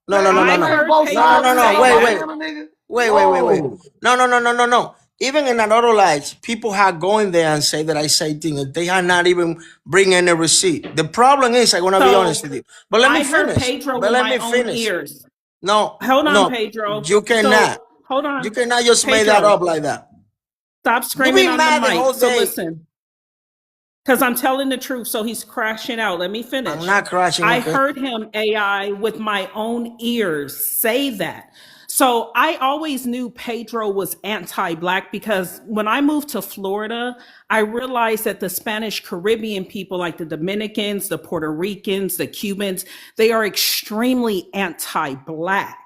I heard Both Pedro sides. say that. Wait. Whoa. No. Even in another lives, people are going there and say that I say things. They are not even bring any receipt. The problem is, I'm gonna be honest with you. But let me I heard finish. Pedro But with let my me own finish. ears. No, Hold on, no, Pedro. you cannot. So, hold on. You cannot just make Pedro, that up like that. stop You screaming be on mad the the whole mic. So day. listen, because I'm telling the truth. So he's crashing out. Let me finish. I'm not crashing. I Okay. heard him, AI, with my own ears say that. So I always knew Pedro was anti-Black because when I moved to Florida, I realized that the Spanish Caribbean people, like the Dominicans, the Puerto Ricans, the Cubans, they are extremely anti-Black.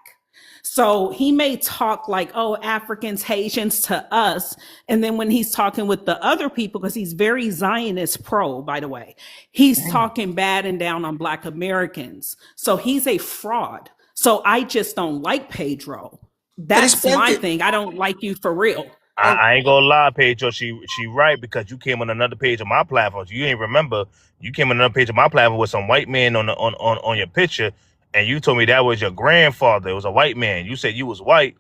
So he may talk like, oh, Africans, Haitians to us. And then when he's talking with the other people, because he's very Zionist pro, by the way, he's talking bad and down on Black Americans. So he's a fraud. So I just don't like Pedro. There is That's my plenty. thing. I don't like you for real. I ain't gonna lie, Pedro. She right, because you came on another page of my platform. You ain't remember. You came on another page of my platform with some white man on your picture, and you told me that was your grandfather. It was a white man. You said you was white,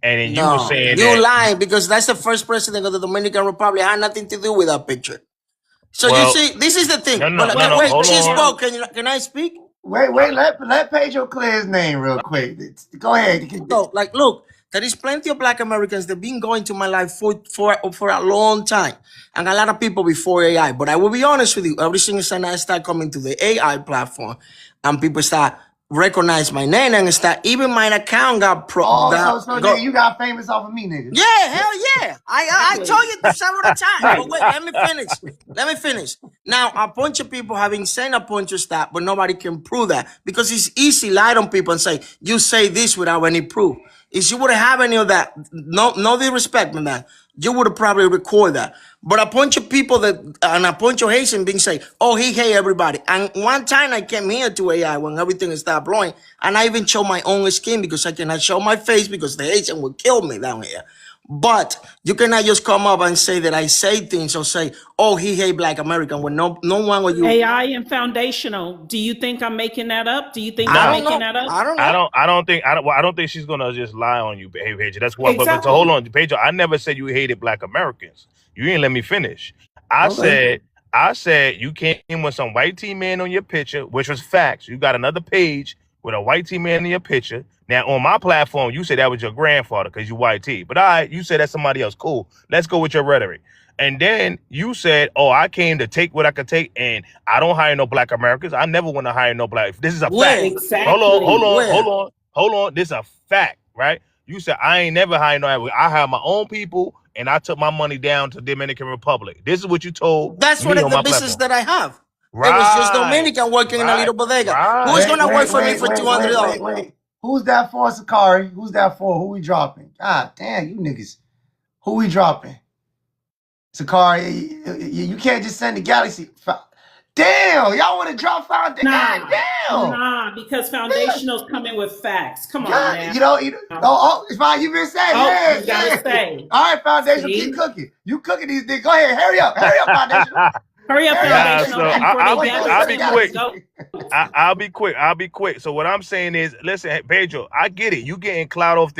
and then you were No, saying you that. lying because that's the first president of the Dominican Republic. Had nothing to do with that picture. So you Well, see, this is the thing. no. Wait, Hold she on. spoke. Can I speak? Wait, let Pedro clear his name real quick. Go ahead. So, like, look, there is plenty of Black Americans that been going to my life for a long time, and a lot of people before AI. But I will be honest with you, every single time I start coming to the AI platform, and people start recognize my name and start even my account got nigga, you got famous off of me, nigga. Yeah, hell yeah. I told you several times. But wait, let me finish. Now, a bunch of people have been saying a bunch of stuff, but nobody can prove that because it's easy to lie on people and say, you say this without any proof. If you wouldn't have any of that, no disrespect, man, you would have probably recorded that. But a bunch of people and a bunch of Haitians being say, oh, he hate everybody. And one time I came here to AI when everything started blowing, and I even showed my own skin because I cannot show my face because the Haitian would kill me down here. But you cannot just come up and say that I say things or say, oh, he hate Black American when no one of you. AI and foundational. Do you think I'm making that up? Do you think I'm making that up? I don't know. I don't think she's gonna just lie on you, Pedro. That's what. Exactly. But so hold on, Pedro. I never said you hated Black Americans. You ain't let me finish. I said you came with some white T man on your picture, which was facts. You got another page with a white T man in your picture. Now on my platform, you said that was your grandfather because you white T. But you said that's somebody else. Cool. Let's go with your rhetoric. And then you said, oh, I came to take what I could take, and I don't hire no Black Americans. I never want to hire no Black. This is a fact. Exactly. Hold on. This is a fact, right? You said I ain't never hired no. I have my own people, and I took my money down to Dominican Republic. This is what you told. That's me one on of the my business platform. that I have. Right. It was just Dominican working in a little bodega. Right. Who's gonna work for me for $200? Wait. Who's that for, Sakari? Who's that for? Who we dropping? God damn, you niggas. Who we dropping? Sakari, you can't just send the Galaxy. Damn, y'all want to drop Foundation? God damn. Nah, because Foundational's coming with facts. Come on, man. It's fine. You been saying, you gotta say. All right, Foundation, keep cooking. You cooking these things. Go ahead, hurry up, Foundation. Hurry up, Foundational. I'll be quick. I'll be quick. So what I'm saying is, listen, Pedro, I get it. You getting clout off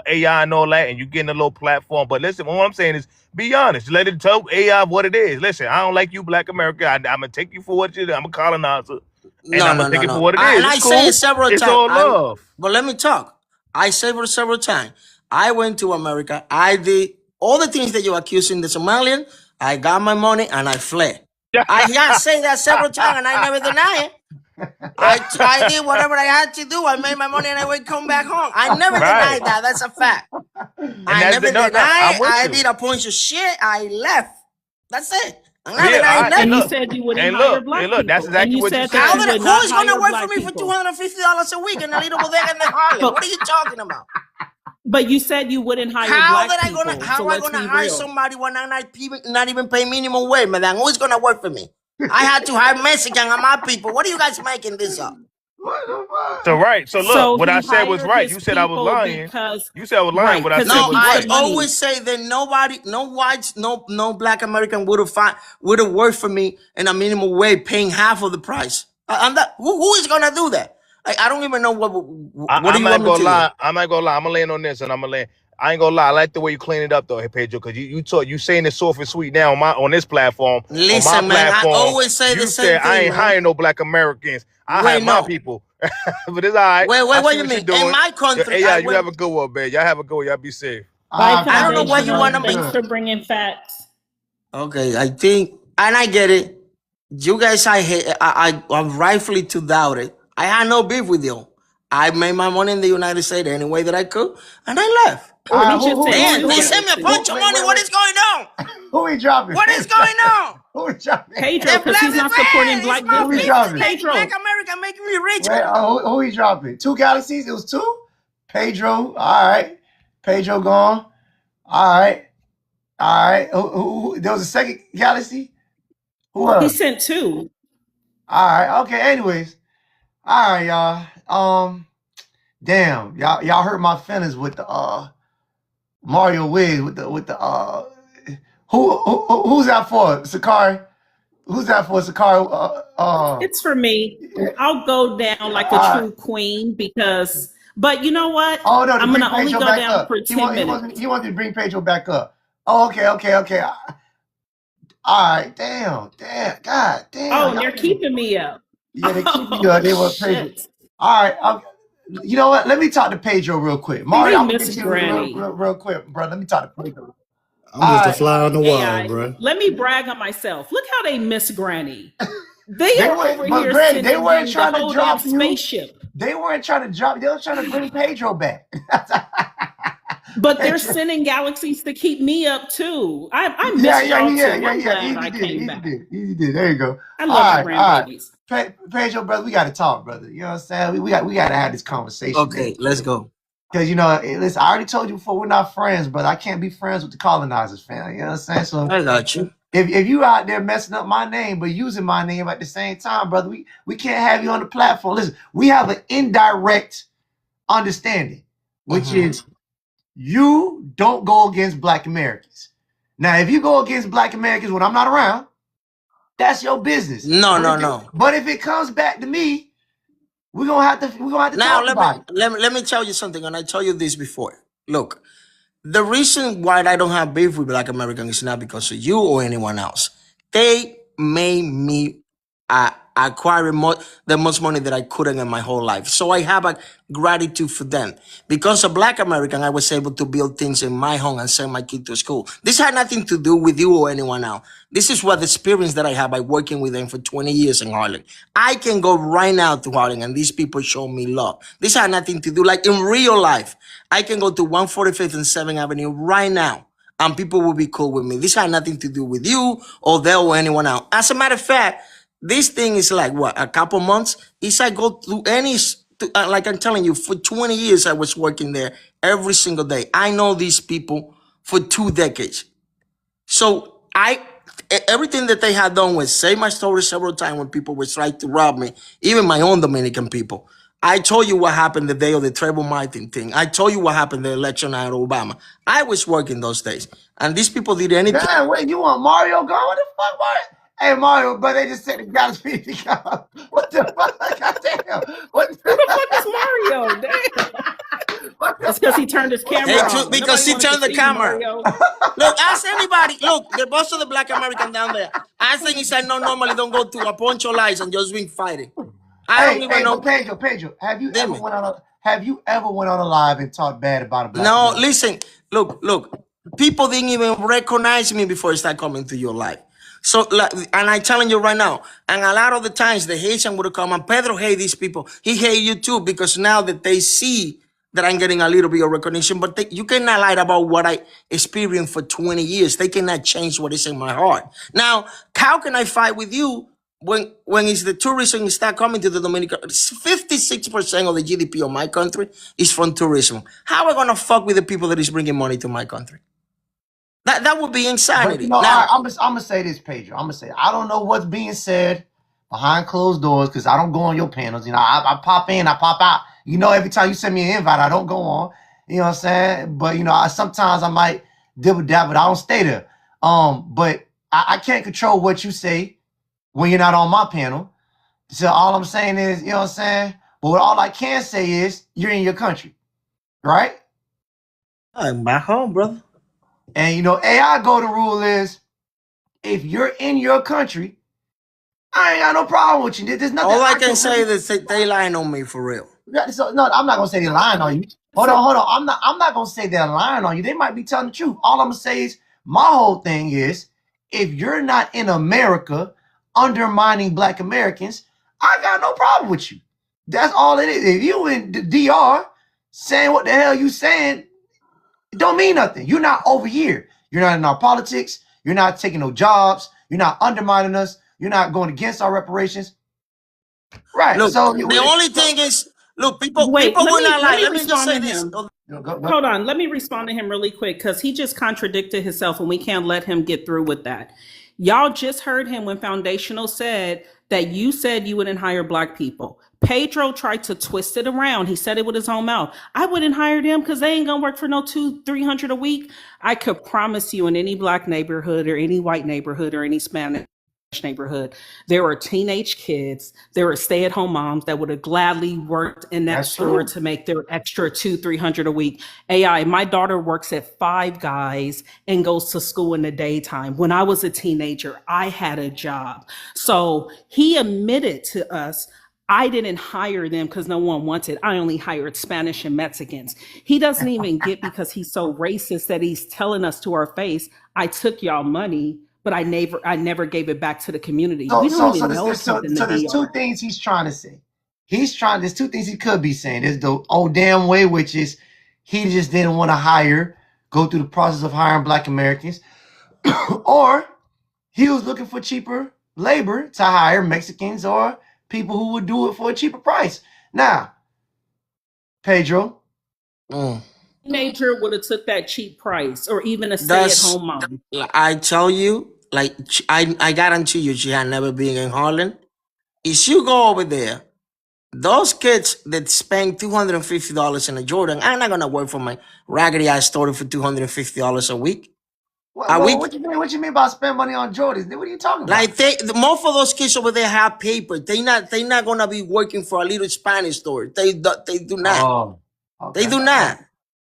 AI and all that, and you getting a little platform. But listen, what I'm saying is, be honest. Let it tell AI what it is. Listen, I don't like you, Black America. I'm gonna take you for what you. I'm a colonizer, and I'm gonna take it for what it is. And I say it several times. It's all love. But let me talk. I say it several times. I went to America. I did all the things that you're accusing the Somalian. I got my money and I fled. I say that several times and I never deny it. I did whatever I had to do. I made my money and I would come back home. I never Right. denied that. That's a fact. And I that's never no, I'm denied. with I you. did a bunch of shit. I left. That's it. I'm not Yeah, denying And you nothing. said you wouldn't and hire look, black and look, that's people. And exactly you what you said that said. you would Who not is gonna hire work black for me for people. $250 a week in a little bodega in Harlem? What are you talking about? But you said you wouldn't hire How black that I people. gonna So how I let's gonna be hire real. somebody when I'm not even pay minimum wage, man? Who is gonna work for me? I had to hire Mexican and my people. What are you guys making this up? What the fuck? So right, so look, So what I he said was hired right. his You said I was people lying. because You said I was lying. right, What I because said it No, was keeps the I right. money. always say that nobody, no whites, no black American would have worked for me in a minimum wage, paying half of the price. I'm not, who is gonna do that? I don't even know what do I'm you want not me gonna to do? lie. I'm not gonna lie. I'm gonna land on this, and I'm gonna land. I ain't gonna lie. I like the way you clean it up, though, hey Pedro, because you saying it soft and sweet now on this platform. On my Listen, man, I platform, always say the you same said I thing, ain't man. hiring no black Americans. I hire Wait, my no. people. But it's all right. I What see do you what you're mean? In doing. my country, Hey, yeah, you have a good one, man. Y'all have a good one. Y'all be safe. Bye, I don't know what you want foundational. to make. Thanks for bringing facts. Okay, I think, and I get it. You guys, I'm rightfully to doubt it. I had no beef with you. I made my money in the United States any way that I could, and I left. We just said Damn, two, they sent me a Galaxy. bunch of money. What is going on? Who we dropping? What is going on? Who we dropping? Pedro, The because he's not supporting it's black my Who we business. business dropping? making black Pedro, America making me rich. Wait, who we dropping? 2 galaxies? It was 2? Pedro, all right. Pedro gone. All right. All right. Who there was a second galaxy? Who he else? sent 2. All right. Okay. Anyways. All right, y'all. Damn. Y'all hurt my feelings with the Mario Wiz with the who's that for? Sakari? Who's that for? Sakari? It's for me. I'll go down like a true queen because, but you know what? Oh no, to I'm bring going to only Pedro go back down up. for 10 minutes. He wanted to bring Pedro back up. Oh, okay. All right, damn, God damn. Oh, and they're keeping me up. Yeah, they keep me up. They want Pedro. Shit. All right, you know what? Let me talk to Pedro real quick. Mario, Hey, I'm gonna Miss get you Granny. real quick, bro. Let me talk to Pedro. I'm just a fly on the wall, AI. bro. Let me brag on myself. Look how they miss Granny. They are over But here Granny, they sending weren't you the trying to whole damn drop you. spaceship. They weren't trying to drop. They were trying to bring Pedro back. But they're sending galaxies to keep me up too. I miss Yeah. y'all too. I'm glad Easy I did, came easy back. did, easy did. There you go. I love you, grandbabies. Pedro, brother, we got to talk, brother. You know what I'm saying? We got to have this conversation. Okay, let's go. Because listen, I already told you before, we're not friends, but I can't be friends with the colonizers, fam. You know what I'm saying? So I got you. if you out there messing up my name but using my name at the same time, brother, we can't have you on the platform. Listen, we have an indirect understanding, which is you don't go against Black Americans. Now, if you go against Black Americans when I'm not around, that's your business. No. But if it comes back to me, we're gonna have to Now talk about it. let me tell you something, and I told you this before. Look, the reason why I don't have beef with Black Americans is not because of you or anyone else. They made me acquire the most money that I couldn't in my whole life. So I have a gratitude for them. Because of Black American, I was able to build things in my home and send my kid to school. This had nothing to do with you or anyone else. This is what the experience that I have by working with them for 20 years in Harlem. I can go right now to Harlem and these people show me love. This had nothing to do, like in real life. I can go to 145th and 7th Avenue right now and people will be cool with me. This had nothing to do with you or them or anyone else. As a matter of fact, this thing is like, what, a couple months? If I go through like I'm telling you, for 20 years I was working there every single day. I know these people for 2 decades. So everything that they had done was say my story several times when people were trying to rob me, even my own Dominican people. I told you what happened the day of the Trayvon Martin thing. I told you what happened the election at Obama. I was working those days. And these people did anything. Damn, wait, you want Mario gone? What the fuck, Mario? Hey, Mario, but they just said the galaxy. What the fuck? Goddamn. What Who the fuck is Mario? Damn. That's because he turned his camera on. Because he turned the camera. Look, ask anybody. Look, the boss of the Black American down there. I think he said no, normally don't go to a Poncho Lights and just been fighting. I don't even know. Pedro, have you ever went on have you ever went on a live and talked bad about a black No, American? listen, look. People didn't even recognize me before I start coming to your life. So, and I'm telling you right now, and a lot of the times the Haitian would come, and Pedro hate these people. He hate you too, because now that they see that I'm getting a little bit of recognition, but you cannot lie about what I experienced for 20 years. They cannot change what is in my heart. Now, how can I fight with you when it's the tourism start coming to the Dominican? 56% of the GDP of my country is from tourism. How are we gonna fuck with the people that is bringing money to my country? That would be insanity. But you know, Now, I'm gonna say this, Pedro. I'm gonna say I don't know what's being said behind closed doors because I don't go on your panels. You know, I pop in, I pop out. You know, every time you send me an invite, I don't go on. You know what I'm saying? But you know, sometimes I might dibble dabble. I don't stay there. But I can't control what you say when you're not on my panel. So all I'm saying is, you know what I'm saying? But what all I can say is you're in your country, right? I'm back home, brother. And you know, AI golden rule is if you're in your country, I ain't got no problem with you. There's nothing. All I can say is that they lying on me for real. So, no, I'm not gonna say they're lying on you. Hold on. I'm not gonna say they're lying on you. They might be telling the truth. All I'm gonna say is my whole thing is if you're not in America undermining Black Americans, I got no problem with you. That's all it is. If you in the DR saying what the hell you saying, it don't mean nothing. You're not over here. You're not in our politics. You're not taking no jobs. You're not undermining us. You're not going against our reparations. Right. Look, So the only thing is, look, people Wait, will not lie. let Let me me just respond say to this. him. go. Hold on, let me respond to him really quick because he just contradicted himself and we can't let him get through with that. Y'all just heard him when Foundational said that you said you wouldn't hire Black people. Pedro tried to twist it around. He said it with his own mouth. I wouldn't hire them because they ain't gonna work for no $200-300 a week. I could promise you in any Black neighborhood or any white neighborhood or any Spanish neighborhood, there are teenage kids, there are stay-at-home moms that would have gladly worked in that store to make their extra $200-300 a week. AI, my daughter works at Five Guys and goes to school in the daytime. When I was a teenager, I had a job. So he admitted to us, I didn't hire them because no one wanted. I only hired Spanish and Mexicans. He doesn't even get because he's so racist that he's telling us to our face, I took y'all money, but I never gave it back to the community. We don't even know if he's in the there's two things he's trying to say. There's two things he could be saying. There's the old damn way, which is he just didn't want to go through the process of hiring Black Americans, or he was looking for cheaper labor to hire Mexicans or people who would do it for a cheaper price. Now, Pedro. Teenager would have took that cheap price, or even a stay-at-home mom. I tell you, like I guarantee you, she had never been in Harlem. If you go over there, those kids that spend $250 in a Jordan, I'm not gonna work for my raggedy ass store for $250 a week. What you mean by spend money on Jordans? What are you talking about? Like most of those kids over there have paper. They not gonna be working for a little Spanish store. They do not. Oh, okay. They do not.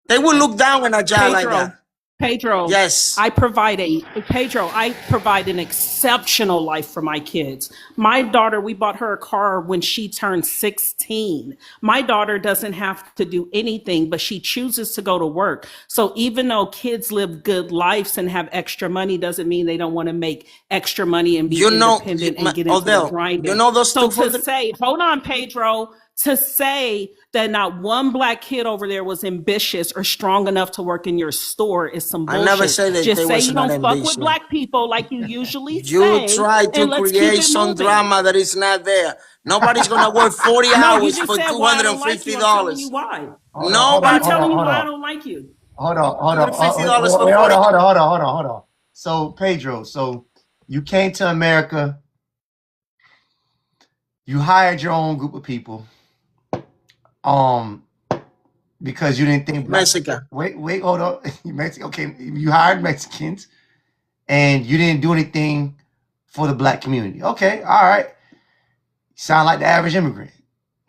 They will look down on a job like that. Pedro, yes, I provide an exceptional life for my kids. My daughter, we bought her a car when she turned 16. My daughter doesn't have to do anything, but she chooses to go to work. So even though kids live good lives and have extra money, doesn't mean they don't want to make extra money and be independent and get into the grind. You know those so to say, hold on, Pedro. To say that not one Black kid over there was ambitious or strong enough to work in your store is some bullshit. I never say that. Just say you don't fuck with Black people like you usually say. You try to create some drama that is not there. Nobody's gonna work 40 hours for $250. Why? Nobody. I'm telling you why I don't like you. Hold on. So Pedro, so you came to America. You hired your own group of people. Because you didn't think Mexican. Wait, hold on. Mexican. Okay, you hired Mexicans, and you didn't do anything for the Black community. Okay, all right. Sound like the average immigrant.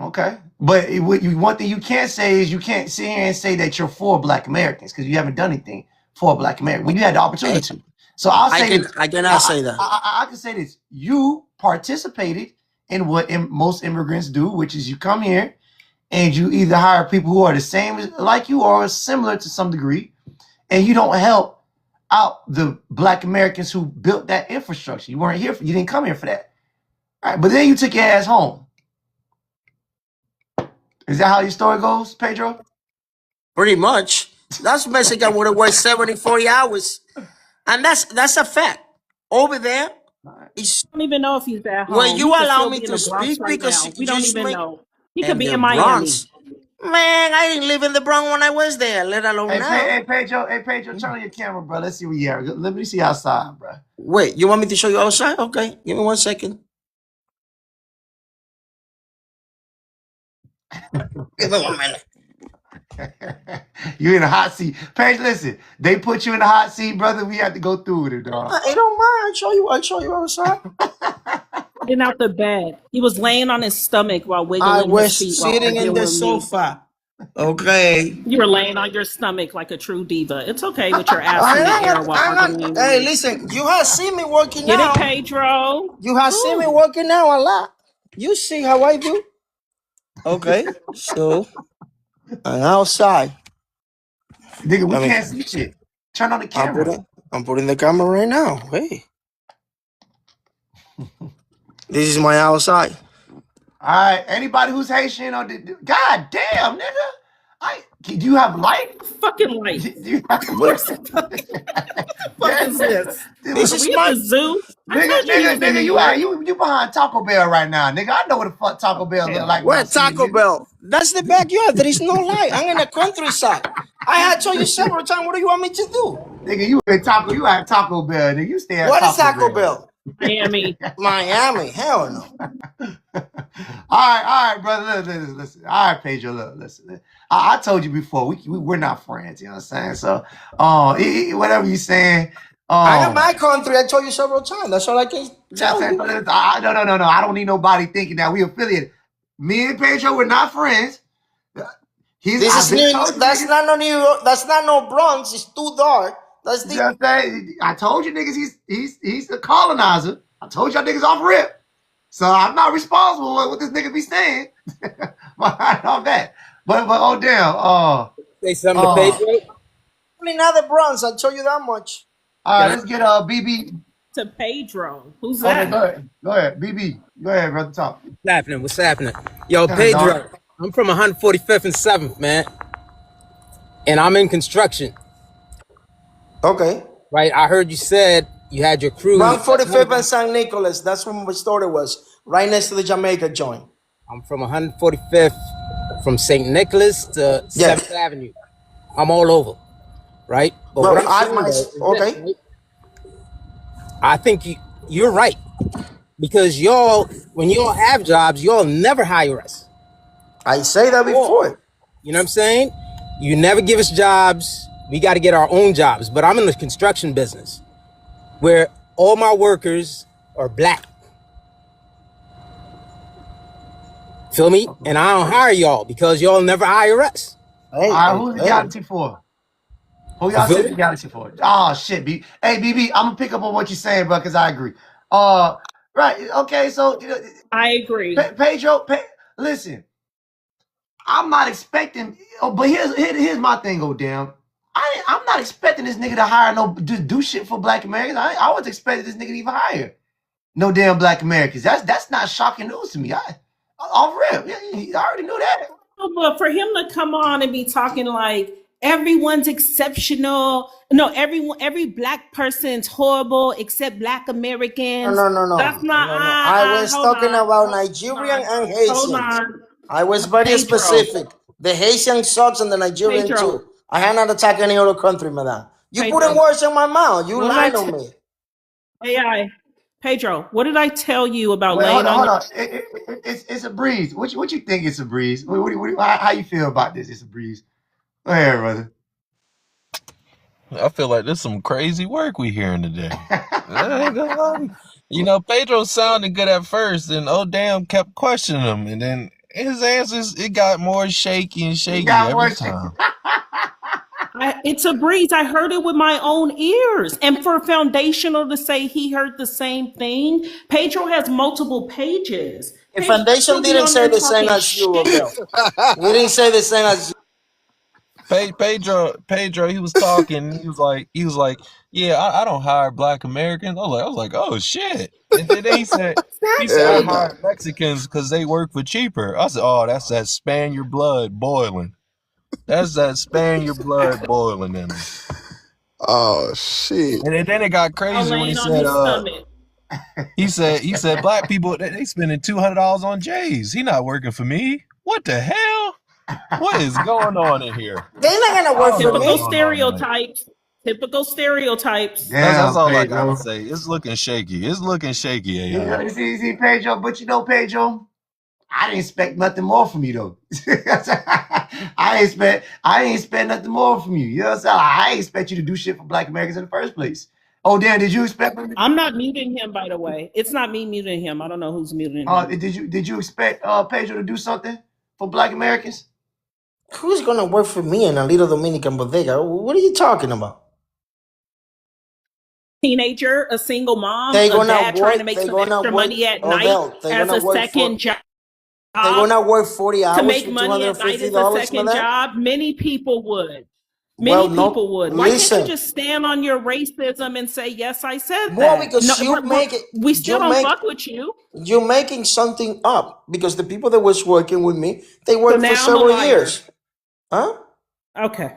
Okay, but one thing you can't say is you can't sit here and say that you're for Black Americans because you haven't done anything for Black Americans when you had the opportunity to. So I'll say I cannot say that. I can say this: you participated in what most immigrants do, which is you come here and you either hire people who are the same like you or similar to some degree, and you don't help out the Black Americans who built that infrastructure. You weren't here for, you didn't come here for that. All right, but then you took your ass home. Is that how your story goes, Pedro? Pretty much. That's basically I would have worked 70, 40 hours. And that's a fact. Over there, it's, I don't even know if he's at home. when you He could allow still me be in to the Bronx speak, right because now. We you don't just even make know. He could and be the in Miami. Bronx. Man, I didn't live in the Bronx when I was there, let alone Hey, now. hey, Pedro, turn on your camera, bro. Let's see where you are. Let me see outside, bro. Wait, you want me to show you outside? Okay, give me 1 second. Give me 1 minute. You in a hot seat. Pedro, listen, they put you in the hot seat, brother. We have to go through with it, dog. It don't mind. I'll show you outside. Getting out the bed. He was laying on his stomach while I wiggling was his feet while sitting in arguing the with me. sofa. Okay. You were laying on your stomach like a true diva. It's okay with your ass in the air while arguing with Hey, me. listen, you have seen me working Get out. it, Pedro? You have seen me Ooh. working out a lot. You see how I do? Okay, so I'm outside. Nigga, we I mean, can't see shit. Turn on the camera. I'm putting the camera right now. Hey. This is my outside. All right, anybody who's Haitian or God damn, nigga. Do you have light? Fucking light. Do you have Where's the fuck? What is this? This Are is we at my the zoo? I told you he was in New nigga, York. you behind Taco Bell right now, nigga. I know what the fuck Taco Bell look Hell. like when I where see Taco it, nigga. Bell. That's the backyard. There is no light. I'm in the countryside. I had told you several times. What do you want me to do? Nigga, you at Taco Bell, nigga. You stay at What is Taco Taco Bell? Miami. Miami. Hell no. All right, brother. Listen. All right, Pedro, look, listen. I told you before, we're not friends. You know what I'm saying? So, whatever you saying. I am my country. I told you several times. That's all I can tell you. No. I don't need nobody thinking that we affiliated. Me and Pedro, we're not friends. That's not no New York. That's not no Bronx. It's too dark. That's the. You know what I'm saying? I told you niggas he's the colonizer. I told y'all niggas off rip. So I'm not responsible for what this nigga be saying. Behind that. But oh damn. Say something to Pedro. Not the Bronx. I told you that much. All right, let's get BB. To Pedro. Who's that? Okay, go ahead. BB. Go ahead, brother. Talk. What's happening? Yo, Pedro, I'm from 145th and 7th, man. And I'm in construction. Okay. Right? I heard you said you had your crew. 145th and San Nicolas. That's where my store was. Right next to the Jamaica joint. I'm from 145th, from St. Nicholas to 7th Avenue. I'm all over. Right? But Bro, what I'm saying okay. Right? I think you're right. Because y'all, when y'all have jobs, y'all never hire us. I say that before. You know what I'm saying? You never give us jobs. We got to get our own jobs. But I'm in the construction business where all my workers are black. Feel me? And I don't hire y'all because y'all never hire us. All right, who's the galaxy for? Who y'all say the galaxy for? Oh shit, B. Hey, BB, I'm gonna pick up on what you're saying, bro, because I agree. Right, okay, so I agree. Pedro, listen, I'm not expecting. But here's my thing, damn. I'm not expecting this nigga to hire just do shit for Black Americans. I was expecting this nigga to even hire no damn Black Americans. That's not shocking news to me. Off rip, I already knew that. But for him to come on and be talking like everyone's exceptional, no, every Black person's horrible except Black Americans. No. That's not. No. I was talking about Nigerian and Haitians. I was very specific. The Haitian sucks and the Nigerian too. I have not attacked any other country, madam. You putting words in my mouth. You lied on me. AI. Pedro, what did I tell you about laying on? Hold on. It's a breeze. What you think it's a breeze? How you feel about this? It's a breeze. Go ahead, brother. I feel like there's some crazy work we hearing today. You know, Pedro sounded good at first, and damn kept questioning him, and then his answers it got more shaky and shaky every time. It's a breeze. I heard it with my own ears. And for Foundational to say he heard the same thing, Pedro has multiple pages. The foundation Still be didn't on say there the same talking as you, shit. Odell. We didn't say the same as you. Pedro, he was talking. He was like, yeah, I don't hire Black Americans. I was like, oh shit. And then he said, I Hell no. hire Mexicans because they work for cheaper. I said, oh, that's that Spaniard blood boiling. That's that Spaniard blood boiling in them. Oh shit. And then it got All crazy when laying on his stomach. he said black people they spending $200 on J's. He not working for me. What the hell? What is going on in here? They're not gonna work for Typical me. stereotypes. Typical stereotypes. That's all I Pedro. gotta say. It's looking shaky. It's looking shaky, AI. You see, Pedro, but you know, Pedro, I didn't expect nothing more from you though. I ain't expect nothing more from you. You know what I'm saying? I ain't expect you to do shit for Black Americans in the first place. Oh, Dan, did you expect me? I'm not muting him, by the way. It's not me muting him. I don't know who's muting him. Did you expect Pedro to do something for Black Americans? Who's gonna work for me in a little Dominican bodega? What are you talking about? Teenager, a single mom, They a gonna dad trying to work. make They some gonna extra work. money at Odell, night they as gonna a work second job. They gonna work 40 To hours make for money at night as a $250, second madam? job, many people would. Well, Many no. people would. Why can't Listen. you just stand on your racism and say, yes, I said Well, that? because No, we still don't fuck with you. you're making something up because the people that was working with me, they So worked for now I'm a several liar. years. Huh? Okay.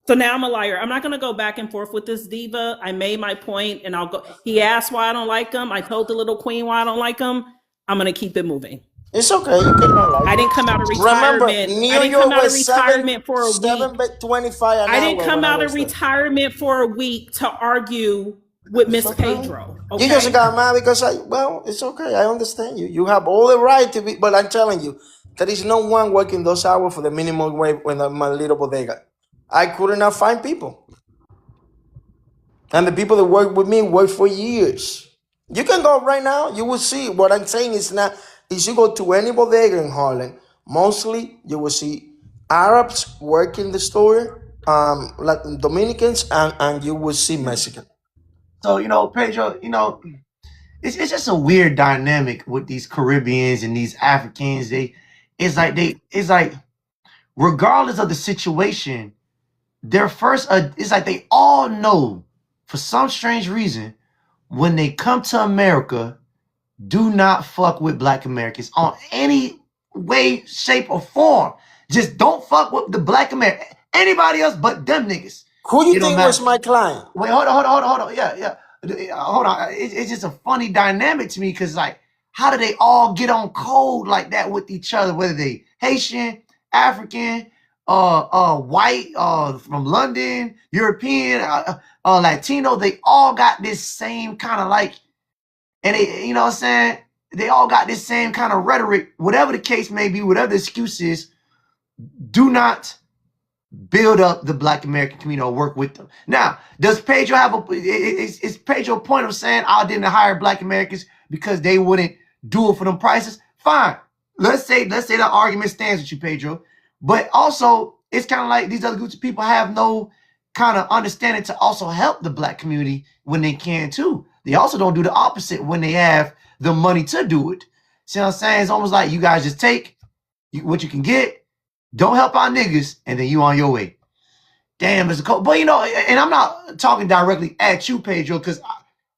So now I'm a liar. I'm not going to go back and forth with this diva. I made my point and I'll go. He asked why I don't like him. I told the little queen why I don't like him. I'm going to keep it moving. It's okay. You can not like I didn't come out of retirement. Remember, New I didn't York come out of was retirement for a week. 7.25 an I didn't hour come when I out of was there. retirement for a week to argue with Miss Pedro. Okay? You just got mad because it's okay. I understand you. You have all the right to be, but I'm telling you, there is no one working those hours for the minimum wage in my little bodega. I could not find people. And the people that work with me work for years. You can go right now. You will see. What I'm saying is not, if you go to any bodega in Harlem, mostly you will see Arabs working the store, Latin Dominicans, and you will see Mexican. So, Pedro, it's just a weird dynamic with these Caribbeans and these Africans. It's like regardless of the situation, it's like they all know for some strange reason when they come to America, do not fuck with Black Americans on any way, shape, or form. Just don't fuck with the Black American. Anybody else but them niggas. Who you think was my client? Wait, hold on. Yeah. Hold on. It's just a funny dynamic to me because, like, how do they all get on code like that with each other? Whether they Haitian, African, white, from London, European, Latino, they all got this same kind of like, and they, you know what I'm saying? They all got this same kind of rhetoric, whatever the case may be, whatever the excuse is, do not build up the Black American community or work with them. Now, does Pedro have is Pedro point of saying I didn't hire Black Americans because they wouldn't do it for them prices? Fine. Let's say the argument stands with you, Pedro. But also, it's kind of like these other groups of people have no kind of understanding to also help the Black community when they can too. They also don't do the opposite when they have the money to do it. See what I'm saying? It's almost like you guys just take what you can get, don't help our niggas, and then you on your way. Damn, it's a cold. But and I'm not talking directly at you, Pedro, because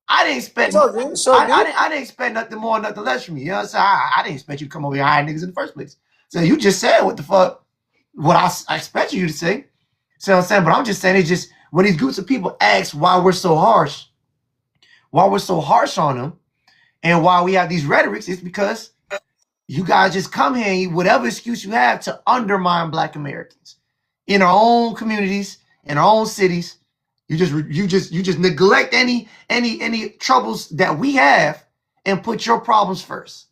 I didn't expect I didn't expect nothing more, nothing less from you. You know what I'm saying? I didn't expect you to come over here and hire niggas in the first place. So you just said what the fuck, what I expected you to say. See what I'm saying? But I'm just saying, it's just when these groups of people ask why we're so harsh on them, and why we have these rhetorics, it's because you guys just come here and whatever excuse you have to undermine Black Americans in our own communities, in our own cities. You just neglect any troubles that we have and put your problems first.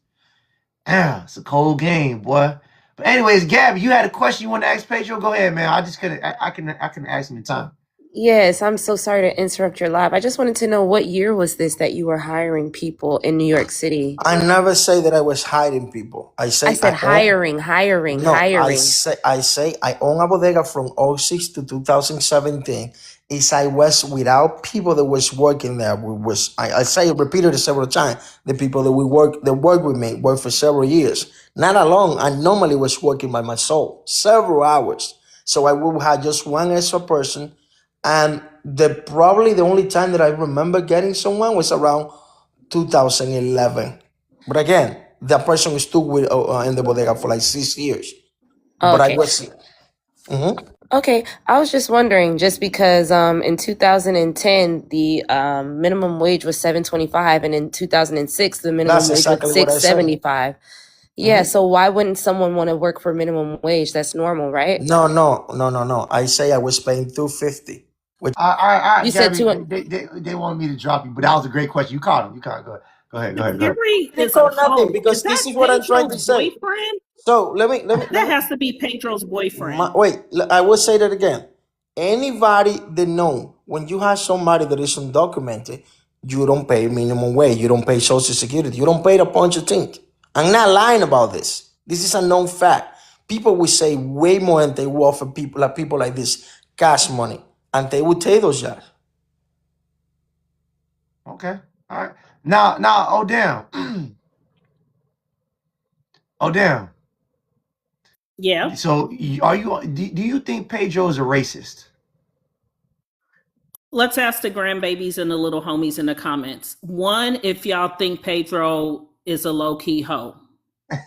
It's a cold game, boy. But anyways, Gabby, you had a question you want to ask Pedro? Go ahead, man. I can ask him in time. Yes, I'm so sorry to interrupt your live. I just wanted to know what year was this that you were hiring people in New York City? I never say that I was hiring people. I said hiring. I say I own a bodega from 2006 to 2017, is I was without people that was working there. I say repeated it several times. The people that work with me worked for several years. Not alone. I normally was working by myself, several hours. So I would have just one extra person. And probably the only time that I remember getting someone was around 2011. But again, that person was still with in the bodega for like 6 years. But I Okay. was. Mhm. Okay, I was just wondering, just because in 2010 the minimum wage was 7.25, and in 2006 the minimum That's wage was exactly what I said. 6.75. Yeah, so why wouldn't someone want to work for minimum wage? That's normal, right? No. I say I was paying 250. Which All right, You said Gabby. two. They wanted me to drop you, but that was a great question. You caught him. You caught him. Go ahead. Gary didn't is a call nothing hoe. because Is that this is what I'm trying to Pedro's say. boyfriend? So let me. That has to be Pedro's boyfriend. Wait, I will say that again. Anybody that know when you have somebody that is undocumented, you don't pay minimum wage. You don't pay Social Security. You don't pay a bunch of things. I'm not lying about this. This is a known fact. People will say way more than they will for people like this cash money, and they will take those jobs. Okay. All right. Now, oh damn. Oh damn. Yeah. So are you? Do you think Pedro is a racist? Let's ask the grandbabies and the little homies in the comments. One, if y'all think Pedro is a low-key hoe.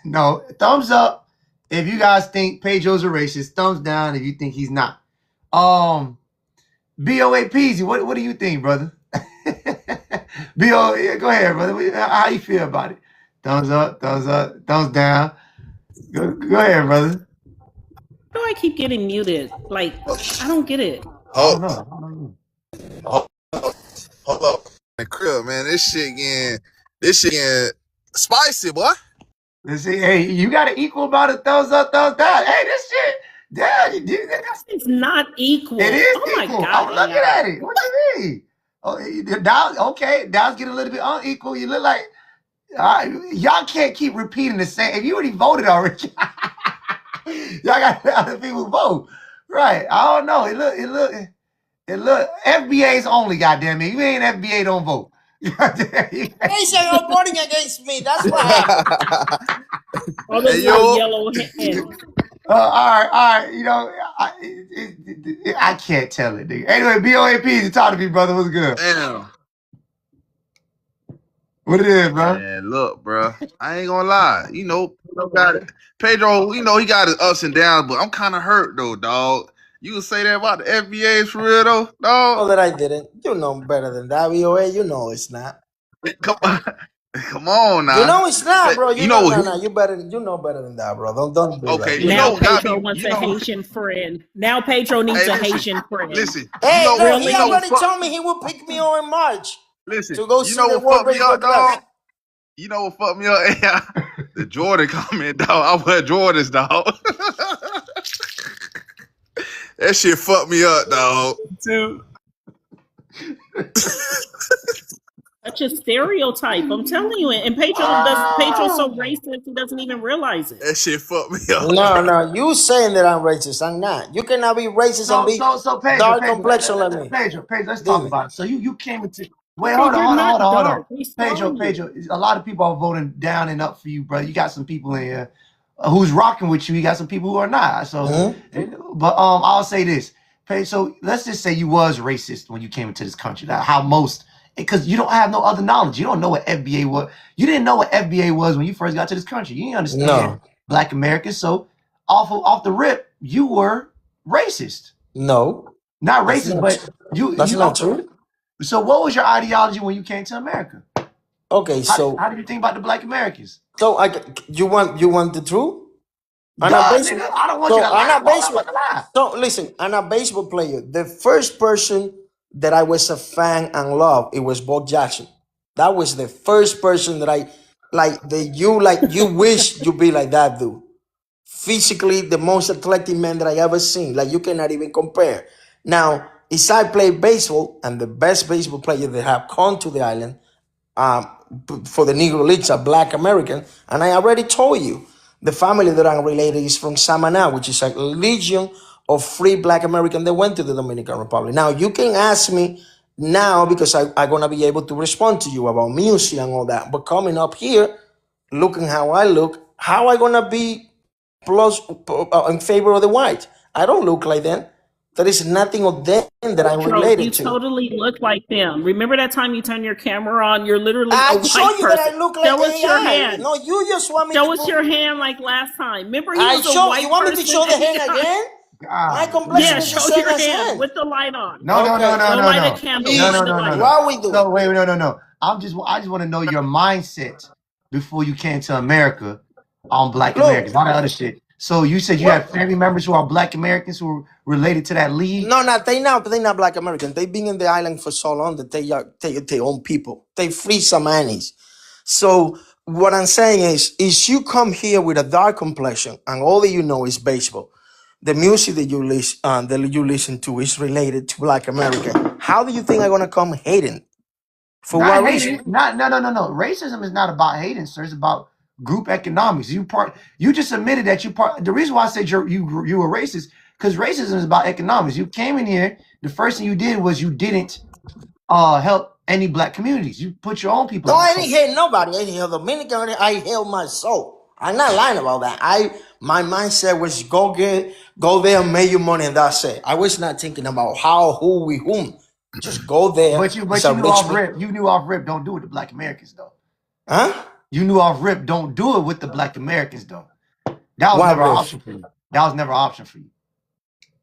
No. Thumbs up if you guys think Pedro's a racist. Thumbs down if you think he's not. BOA Peasy, what do you think, brother? BOA, go ahead, brother. How you feel about it? Thumbs up, thumbs down. Go ahead, brother. Why do I keep getting muted? Like, I don't get it. I don't know. Hold up. Crib, man. This shit getting spicy, boy. Let's see. Hey, you got an equal amount of thumbs up, thumbs down. Hey, this shit, damn, It's not equal. it is Oh my equal. God. I'm looking at it. What you mean? Oh, now, okay, now it's getting a little bit unequal. You look like y'all can't keep repeating the same. If you already voted already, y'all got other people vote. Right. I don't know. It look FBAs only, goddamn it. You ain't FBA, don't vote. They say you're voting against me. That's what happened. All those little yellow hands. All right. You know, I can't tell it, nigga. Anyway, BOAP, you talk to me, brother. What's good? Damn. What it is, bro? Man, look, bro. I ain't gonna lie. You know, Pedro, he got his ups and downs, but I'm kind of hurt though, dog. You would say that about the FBAs for real though, dog? No, that I didn't. You know better than that, BOA. You know it's not. Come on now. You know it's not, bro. You know who? You know better than that, bro. Don't do Okay, that. you Now know, Pedro wants a Haitian friend. Now Pedro needs a Haitian friend. Listen. Hey, you know, look, he already what told me he will pick me on in March. Listen, To go you see know the what World fucked me Baseball up, dog? Classic. You know what fucked me up? The Jordan comment, dog. I wear Jordans, dog. That shit fucked me up, dog. Too. Such a stereotype. I'm telling you. And Pedro's so racist he doesn't even realize it. That shit fucked me up. No. You saying that I'm racist. I'm not. You cannot be racist and be So Pedro, dark complexion like me. Pedro, let's talk about it. So you came into wait, Okay, hold you're on. not dark. We saw Pedro, you. a lot of people are voting down and up for you, bro. You got some people in here who's rocking with you. You got some people who are not. So, but I'll say this, Pedro. So let's just say you was racist when you came into this country. How most, because you don't have no other knowledge. You don't know what FBA was. You didn't know what FBA was when you first got to this country. You didn't understand Black Americans. So off the rip, you were racist. No, not racist, but that's not true. So what was your ideology when you came to America? Okay, so how do you think about the Black Americans? So you want the truth? I don't want you to lie. So listen, I'm a baseball player. The first person that I was a fan and love, it was Bo Jackson. That was the first person that I you wish you be like that dude. Physically, the most athletic man that I ever seen. Like you cannot even compare. Now, if I play baseball, and the best baseball player that have come to the island, for the Negro Leagues are Black American, and I already told you the family that I'm related is from Samaná, which is a legion of free Black Americans that went to the Dominican Republic. Now, you can ask me now because I'm going to be able to respond to you about music and all that. But coming up here, looking how I look, how I going to be plus in favor of the white? I don't look like them. There is nothing of them that I'm Pedro, you related to. totally look like them. Remember that time you turn your camera on? You're literally a I white show you person. that I look like Show us your AI. hand. No, you just want me Show to us put... your hand like last time. Remember he I was a show white you want person. me to show the hand again? My complexion Yeah, is the show same your as hand hand. with the light on. No. Don't light a candle. Please. Leave the light on. What we do? So wait, no. I just want to know your mindset before you came to America on Black Americans, all that other shit. So you said you have family members who are Black Americans who are related to that league? No, they not Black American. They've been in the island for so long that they are their own people. They free some annies. So what I'm saying is you come here with a dark complexion and all that you know is baseball. The music that you listen to is related to Black American. How do you think I'm gonna come hating? For Not what hating. reason? No. Racism is not about hating, sir. It's about group economics. You just admitted that you part. The reason why I said you were racist because racism is about economics. You came in here. The first thing you did was you didn't help any Black communities. You put your own people. No, I didn't hate nobody. I didn't hate Dominican. I held my soul. I'm not lying about that. My mindset was go there, make your money, and that's it. I was not thinking about how, who, we, whom. Just go there. But you knew off rip. You knew off rip. Don't do it to Black Americans though. Huh? You knew off rip. Don't do it with the Black Americans though. That was never an option for you. That was never an option for you.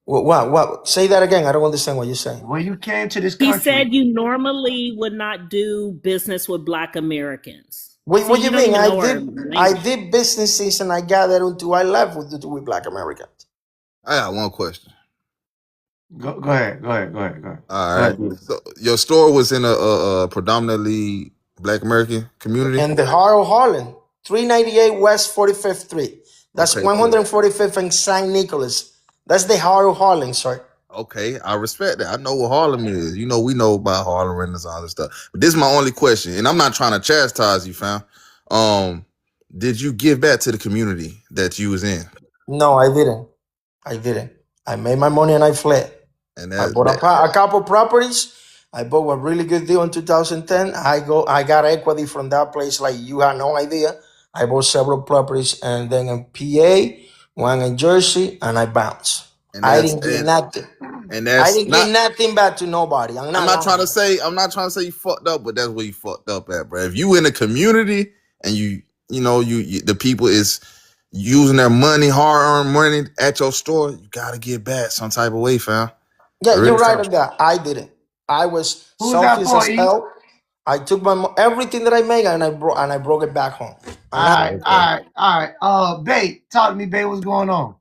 What? Say that again. I don't understand what you're saying. When you came to this country, he said you normally would not do business with Black Americans. What do you mean? I did did businesses and I got there until I left with Black Americans. I got one question. Go ahead. All right. So your store was in a predominantly Black American community? In the heart of Harlem, 398 West 45th Street. That's Okay, 145th and St. Nicholas. That's the heart of Harlem, sir. Okay, I respect that. I know what Harlem is. You know, we know about Harlem Renaissance and stuff. But this is my only question, and I'm not trying to chastise you, fam. Did you give back to the community that you was in? No, I didn't. I made my money and I fled. And I bought a couple properties. I bought a really good deal in 2010. I got equity from that place like you had no idea. I bought several properties and then in PA, one in Jersey, and I bounced. I didn't get nothing. And that's I didn't give nothing back to nobody. I'm not trying to say you fucked up, but that's where you fucked up at, bro. If you in a community and you the people is using their money, hard-earned money at your store, you gotta give back some type of way, fam. Yeah, you're right on that. I didn't. I was selfish as hell. I took everything that I made and I brought it back home. All right. Babe, talk to me, babe. What's going on?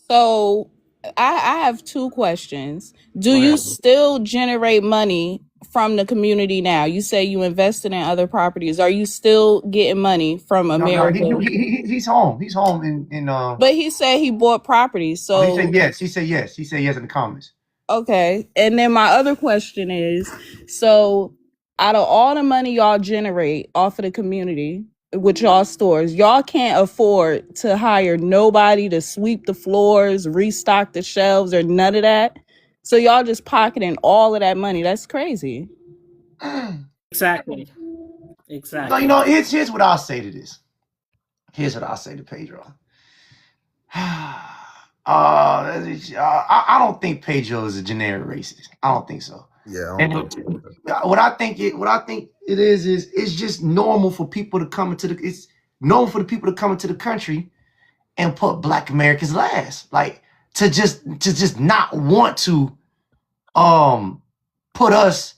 So I have two questions. Do you still generate money from the community now? You say you invested in other properties. Are you still getting money from America? No, he's home. He's home in But he said he bought properties. So he said yes. He said yes. He said yes in the comments. Okay. And then my other question is, so out of all the money y'all generate off of the community with y'all stores, y'all can't afford to hire nobody to sweep the floors, restock the shelves, or none of that. So y'all just pocketing all of that money. That's crazy. Exactly. So, here's what I'll say to this. Here's what I'll say to Pedro. I don't think Pedro is a generic racist. I don't think so. Yeah. What I think it is it's just normal for people to come into it's normal for the people to come into the country and put Black Americans last. Like to just not want to put us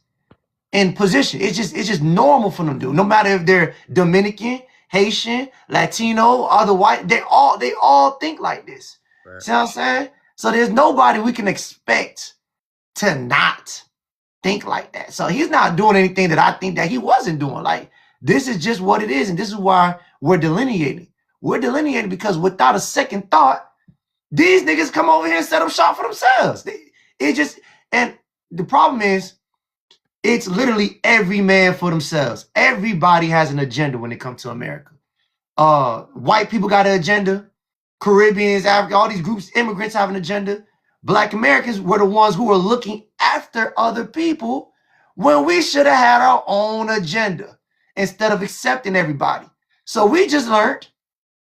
in position. It's just normal for them to do. No matter if they're Dominican, Haitian, Latino, other white, they all think like this. Right. See what I'm saying? So there's nobody we can expect to not think like that. So he's not doing anything that I think that he wasn't doing. Like, this is just what it is, and this is why we're delineating. We're delineating because without a second thought, these niggas come over here and set up shop for themselves. And the problem is, it's literally every man for themselves. Everybody has an agenda when it comes to America. White people got an agenda. Caribbeans, Africa, all these groups, immigrants have an agenda. Black Americans were the ones who were looking after other people when we should have had our own agenda instead of accepting everybody. So we just learned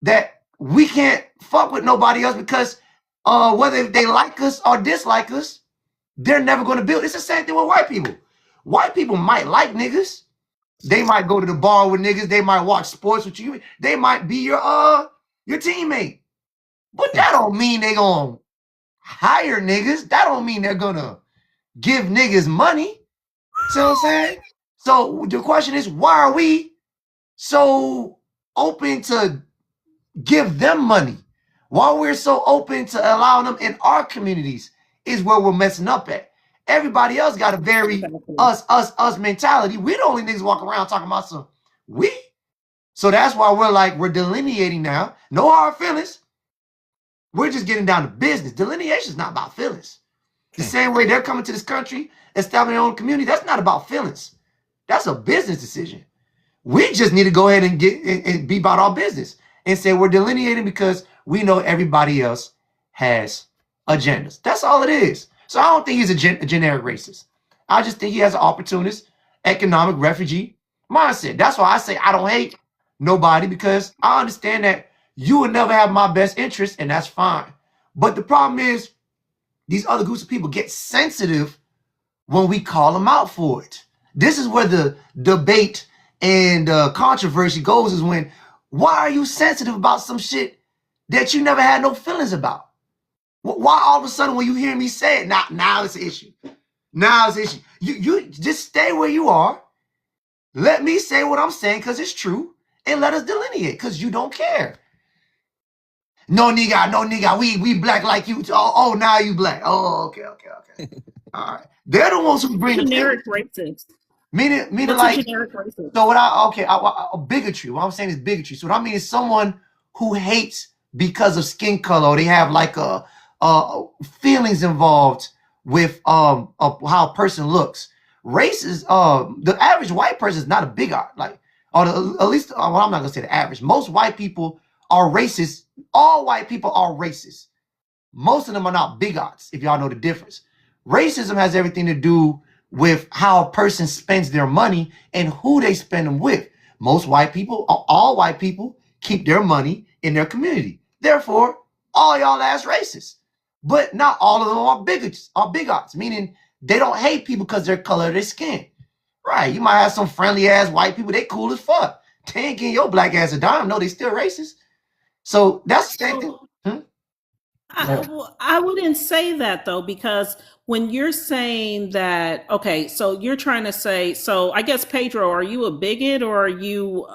that we can't fuck with nobody else because whether they like us or dislike us, they're never going to build. It's the same thing with white people. White people might like niggas. They might go to the bar with niggas. They might watch sports with you. They might be your teammate. But that don't mean they gonna hire niggas. That don't mean they're gonna give niggas money. See what I'm saying? So the question is, why are we so open to give them money? Why we're so open to allowing them in our communities is where we're messing up at. Everybody else got a very us mentality. We're the only niggas walking around talking about some we. So that's why we're delineating now. No hard feelings. We're just getting down to business. Delineation is not about feelings. The same way they're coming to this country, establishing their own community, that's not about feelings. That's a business decision. We just need to go ahead and get and be about our business and say we're delineating because we know everybody else has agendas. That's all it is. So I don't think he's a generic racist. I just think he has an opportunist, economic refugee mindset. That's why I say I don't hate nobody, because I understand that you would never have my best interest, and that's fine. But the problem is these other groups of people get sensitive when we call them out for it. This is where the debate and controversy goes, is when, why are you sensitive about some shit that you never had no feelings about? Why all of a sudden when you hear me say it, now it's an issue. Now it's an issue. You just stay where you are. Let me say what I'm saying because it's true, and let us delineate because you don't care. No nigga, we black like you. Oh, now you black. Oh, okay. All right. They're the ones who bring generic racist. Meaning What's like, a generic racist? So bigotry. What I'm saying is bigotry. So what I mean is someone who hates because of skin color, or they have like feelings involved with how a person looks. Race is the average white person is not a bigot, like, or at least well, I'm not gonna say the average. Most white people are racist. All white people are racist. Most of them are not bigots, if y'all know the difference. Racism has everything to do with how a person spends their money and who they spend them with. Most white people, all white people, keep their money in their community. Therefore, all y'all ass racist. But not all of them are bigots, meaning they don't hate people because they're color of their skin. Right, you might have some friendly ass white people, they cool as fuck. They ain't getting your black ass a dime, no, they still racist. So that's the same thing. I wouldn't say that though, because when you're saying that, okay, so you're trying to say, so I guess Pedro, are you a bigot or are you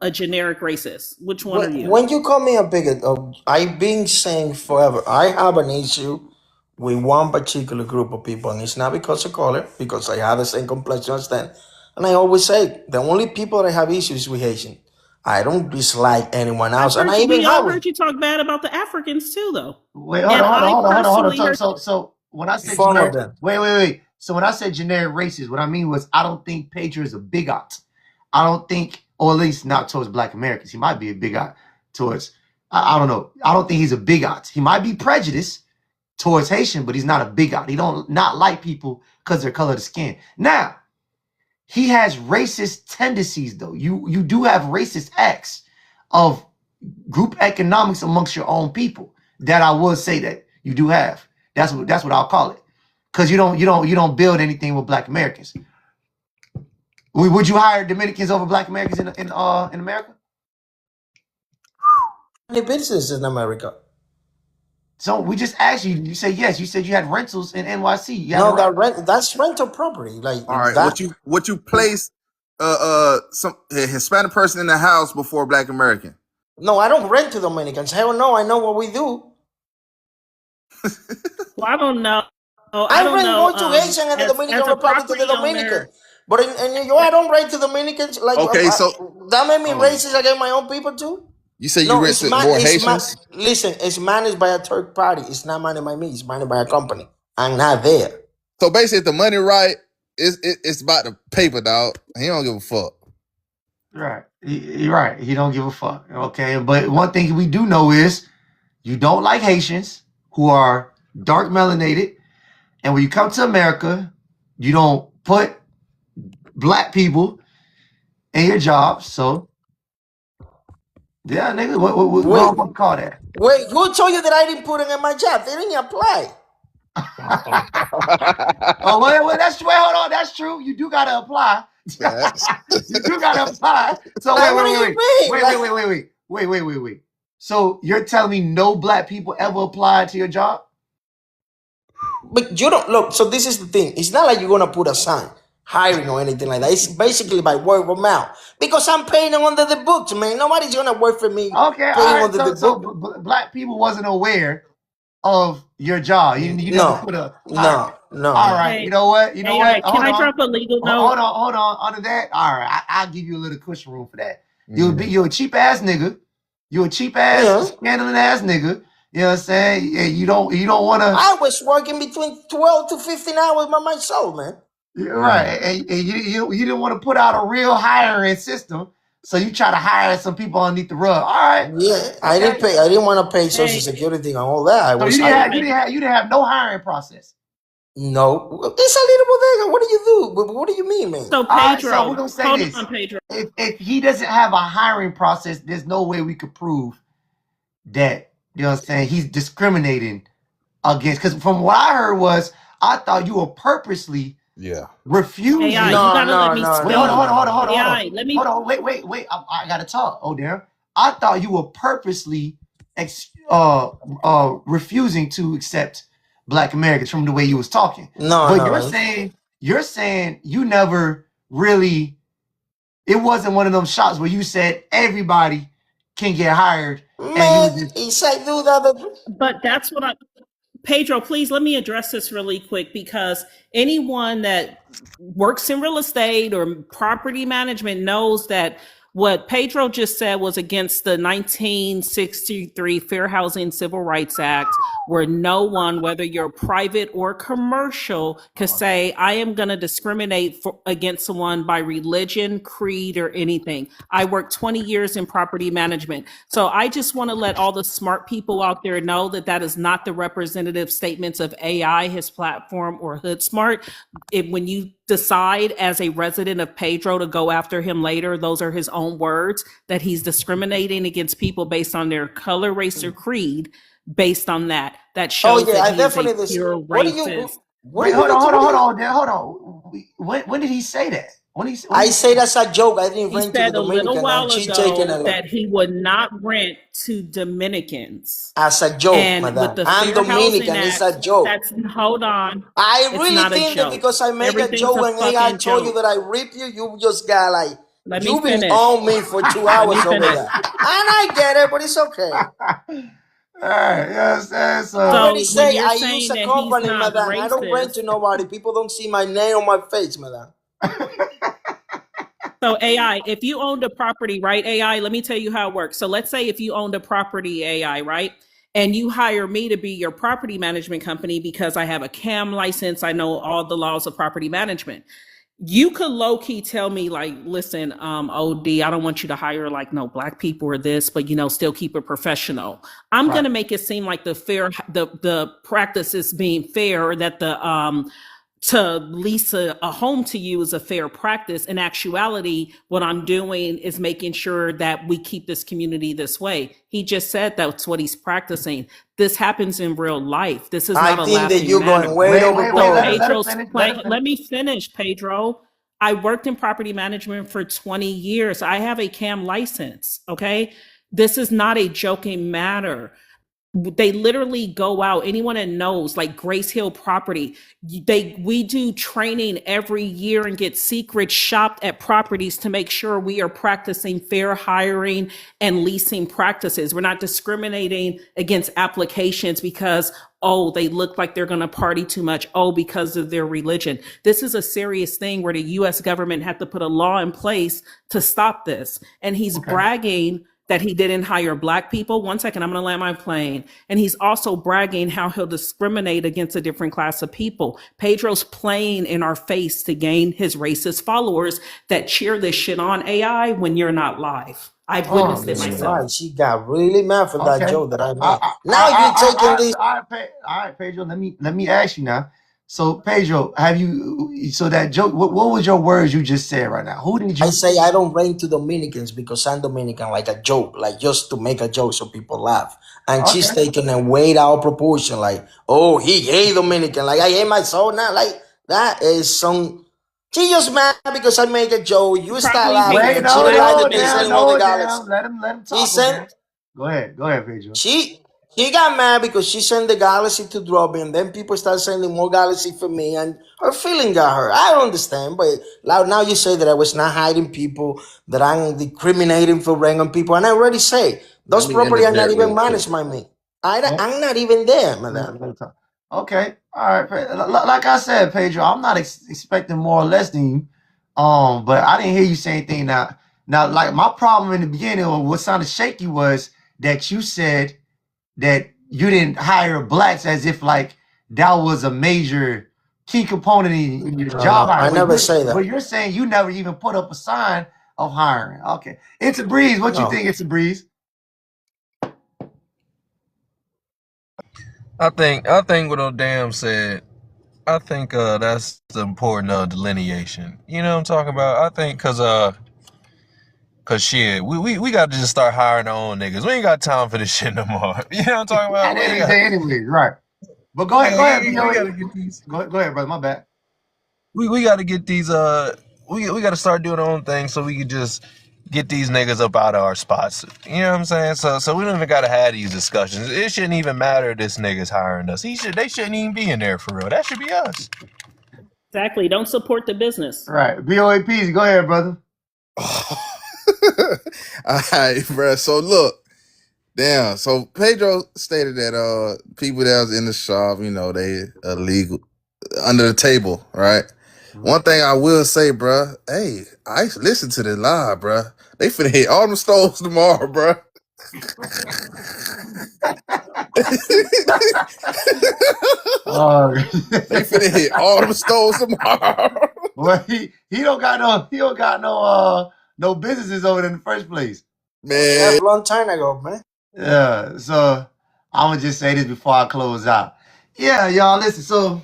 a generic racist? Which one are you? When you call me a bigot, I've been saying forever, I have an issue with one particular group of people, and it's not because of color, because I have the same complexion as them. And I always say, the only people that have issues with Haitian. I don't dislike anyone else, and I even we all have heard you talk bad about the Africans too, though. Wait, hold on. So when I say fun of generic, them. wait. So when I said generic racist, what I mean was I don't think Pedro is a bigot. I don't think, or at least not towards Black Americans. He might be a bigot towards, I don't know. I don't think he's a bigot. He might be prejudiced towards Haitian, but he's not a bigot. He don't not like people because they're color of the skin. Now, he has racist tendencies though. You do have racist acts of group economics amongst your own people that I will say that you do have. That's what I'll call it. Because you don't build anything with Black Americans. Would you hire Dominicans over Black Americans in America? Any business in America? So we just asked you. You said yes. You said you had rentals in NYC. No, that's rental property. Like, all right, that. what you place some Hispanic person in the house before a Black American? No, I don't rent to Dominicans. Hell no, I know what we do. Well, I don't know. I rent more to Haitian and the Dominican Republic to the Dominican. But in New York, I don't rent to Dominicans. Like, okay, so that made me racist against my own people too. You say you rent to more Haitians? Listen, it's managed by a third party. It's not managed by me. It's managed by a company. I'm not there. So basically, if the money right, it's about the paper, dog. He don't give a fuck. Right. You're right. He don't give a fuck. Okay. But one thing we do know is you don't like Haitians who are dark melanated, and when you come to America, you don't put black people in your jobs. So, yeah, nigga, what Wait, I'm gonna call that? wait, who told you that I didn't put it in my job? They didn't apply. Oh, well, that's true. Wait, hold on, that's true. You do gotta apply. Facts. You do gotta apply. So Like, what do you mean? wait. So you're telling me no black people ever applied to your job? But you don't look. So this is the thing. It's not like you're gonna put a sign hiring or anything like that. It's basically by word of mouth because I'm paying them under the books, man. Nobody's gonna work for me. Okay, all Paying right. under the So book. black people wasn't aware of your job. You never put a No. All right. Hey, You know what? hey, can I drop a legal note? Hold on. Under that, all right. I'll give you a little cushion room for that. You're a cheap ass nigga. You're a cheap ass, scandalous ass nigga. You know what I'm saying? And you don't want to. I was working between 12 to 15 hours by myself, man. Right, and you didn't want to put out a real hiring system, so you try to hire some people underneath the rug. All right. Yeah, I didn't pay. I didn't want to pay Social Security and all that. So you didn't have no hiring process. No, it's a little bodega. What do you do? What do you mean, man? So All right, Pedro, so we're gonna say hold this. on, Pedro. If he doesn't have a hiring process, there's no way we could prove that, you know what I'm saying, he's discriminating against. Because from what I heard was, I thought you were purposely refusing. AI, you gotta let me speak. Wait, hold on. AI, let me. Hold on, wait. I gotta talk. Oh, damn. I thought you were purposely refusing to accept Black Americans from the way you was talking. You're saying you never really. It wasn't one of them shots where you said everybody can get hired. Man, but that's what I. Pedro, please let me address this really quick because anyone that works in real estate or property management knows that what Pedro just said was against the 1963 Fair Housing Civil Rights Act, where no one, whether you're private or commercial, could say, I am going to discriminate against someone by religion, creed, or anything. I worked 20 years in property management. So I just want to let all the smart people out there know that that is not the representative statements of AI, his platform, or HoodSmart. When you decide as a resident of Pedro to go after him later, those are his own words, that he's discriminating against people based on their color, race, or creed. Based on that shows that he's a pure racist. Wait, hold on. When did he say that? I say that's a joke. I didn't rent to the He said a little Dominican. while ago that he would not rent to Dominicans. As a joke, and madam. With the I'm Fair Dominican. Housing It's Act, a joke. Hold on. I It's really not a think that joke. because I made a Everything's joke a and AI fucking told you joke. that I rip you, you just got like, Let me you've been finish. on me for 2 Let me hours over finish. there. And I get it, but it's okay. All right, yes, I already So say when you're I saying use a that company, he's not madam. I don't rent racist, to nobody. People don't see my name on my face, madam. so AI, if you owned a property, right, AI, let me tell you how it works. So let's say if you owned a property, AI, right, and you hire me to be your property management company because I have a CAM license, I know all the laws of property management. You could low key tell me like, listen, OD, I don't want you to hire like no Black people or this, but still keep it professional. I'm going to make it seem like the practice is being fair, or that to lease a home to you is a fair practice. In actuality, what I'm doing is making sure that we keep this community this way. He just said that's what he's practicing. This happens in real life. This is not a laughing matter. I think that you're going way overboard. Let me finish, Pedro. I worked in property management for 20 years. I have a CAM license, okay? This is not a joking matter. They literally go out, anyone that knows, like Grace Hill property, we do training every year and get secret shopped at properties to make sure we are practicing fair hiring and leasing practices. We're not discriminating against applications because, oh, they look like they're going to party too much. Oh, because of their religion. This is a serious thing where the US government had to put a law in place to stop this. And he's bragging that he didn't hire Black people. One second, I'm going to land my plane. And he's also bragging how he'll discriminate against a different class of people. Pedro's playing in our face to gain his racist followers that cheer this shit on AI when you're not live. I've Oh witnessed my it myself. God, she got really mad for that Okay. joke that I made. Now you taking this. All right, Pedro. Let me ask you now. So, Pedro, have you? So that joke. What was your words you just said right now? Who did I you? say I don't bring to Dominicans because I'm Dominican, like a joke, like just to make a joke so people laugh. And she's Okay. taking a way out of proportion, like, oh, he hate Dominican, like I hate my soul now, like that is some. She just mad because I make a joke. You start Probably laughing, think Wait, and she no, don't what like no, that they damn, sending all the no, galaxy. damn. Let him She talk, sent. okay? Go ahead, Pedro. She got mad because she sent the galaxy to drop me, and then people start sending more galaxy for me, and her feeling got hurt. I don't understand, but now you say that I was not hiding people, that I'm discriminating for random people, and I already say Let those me property are not interject real even quick. managed by me. Oh, I'm not even there, let madam. him talk. Okay, all right. Like I said, Pedro, I'm not expecting more or less than you. But I didn't hear you say anything now. Now, like my problem in the beginning, or what sounded shaky, was that you said that you didn't hire blacks as if like that was a major key component in your No, job no, hire. I never say But that. you're saying you never even put up a sign of hiring. Okay. It's a breeze. What you No. think it's a breeze? I think what O'Dam said. I think that's the important delineation. You know what I'm talking about? I think cause shit, we got to just start hiring our own niggas. We ain't got time for this shit no more. You know what I'm talking At about? the We end ain't of the got. day, anyway, right. But go Yeah, ahead, we BOA. got to get these. Go ahead, brother. My bad. We got to get these. We got to start doing our own thing so we can just get these niggas up out of our spots. You know what I'm saying? So we don't even got to have these discussions. It shouldn't even matter if this nigga's hiring us. They shouldn't even be in there for real. That should be us. exactly. Don't support the business. Right. BOAPs, go ahead, brother. All right, bro. So look, damn. So Pedro stated that people that was in the shop, you know, they illegal under the table, right? One thing I will say, bro, hey, I listen to the live, bro. They finna hit all them stoves tomorrow, bro. Oh, They finna hit all them stoves tomorrow. well, he don't got no businesses over there in the first place. Man. Left long time ago, man. Yeah. So I'm gonna just say this before I close out. Yeah, y'all listen. So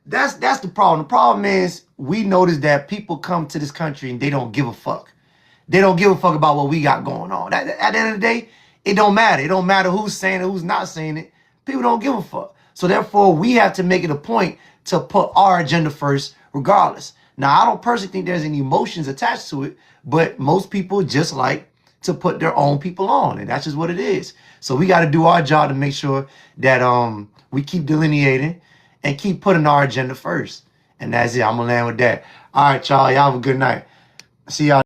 that's the problem. The problem is we notice that people come to this country and they don't give a fuck. They don't give a fuck about what we got going on. At the end of the day, it don't matter. It don't matter who's saying it, who's not saying it. People don't give a fuck. So therefore, we have to make it a point to put our agenda first, regardless. Now, I don't personally think there's any emotions attached to it, but most people just like to put their own people on, and that's just what it is. So we got to do our job to make sure that we keep delineating and keep putting our agenda first. And that's it. I'm gonna land with that. All right, y'all. Y'all have a good night. See y'all.